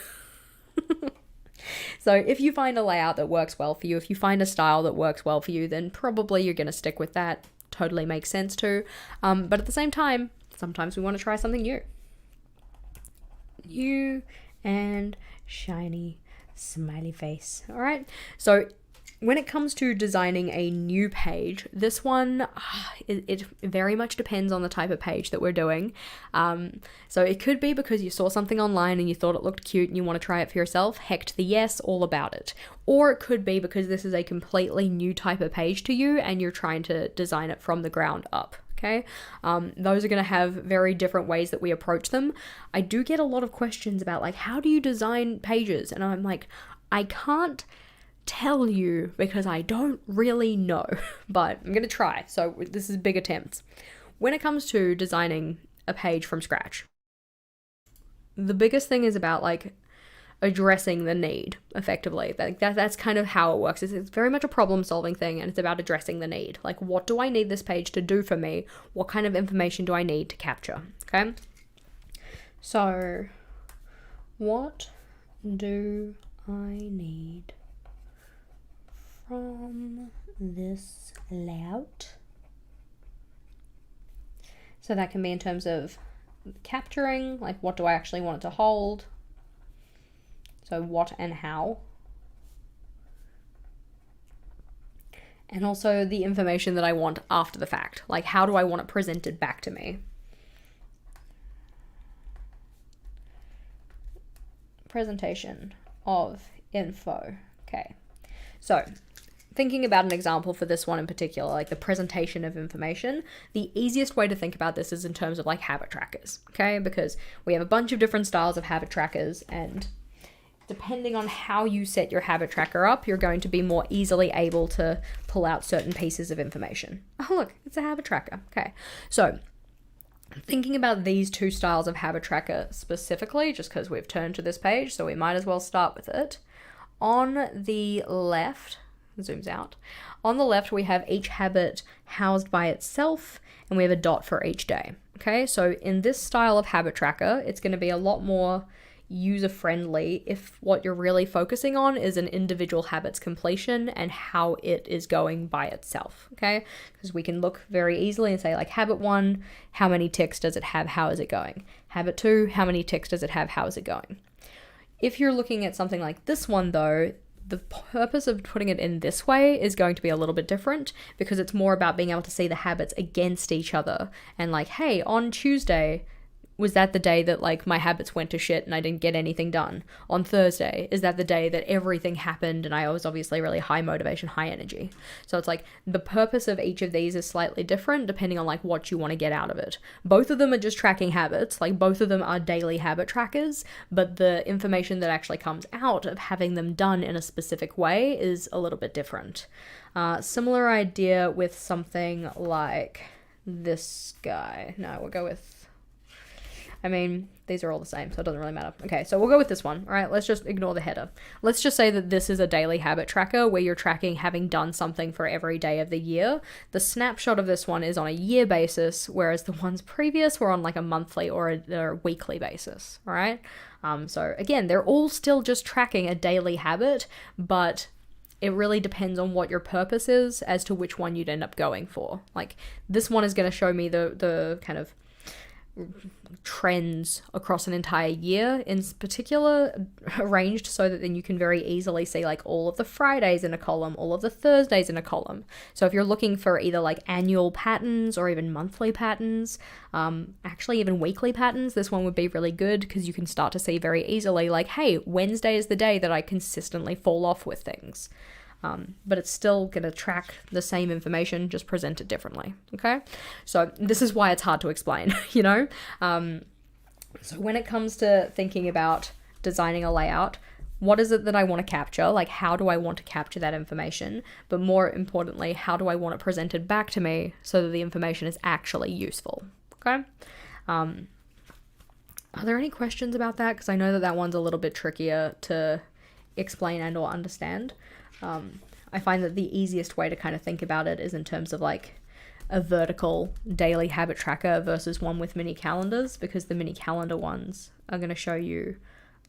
So if you find a layout that works well for you, if you find a style that works well for you, then probably you're going to stick with that. Totally makes sense too. But at the same time, sometimes we want to try something new. And shiny smiley face. All right. So when it comes to designing a new page, this one, it very much depends on the type of page that we're doing. So it could be because you saw something online and you thought it looked cute and you want to try it for yourself. Heck to the yes, all about it. Or it could be because this is a completely new type of page to you and you're trying to design it from the ground up. Okay, those are going to have very different ways that we approach them. I do get a lot of questions about like, how do you design pages? And I'm like, I can't tell you because I don't really know, but I'm going to try. So this is big attempts. When it comes to designing a page from scratch, the biggest thing is about like addressing the need effectively. That's kind of how it works. It's very much a problem solving thing, and it's about addressing the need. Like, what do I need this page to do for me? What kind of information do I need to capture? Okay. So what do I need from this layout? So that can be in terms of capturing, like what do I actually want it to hold? So what and how. And also the information that I want after the fact. Like, how do I want it presented back to me? Presentation of info. Okay. So thinking about an example for this one in particular, like the presentation of information, the easiest way to think about this is in terms of like habit trackers. Okay. Because we have a bunch of different styles of habit trackers, and depending on how you set your habit tracker up, you're going to be more easily able to pull out certain pieces of information. Oh, look, it's a habit tracker. Okay. So thinking about these two styles of habit tracker specifically, just because we've turned to this page, so we might as well start with it. On the left, zooms out. On the left, we have each habit housed by itself, and we have a dot for each day. Okay. So in this style of habit tracker, it's going to be a lot more user-friendly if what you're really focusing on is an individual habit's completion and how it is going by itself, okay? Because we can look very easily and say, like, habit 1, how many ticks does it have, how is it going? Habit 2, how many ticks does it have, how is it going? If you're looking at something like this one, though, the purpose of putting it in this way is going to be a little bit different, because it's more about being able to see the habits against each other and like, hey, on Tuesday, was that the day that like my habits went to shit and I didn't get anything done? On Thursday, is that the day that everything happened and I was obviously really high motivation, high energy? So it's like the purpose of each of these is slightly different depending on like what you want to get out of it. Both of them are just tracking habits, like both of them are daily habit trackers, but the information that actually comes out of having them done in a specific way is a little bit different. Similar idea with something like this guy. No, we'll go with, I mean, these are all the same, so it doesn't really matter. Okay, so we'll go with this one. All right, let's just ignore the header. Let's just say that this is a daily habit tracker where you're tracking having done something for every day of the year. The snapshot of this one is on a year basis, whereas the ones previous were on like a monthly or a weekly basis, all right? So again, they're all still just tracking a daily habit, but it really depends on what your purpose is as to which one you'd end up going for. Like, this one is going to show me the kind of trends across an entire year, in particular arranged so that then you can very easily see like all of the Fridays in a column, all of the Thursdays in a column. So if you're looking for either like annual patterns or even monthly patterns, actually even weekly patterns, this one would be really good because you can start to see very easily like, hey, Wednesday is the day that I consistently fall off with things. But it's still going to track the same information, just present it differently, okay? So this is why it's hard to explain, you know? So when it comes to thinking about designing a layout, what is it that I want to capture? Like, how do I want to capture that information? But more importantly, how do I want it presented back to me so that the information is actually useful, okay? Are there any questions about that? Because I know that one's a little bit trickier to explain and or understand. I find that the easiest way to kind of think about it is in terms of like a vertical daily habit tracker versus one with mini calendars, because the mini calendar ones are going to show you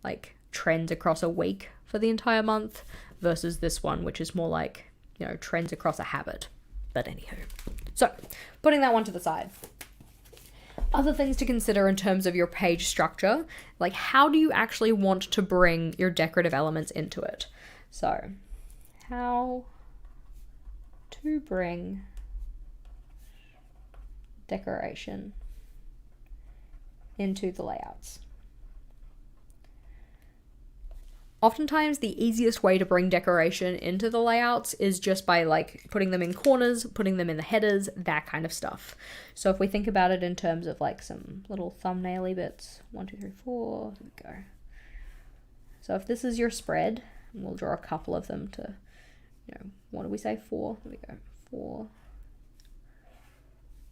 like trends across a week for the entire month versus this one, which is more like, you know, trends across a habit. But anywho, so putting that one to the side. Other things to consider in terms of your page structure, like how do you actually want to bring your decorative elements into it? So how to bring decoration into the layouts. Oftentimes the easiest way to bring decoration into the layouts is just by like putting them in corners, putting them in the headers, that kind of stuff. So if we think about it in terms of like some little thumbnail-y bits, 1, 2, 3, 4, there we go. So if this is your spread, we'll draw a couple of them to, you know, what do we say, 4? There we go, 4.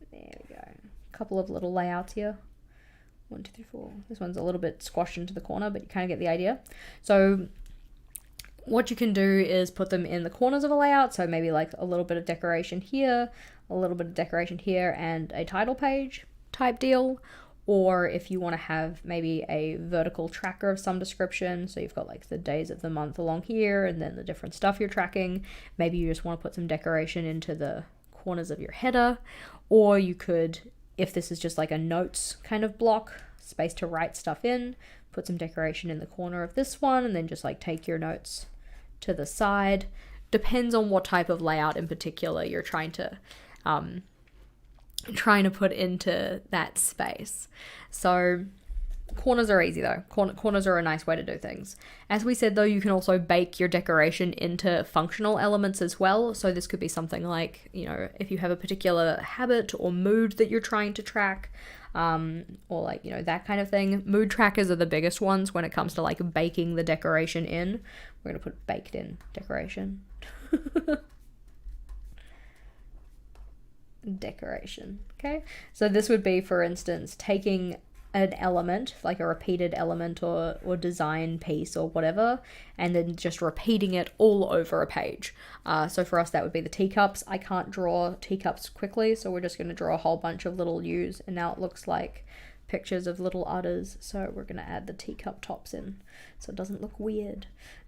There we go. A couple of little layouts here. 1, 2, 3, 4. This one's a little bit squashed into the corner, but you kind of get the idea. So what you can do is put them in the corners of a layout. So maybe like a little bit of decoration here, a little bit of decoration here, and a title page type deal. Or if you want to have maybe a vertical tracker of some description, so you've got like the days of the month along here and then the different stuff you're tracking. Maybe you just want to put some decoration into the corners of your header. Or you could, if this is just like a notes kind of block, space to write stuff in, put some decoration in the corner of this one, and then just like take your notes to the side. Depends on what type of layout in particular you're trying to put into that space. So corners are easy though. Corners are a nice way to do things. As we said though, you can also bake your decoration into functional elements as well. So this could be something like, you know, if you have a particular habit or mood that you're trying to track, or like, you know, that kind of thing. Mood trackers are the biggest ones when it comes to like baking the decoration in. We're going to put baked in decoration. Decoration. Okay. So this would be, for instance, taking an element, like a repeated element or design piece or whatever, and then just repeating it all over a page. So for us, that would be the teacups. I can't draw teacups quickly, so we're just going to draw a whole bunch of little U's, and now it looks like pictures of little udders, so we're going to add the teacup tops in so it doesn't look weird.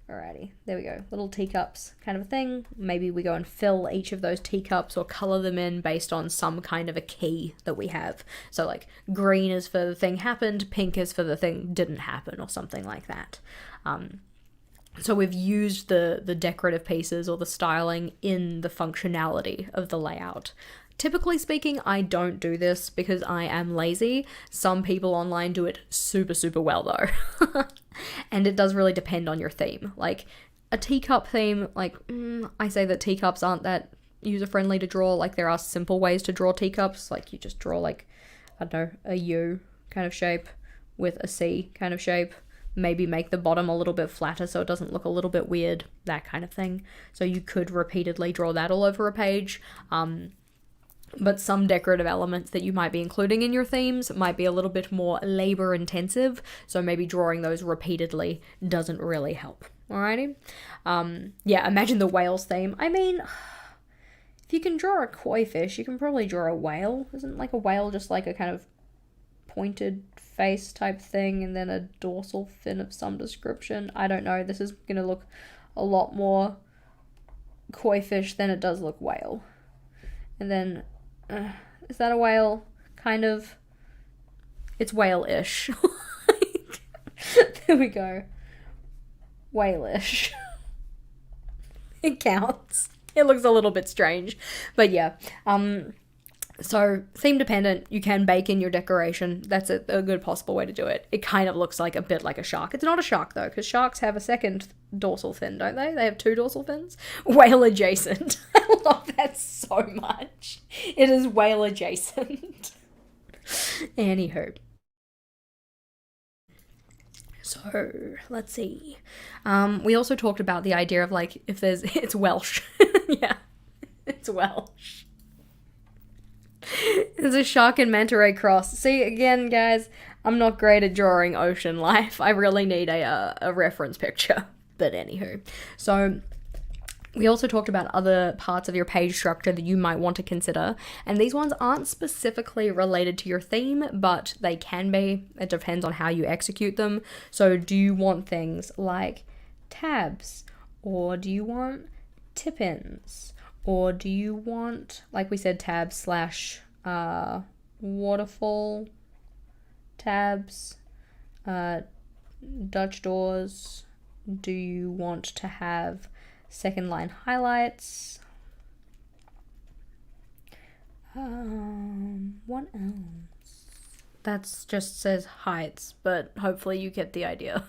Alrighty, there we go. Little teacups kind of a thing. Maybe we go and fill each of those teacups or color them in based on some kind of a key that we have. So like green is for the thing happened, pink is for the thing didn't happen, or something like that. So we've used the decorative pieces or the styling in the functionality of the layout. Typically speaking, I don't do this because I am lazy. Some people online do it super, super well though. And it does really depend on your theme. Like a teacup theme, like I say that teacups aren't that user-friendly to draw. Like there are simple ways to draw teacups. Like you just draw like, I don't know, a U kind of shape with a C kind of shape. Maybe make the bottom a little bit flatter so it doesn't look a little bit weird, that kind of thing. So you could repeatedly draw that all over a page. But some decorative elements that you might be including in your themes might be a little bit more labor intensive, so maybe drawing those repeatedly doesn't really help. Alrighty? Yeah, imagine the whales theme. I mean, if you can draw a koi fish, you can probably draw a whale. Isn't like a whale just like a kind of pointed face type thing and then a dorsal fin of some description? I don't know. This is going to look a lot more koi fish than it does look whale. And then is that a whale? Kind of. It's whale-ish. There we go. Whale-ish. It counts. It looks a little bit strange. But yeah. So theme dependent, you can bake in your decoration. That's a good possible way to do it. It kind of looks like a bit like a shark. It's not a shark though, because sharks have a second dorsal fin, don't they? They have 2 dorsal fins. Whale adjacent. I love that so much. It is whale adjacent. Anywho. So let's see. We also talked about the idea of like if there's it's Welsh. Yeah. It's Welsh. There's a shark and manta ray cross. See, again, guys, I'm not great at drawing ocean life. I really need a reference picture. But anywho. So we also talked about other parts of your page structure that you might want to consider. And these ones aren't specifically related to your theme, but they can be. It depends on how you execute them. So do you want things like tabs? Or do you want tip-ins? Or do you want, like we said, tabs / waterfall tabs, Dutch doors? Do you want to have second line highlights? What else? That's just says heights, but hopefully you get the idea.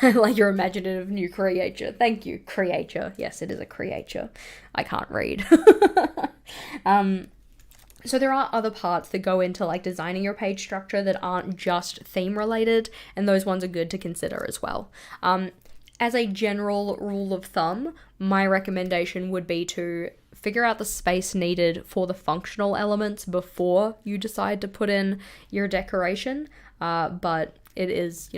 Like your imaginative new creature. Thank you, creature. Yes, it is a creature. I can't read. So there are other parts that go into like designing your page structure that aren't just theme related, and those ones are good to consider as well. As a general rule of thumb, my recommendation would be to figure out the space needed for the functional elements before you decide to put in your decoration. But it is,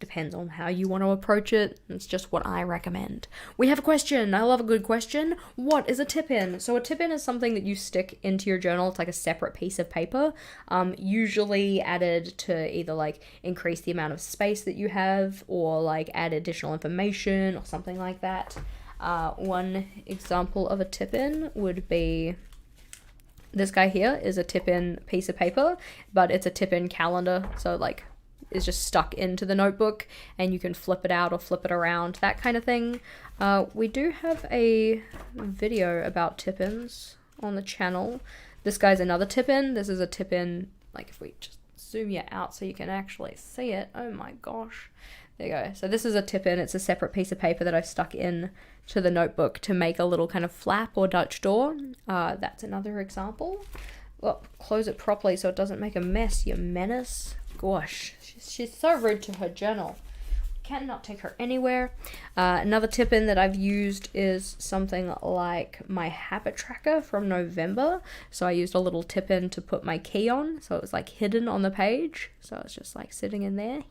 depends on how you want to approach it. It's just what I recommend. We have a question. I love a good question. What is a tip-in? So a tip-in is something that you stick into your journal. It's like a separate piece of paper, usually added to either like increase the amount of space that you have or like add additional information or something like that. One example of a tip-in would be this guy here is a tip-in piece of paper, but it's a tip-in calendar. So like is just stuck into the notebook and you can flip it out or flip it around, that kind of thing. We do have a video about tip-ins on the channel. This guy's another tip-in. This is a tip-in, like if we just zoom you out so you can actually see it. Oh my gosh. There you go. So this is a tip-in. It's a separate piece of paper that I've stuck in to the notebook to make a little kind of flap or Dutch door. That's another example. Well, close it properly so it doesn't make a mess, you menace. Gosh, she's so rude to her journal. Cannot take her anywhere. Another tip-in that I've used is something like my habit tracker from November. So I used a little tip-in to put my key on, so it was like hidden on the page. So it's just like sitting in there.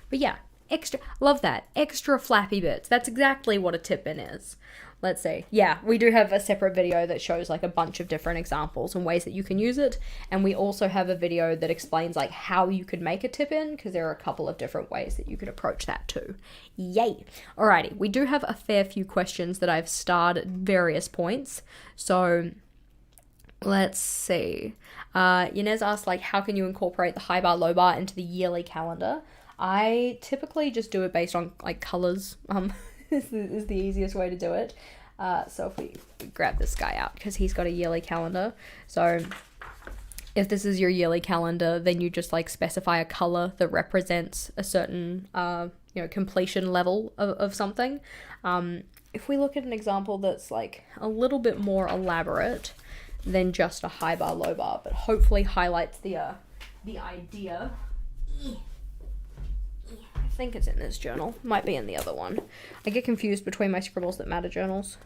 But yeah, extra, love that. Extra flappy bits. That's exactly what a tip-in is. Let's see. Yeah, we do have a separate video that shows like a bunch of different examples and ways that you can use it. And we also have a video that explains like how you could make a tip-in, because there are a couple of different ways that you could approach that too. Yay. Alrighty, we do have a fair few questions that I've starred at various points. So let's see. Yanez asked like, how can you incorporate the high bar, low bar into the yearly calendar? I typically just do it based on like colors. Is the easiest way to do it. So if we grab this guy out, because he's got a yearly calendar. So if this is your yearly calendar, then you just like specify a color that represents a certain completion level of something. If we look at an example that's like a little bit more elaborate than just a high bar, low bar, but hopefully highlights the idea. I think it's in this journal. Might be in the other one. I get confused between my Scribbles That Matter journals.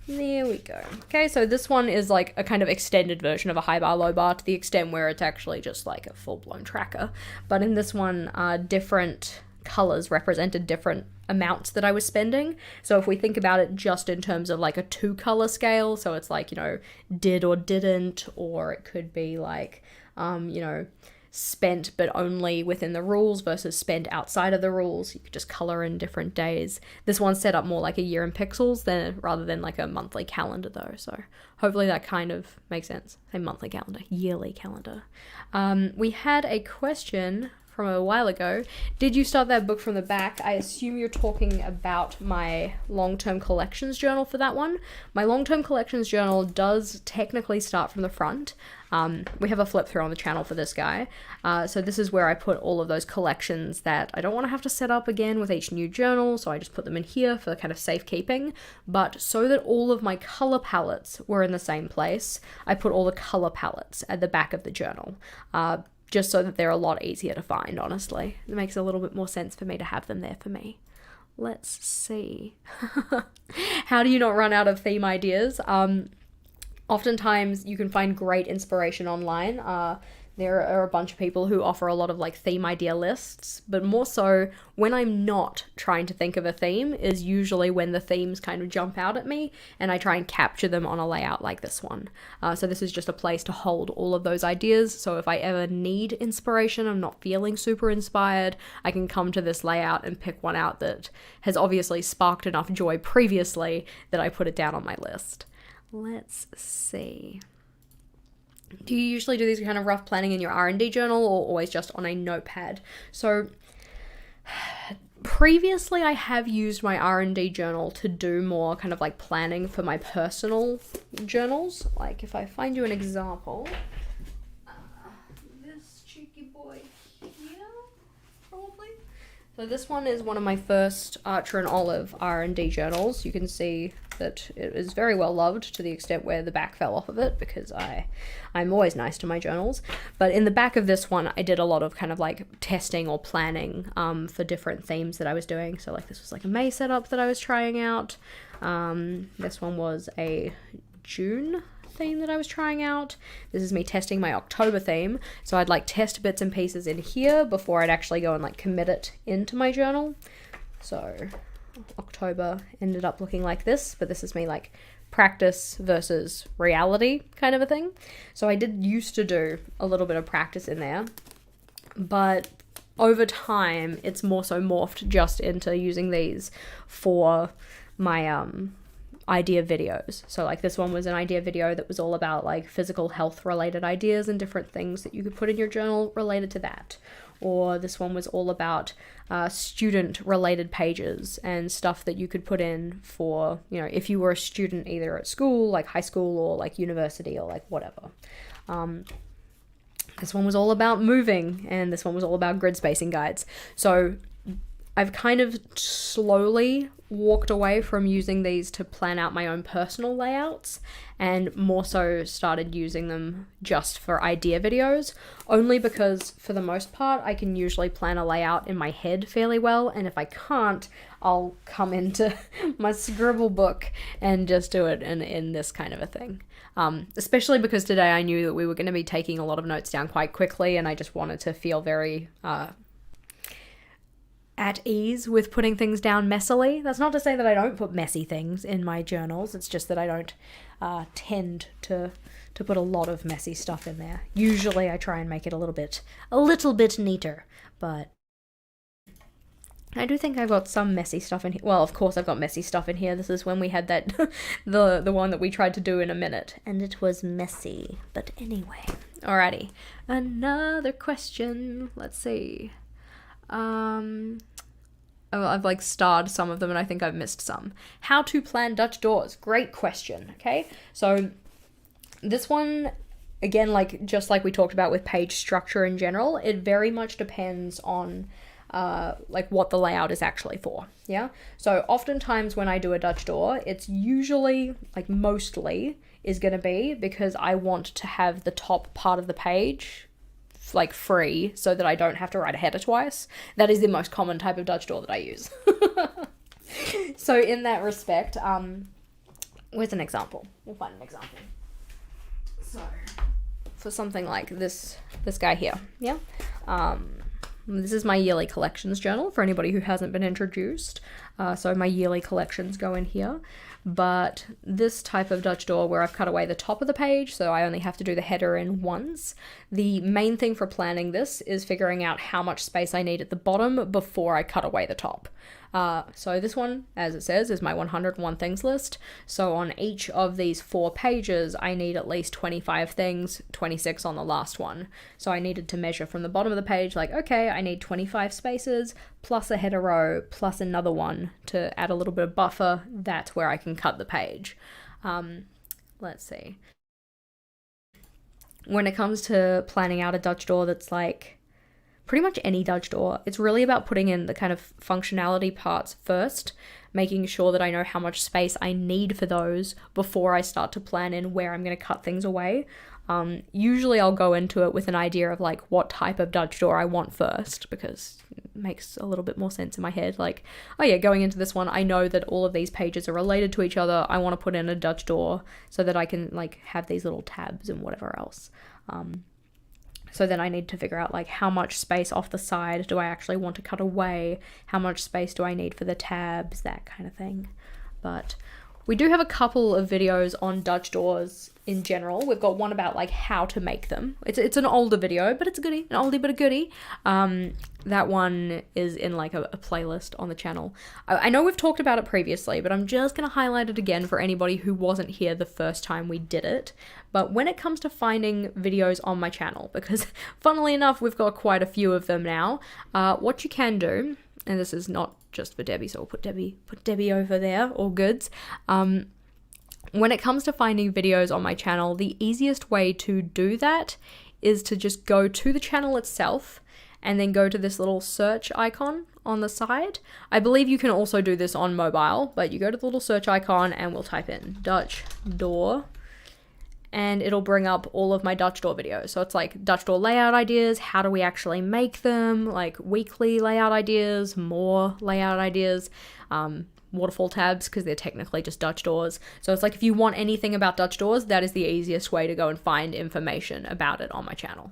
There we go. Okay, so this one is like a kind of extended version of a high bar, low bar, to the extent where it's actually just like a full-blown tracker. But in this one, different colors represented different amounts that I was spending. So if we think about it just in terms of like a 2-color scale, so it's like, did or didn't, or it could be like, spent but only within the rules versus spent outside of the rules. You could just color in different days. This one's set up more like a year in pixels rather than like a monthly calendar though. So hopefully that kind of makes sense. A monthly calendar, yearly calendar. We had a question from a while ago. Did you start that book from the back? I assume you're talking about my long-term collections journal for that one. My long-term collections journal does technically start from the front. We have a flip through on the channel for this guy. So this is where I put all of those collections that I don't want to have to set up again with each new journal, so I just put them in here for kind of safekeeping. But so that all of my color palettes were in the same place, I put all the color palettes at the back of the journal. Just so that they're a lot easier to find, honestly. It makes a little bit more sense for me to have them there for me. Let's see. How do you not run out of theme ideas? Oftentimes you can find great inspiration online. There are a bunch of people who offer a lot of like theme idea lists, but more so when I'm not trying to think of a theme is usually when the themes kind of jump out at me and I try and capture them on a layout like this one. So this is just a place to hold all of those ideas. So if I ever need inspiration, I'm not feeling super inspired, I can come to this layout and pick one out that has obviously sparked enough joy previously that I put it down on my list. Let's see. Do you usually do these kind of rough planning in your R&D journal or always just on a notepad? So previously I have used my R&D journal to do more kind of like planning for my personal journals. Like if I find you an example, this cheeky boy here, probably. So this one is one of my first Archer and Olive R&D journals. You can see that it is very well loved, to the extent where the back fell off of it, because I'm always nice to my journals. But in the back of this one, I did a lot of kind of like testing or planning for different themes that I was doing. So like this was like a May setup that I was trying out. This one was a June theme that I was trying out. This is me testing my October theme. So I'd like test bits and pieces in here before I'd actually go and like commit it into my journal. So October ended up looking like this, but this is me like practice versus reality kind of a thing. So I did used to do a little bit of practice in there, but over time it's more so morphed just into using these for my idea videos. So like this one was an idea video that was all about like physical health related ideas and different things that you could put in your journal related to that. Or this one was all about student related pages and stuff that you could put in for, you know, if you were a student either at school, like high school, or like university, or like whatever. This one was all about moving, and this one was all about grid spacing guides. So I've kind of slowly walked away from using these to plan out my own personal layouts, and more so started using them just for idea videos, only because for the most part I can usually plan a layout in my head fairly well, and if I can't, I'll come into my scribble book and just do it in this kind of a thing. Especially because today I knew that we were going to be taking a lot of notes down quite quickly, and I just wanted to feel very at ease with putting things down messily. That's not to say that I don't put messy things in my journals, it's just that I don't tend to put a lot of messy stuff in there. Usually I try and make it a little bit neater, but I do think I've got some messy stuff in here. Well, of course I've got messy stuff in here. This is when we had that the one that we tried to do in a minute, and it was messy. But anyway, alrighty, another question. Let's see. I've like starred some of them, and I think I've missed some. How to plan Dutch doors? Great question. Okay, so this one, again, like just like we talked about with page structure in general, it very much depends on like what the layout is actually for. Yeah, so oftentimes when I do a Dutch door, it's usually, like mostly, is going to be because I want to have the top part of the page like free so that I don't have to write a header twice. That is the most common type of Dutch door that I use. So in that respect, where's an example? We'll find an example. So for something like this guy here, yeah. This is my yearly collections journal for anybody who hasn't been introduced. So my yearly collections go in here. But this type of Dutch door where I've cut away the top of the page, so I only have to do the header in once, the main thing for planning this is figuring out how much space I need at the bottom before I cut away the top. So this one, as it says, is my 101 things list. So on each of these 4 pages, I need at least 25 things, 26 on the last one. So I needed to measure from the bottom of the page, like, okay, I need 25 spaces, plus a header row, plus another one to add a little bit of buffer. That's where I can cut the page. Let's see. When it comes to planning out a Dutch door that's like pretty much any Dutch door, it's really about putting in the kind of functionality parts first, making sure that I know how much space I need for those before I start to plan in where I'm going to cut things away. Usually I'll go into it with an idea of like what type of Dutch door I want first, because it makes a little bit more sense in my head. Like, oh yeah, going into this one, I know that all of these pages are related to each other. I want to put in a Dutch door so that I can like have these little tabs and whatever else. So then I need to figure out like how much space off the side do I actually want to cut away? How much space do I need for the tabs? That kind of thing. But we do have a couple of videos on Dutch doors in general. We've got one about like how to make them. It's an older video, but it's a goodie, an oldie but a goodie. That one is in like a playlist on the channel. I know we've talked about it previously, but I'm just going to highlight it again for anybody who wasn't here the first time we did it. But when it comes to finding videos on my channel, because funnily enough, we've got quite a few of them now, what you can do, and this is not just for Debbie, so I'll put Debbie over there, all goods. When it comes to finding videos on my channel, the easiest way to do that is to just go to the channel itself and then go to this little search icon on the side. I believe you can also do this on mobile, but you go to the little search icon and we'll type in Dutch door, and it'll bring up all of my Dutch door videos. So it's like Dutch door layout ideas, how do we actually make them, like weekly layout ideas, more layout ideas, waterfall tabs, because they're technically just Dutch doors. So it's like if you want anything about Dutch doors, that is the easiest way to go and find information about it on my channel.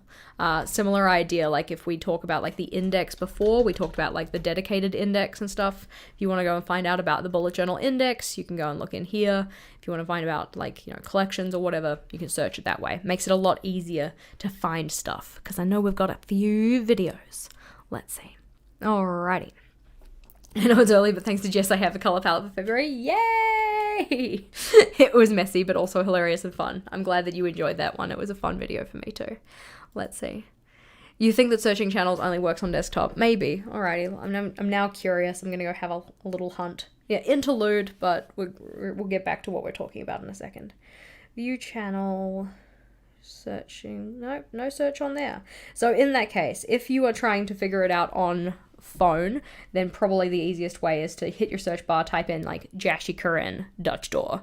Similar idea, like if we talk about like the index before, we talked about like the dedicated index and stuff. If you want to go and find out about the bullet journal index, you can go and look in here. If you want to find about like, you know, collections or whatever, you can search it that way. Makes it a lot easier to find stuff, because I know we've got a few videos. Let's see. Alrighty. I know it's early, but thanks to Jess, I have a color palette for February. Yay! It was messy, but also hilarious and fun. I'm glad that you enjoyed that one. It was a fun video for me too. Let's see. You think that searching channels only works on desktop? Maybe. Alrighty. I'm now curious. I'm going to go have a little hunt. Yeah, interlude, but we'll get back to what we're talking about in a second. View channel... searching. Nope, no search on there. So in that case, if you are trying to figure it out on phone, then probably the easiest way is to hit your search bar, type in like JashiiCorrin Dutch door.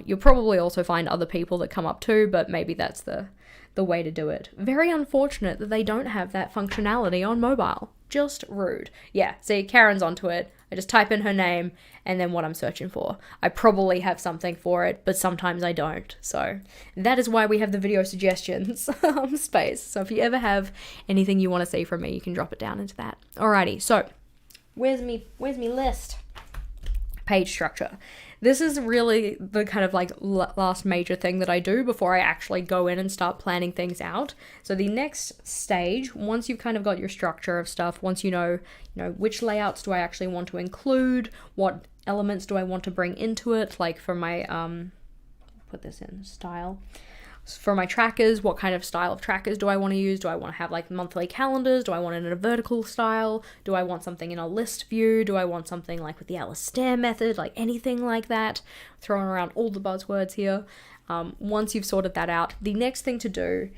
You'll probably also find other people that come up too, but maybe that's the way to do it. Very unfortunate that they don't have that functionality on mobile. Just rude. Yeah, see, Karen's onto it. I just type in her name and then what I'm searching for. I probably have something for it, but sometimes I don't. So that is why we have the video suggestions space. So if you ever have anything you want to see from me, you can drop it down into that. Alrighty, so where's me list? Page structure. This is really the kind of like last major thing that I do before I actually go in and start planning things out. So the next stage, once you've kind of got your structure of stuff, once you know which layouts do I actually want to include, what elements do I want to bring into it, like for my put this in style. For my trackers, what kind of style of trackers do I want to use? Do I want to have like monthly calendars? Do I want it in a vertical style? Do I want something in a list view? Do I want something like with the Alistair method? Like anything like that? Throwing around all the buzzwords here. Once you've sorted that out, the next thing to do,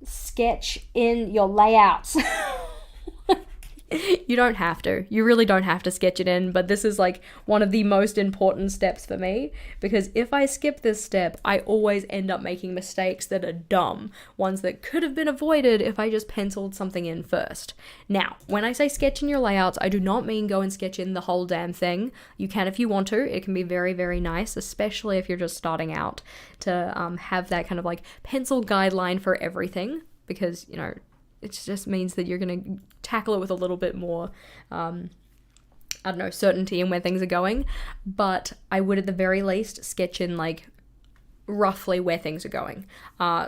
sketch in your layouts. You don't have to. You really don't have to sketch it in, but this is like one of the most important steps for me, because if I skip this step, I always end up making mistakes that are dumb, ones that could have been avoided if I just penciled something in first. Now, when I say sketch in your layouts, I do not mean go and sketch in the whole damn thing. You can if you want to. It can be very, very nice, especially if you're just starting out, to have that kind of like pencil guideline for everything, because, you know, it just means that you're going to tackle it with a little bit more, certainty in where things are going. But I would at the very least sketch in like roughly where things are going.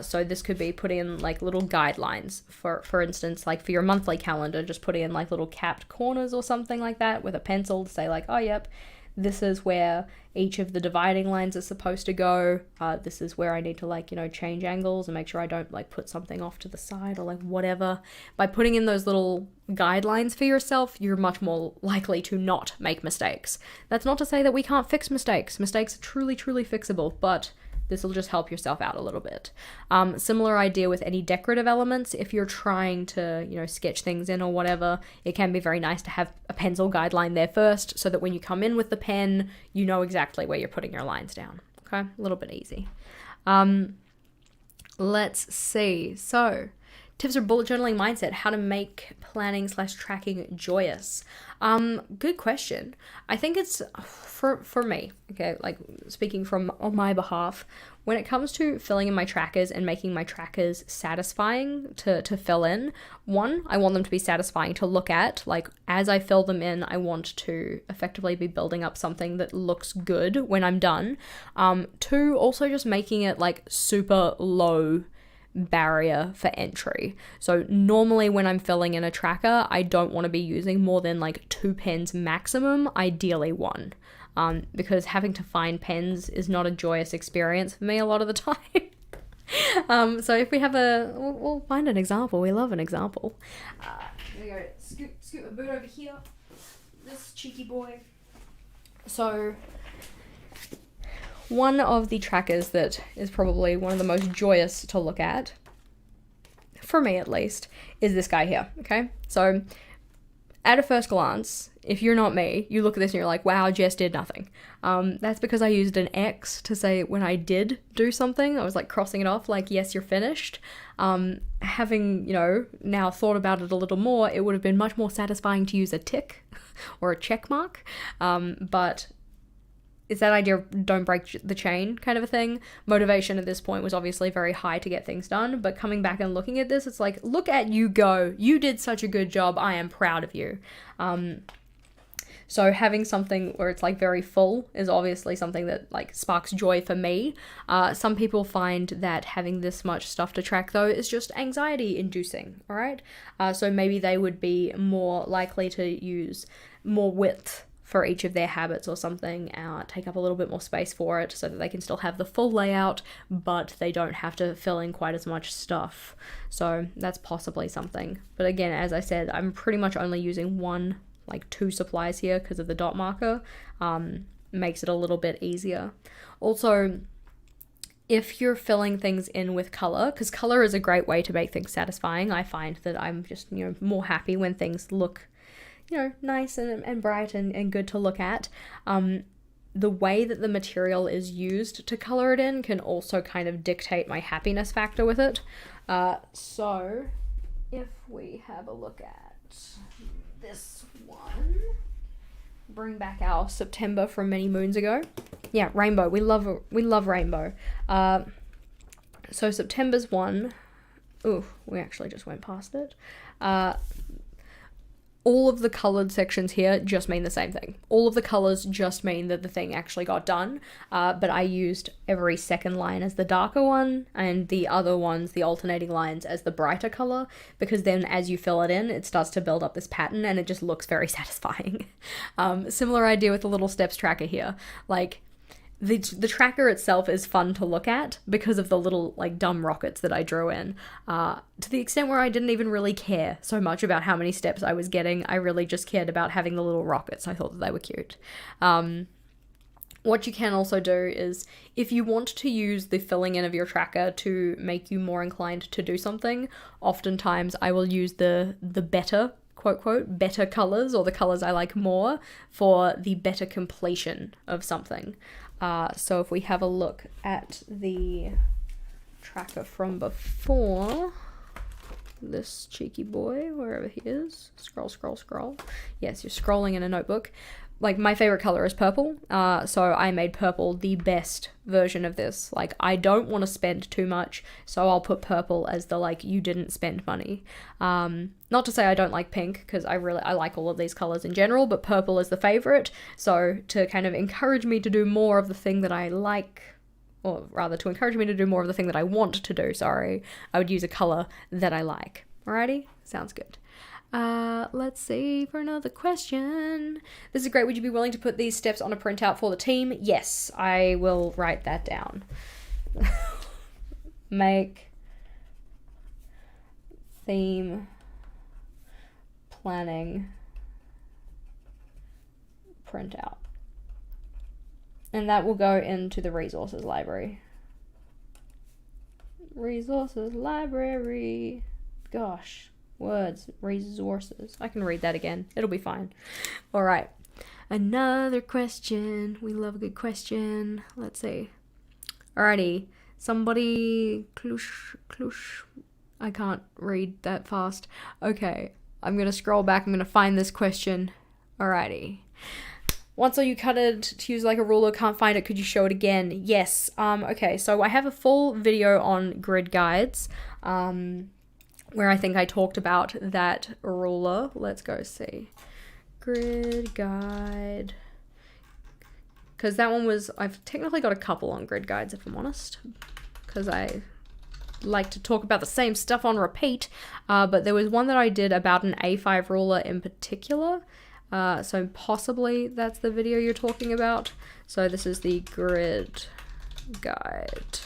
So this could be put in like little guidelines, for instance, like for your monthly calendar, just put in like little capped corners or something like that with a pencil to say like, oh, yep, this is where each of the dividing lines is supposed to go. This is where I need to like, change angles and make sure I don't like put something off to the side or like whatever. By putting in those little guidelines for yourself, you're much more likely to not make mistakes. That's not to say that we can't fix mistakes. Mistakes are truly, truly fixable, but this will just help yourself out a little bit. Similar idea with any decorative elements. If you're trying to, sketch things in or whatever, it can be very nice to have a pencil guideline there first, so that when you come in with the pen, you know exactly where you're putting your lines down. Okay, a little bit easy. Let's see. So, tips for bullet journaling mindset, how to make planning / tracking joyous. Good question. I think it's for me, okay, like speaking from on my behalf, when it comes to filling in my trackers and making my trackers satisfying to fill in, one, I want them to be satisfying to look at. Like as I fill them in, I want to effectively be building up something that looks good when I'm done. Two, also just making it like super low barrier for entry. So normally when I'm filling in a tracker, I don't want to be using more than like 2 pens maximum, ideally 1. Because having to find pens is not a joyous experience for me a lot of the time. So if we have we'll find an example. We love an example. There we go. Scoot my boot over here. This cheeky boy. So one of the trackers that is probably one of the most joyous to look at, for me at least, is this guy here, okay? So at a first glance, if you're not me, you look at this and you're like, wow, Jess did nothing. That's because I used an X to say when I did do something. I was like crossing it off, like, yes, you're finished. Having, you know, now thought about it a little more, it would have been much more satisfying to use a tick or a check mark. But it's that idea of don't break the chain kind of a thing. Motivation at this point was obviously very high to get things done, but coming back and looking at this, it's like, look at you go. You did such a good job. I am proud of you. So having something where it's like very full is obviously something that like sparks joy for me. Some people find that having this much stuff to track though is just anxiety inducing, all right? So maybe they would be more likely to use more width for each of their habits or something, take up a little bit more space for it so that they can still have the full layout, but they don't have to fill in quite as much stuff. So that's possibly something. But again, as I said, I'm pretty much only using two supplies here because of the dot marker. Makes it a little bit easier. Also, if you're filling things in with color, because color is a great way to make things satisfying, I find that I'm just, you know, more happy when things look, you know, nice and bright and good to look at. The way that the material is used to color it in can also kind of dictate my happiness factor with it. So if we have a look at this one, bring back our September from many moons ago. Yeah, rainbow. We love rainbow. So September's one. Ooh, we actually just went past it. All of the colored sections here just mean the same thing. All of the colors just mean that the thing actually got done, but I used every second line as the darker one and the other ones, the alternating lines, as the brighter color, because then as you fill it in, it starts to build up this pattern and it just looks very satisfying. Similar idea with the little steps tracker here. Like, the tracker itself is fun to look at because of the little like dumb rockets that I drew in, to the extent where I didn't even really care so much about how many steps I was getting. I really just cared about having the little rockets. I thought that they were cute. What you can also do is, if you want to use the filling in of your tracker to make you more inclined to do something, oftentimes I will use the better, quote, quote, better colors, or the colors I like more, for the better completion of something. So if we have a look at the tracker from before, this cheeky boy, wherever he is, scroll. Yes, you're scrolling in a notebook. Like, my favorite color is purple, so I made purple the best version of this. Like, I don't want to spend too much, so I'll put purple as the, like, you didn't spend money. Not to say I don't like pink, because I like all of these colors in general, but purple is the favorite, so to kind of encourage me to do more of the thing that I like, or rather, to encourage me to do more of the thing that I want to do, I would use a color that I like. Alrighty? Sounds good. Let's see for another question. This is great. Would you be willing to put these steps on a printout for the team? Yes, I will write that down. Make theme planning printout. And that will go into the resources library. Resources library. Gosh. Words, resources. I can read that again. It'll be fine. All right. Another question. We love a good question. Let's see. Alrighty. Somebody... Clush. I can't read that fast. Okay. I'm going to scroll back. I'm going to find this question. Alrighty. Once all you cut it to use like a ruler, can't find it, could you show it again? Yes. Okay. So I have a full video on grid guides. Where I think I talked about that ruler. Let's go see. Grid guide. Because that one was, I've technically got a couple on grid guides, if I'm honest. Because I like to talk about the same stuff on repeat. But there was one that I did about an A5 ruler in particular. So possibly that's the video you're talking about. So this is the grid guide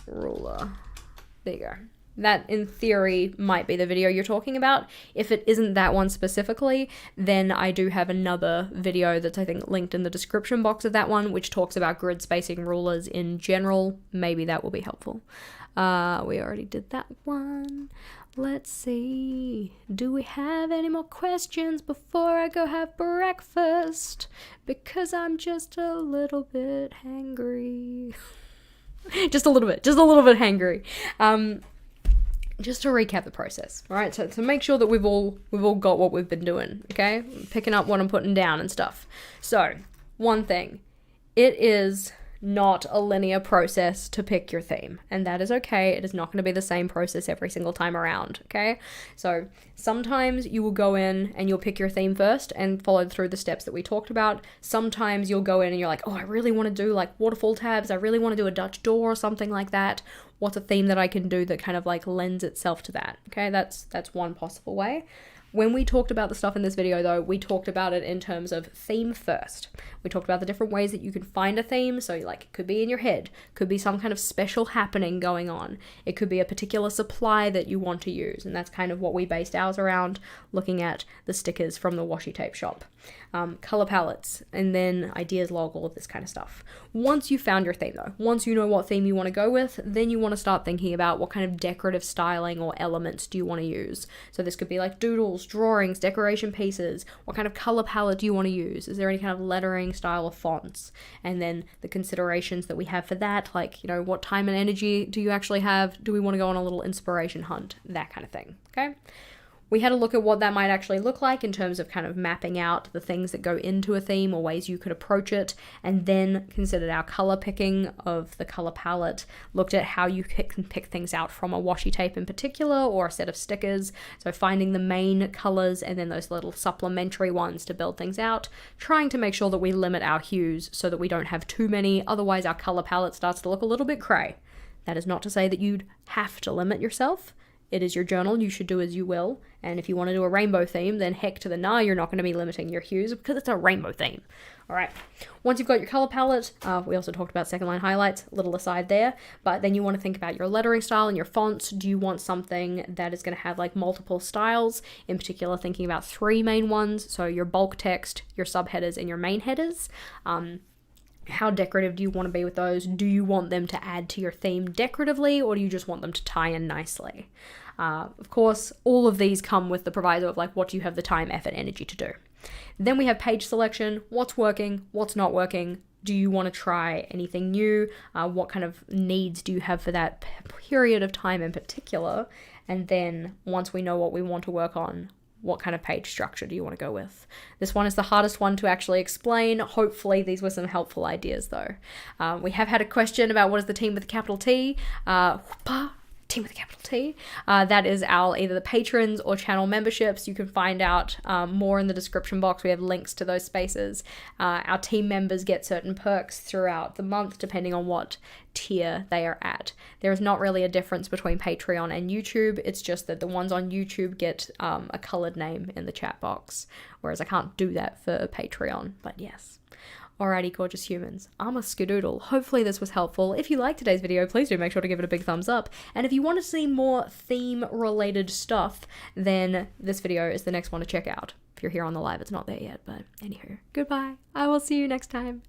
ruler. There you go. that in theory might be the video you're talking about. If it isn't that one specifically, then I do have another video that's I think linked in the description box of that one, which talks about grid spacing rulers in general. Maybe that will be helpful. We already did that one. Let's see. Do we have any more questions before I go have breakfast? Because I'm just a little bit hangry. just a little bit hangry. Just to recap the process, right? So to make sure that we've all got what we've been doing, okay? Picking up what I'm putting down and stuff. So, one thing, it is not a linear process to pick your theme, and that is okay. It is not going to be the same process every single time around, okay? So sometimes you will go in and you'll pick your theme first and follow through the steps that we talked about. Sometimes you'll go in and you're like, oh, I really want to do like waterfall tabs. I really want to do a Dutch door or something like that. What's a theme that I can do that kind of like lends itself to that? Okay, that's one possible way. When we talked about the stuff in this video though, we talked about it in terms of theme first. We talked about the different ways that you can find a theme. So like it could be in your head, could be some kind of special happening going on. It could be a particular supply that you want to use. And that's kind of what we based ours around, looking at the stickers from the washi tape shop. Color palettes, and then ideas log, all of this kind of stuff. Once you found your theme though, once you know what theme you want to go with, then you want to start thinking about what kind of decorative styling or elements do you want to use. So this could be like doodles, drawings, decoration pieces. What kind of color palette do you want to use? Is there any kind of lettering style or fonts? And then the considerations that we have for that, like, you know, what time and energy do you actually have? Do we want to go on a little inspiration hunt? That kind of thing, okay? We had a look at what that might actually look like in terms of kind of mapping out the things that go into a theme or ways you could approach it, and then considered our color picking of the color palette, looked at how you can pick things out from a washi tape in particular or a set of stickers, so finding the main colors and then those little supplementary ones to build things out, trying to make sure that we limit our hues so that we don't have too many, otherwise our color palette starts to look a little bit cray. That is not to say that you'd have to limit yourself. It is your journal, you should do as you will, and if you want to do a rainbow theme, then heck to the nah, you're not going to be limiting your hues because it's a rainbow theme. Alright, once you've got your color palette, we also talked about second line highlights, a little aside there, but then you want to think about your lettering style and your fonts. Do you want something that is going to have like multiple styles, in particular thinking about 3 main ones, so your bulk text, your subheaders, and your main headers. How decorative do you want to be with those? Do you want them to add to your theme decoratively, or do you just want them to tie in nicely? Of course, all of these come with the proviso of like, what do you have the time, effort, energy to do? Then we have page selection. What's working? What's not working? Do you want to try anything new? What kind of needs do you have for that period of time in particular? And then once we know what we want to work on, what kind of page structure do you want to go with? This one is the hardest one to actually explain. Hopefully these were some helpful ideas though. We have had a question about what is the team with a capital T. Team with a capital T. That is our either the patrons or channel memberships. You can find out more in the description box. We have links to those spaces. Our team members get certain perks throughout the month depending on what tier they are at. There is not really a difference between Patreon and YouTube. It's just that the ones on YouTube get a colored name in the chat box, whereas I can't do that for Patreon, but yes. Alrighty, gorgeous humans, I'm a skadoodle. Hopefully this was helpful. If you liked today's video, please do make sure to give it a big thumbs up. And if you want to see more theme-related stuff, then this video is the next one to check out. If you're here on the live, it's not there yet, but anywho, goodbye. I will see you next time.